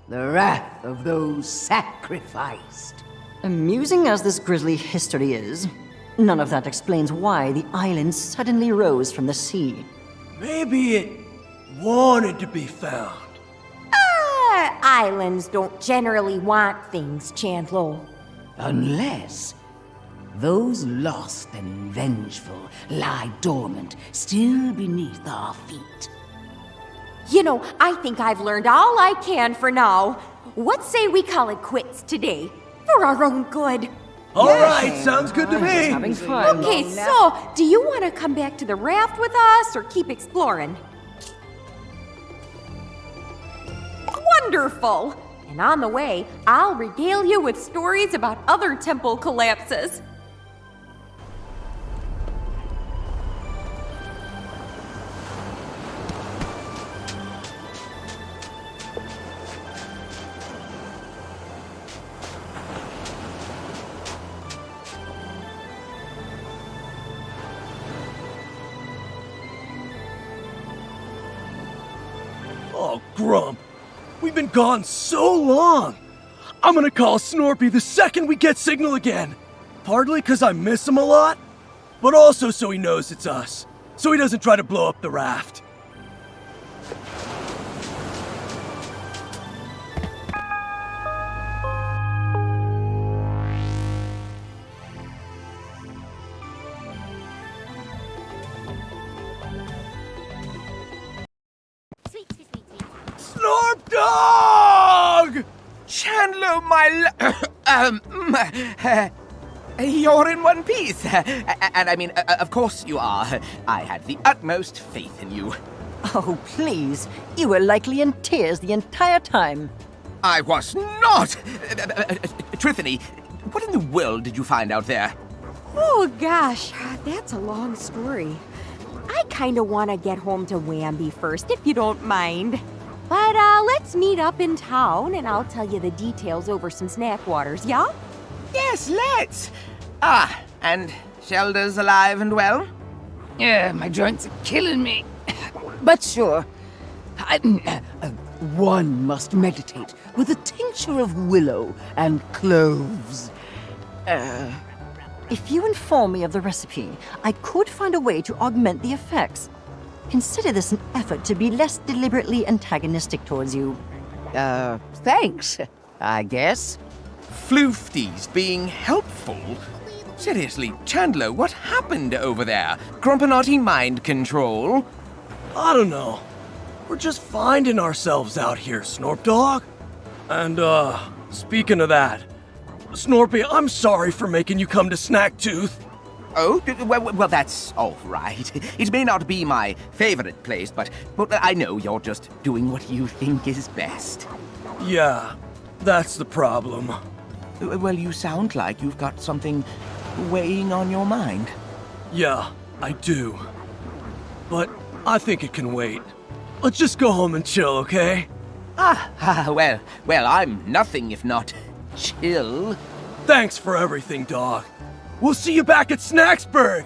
the wrath of those sacrificed. Amusing as this grisly history is, none of that explains why the island suddenly rose from the sea. Maybe it wanted to be found. Islands don't generally want things, Chandlo. Unless those lost and vengeful lie dormant still beneath our feet. You know, I think I've learned all I can for now. What say we call it quits today? For our own good. All right, sounds good to Just me. having fun. Okay, so, do you want to come back to the raft with us or keep exploring? Wonderful! And on the way, I'll regale you with stories about other temple collapses. Oh, Grump. We've been gone so long. I'm gonna call Snorpy the second we get signal again. Partly because I miss him a lot, but also so he knows it's us. So he doesn't try to blow up the raft. Snorp Dog! Chandler, you're in one piece. And I mean, of course you are. I had the utmost faith in you. Oh, please. You were likely in tears the entire time. I was not! Trithany, what in the world did you find out there? Oh gosh, that's a long story. I kinda wanna get home to Wamby first, if you don't mind. But let's meet up in town and I'll tell you the details over some snack waters, yeah? Yes, let's. Ah, and Shelda's alive and well? Yeah, my joints are killing me. But sure, one must meditate with a tincture of willow and cloves. If you inform me of the recipe, I could find a way to augment the effects. Consider this an effort to be less deliberately antagonistic towards you. Thanks, I guess. Floofties being helpful? Seriously, Chandler, what happened over there? Grumpanotti mind control? I don't know. We're just finding ourselves out here, Snorp Dog. And, speaking of that, Snorpy, I'm sorry for making you come to Snacktooth. Oh, well, that's all right. It may not be my favorite place, but I know you're just doing what you think is best. Yeah, that's the problem. Well, you sound like you've got something weighing on your mind. Yeah, I do. But I think it can wait. Let's just go home and chill, okay? Well, I'm nothing if not chill. Thanks for everything, dog. We'll see you back at Snacksburg!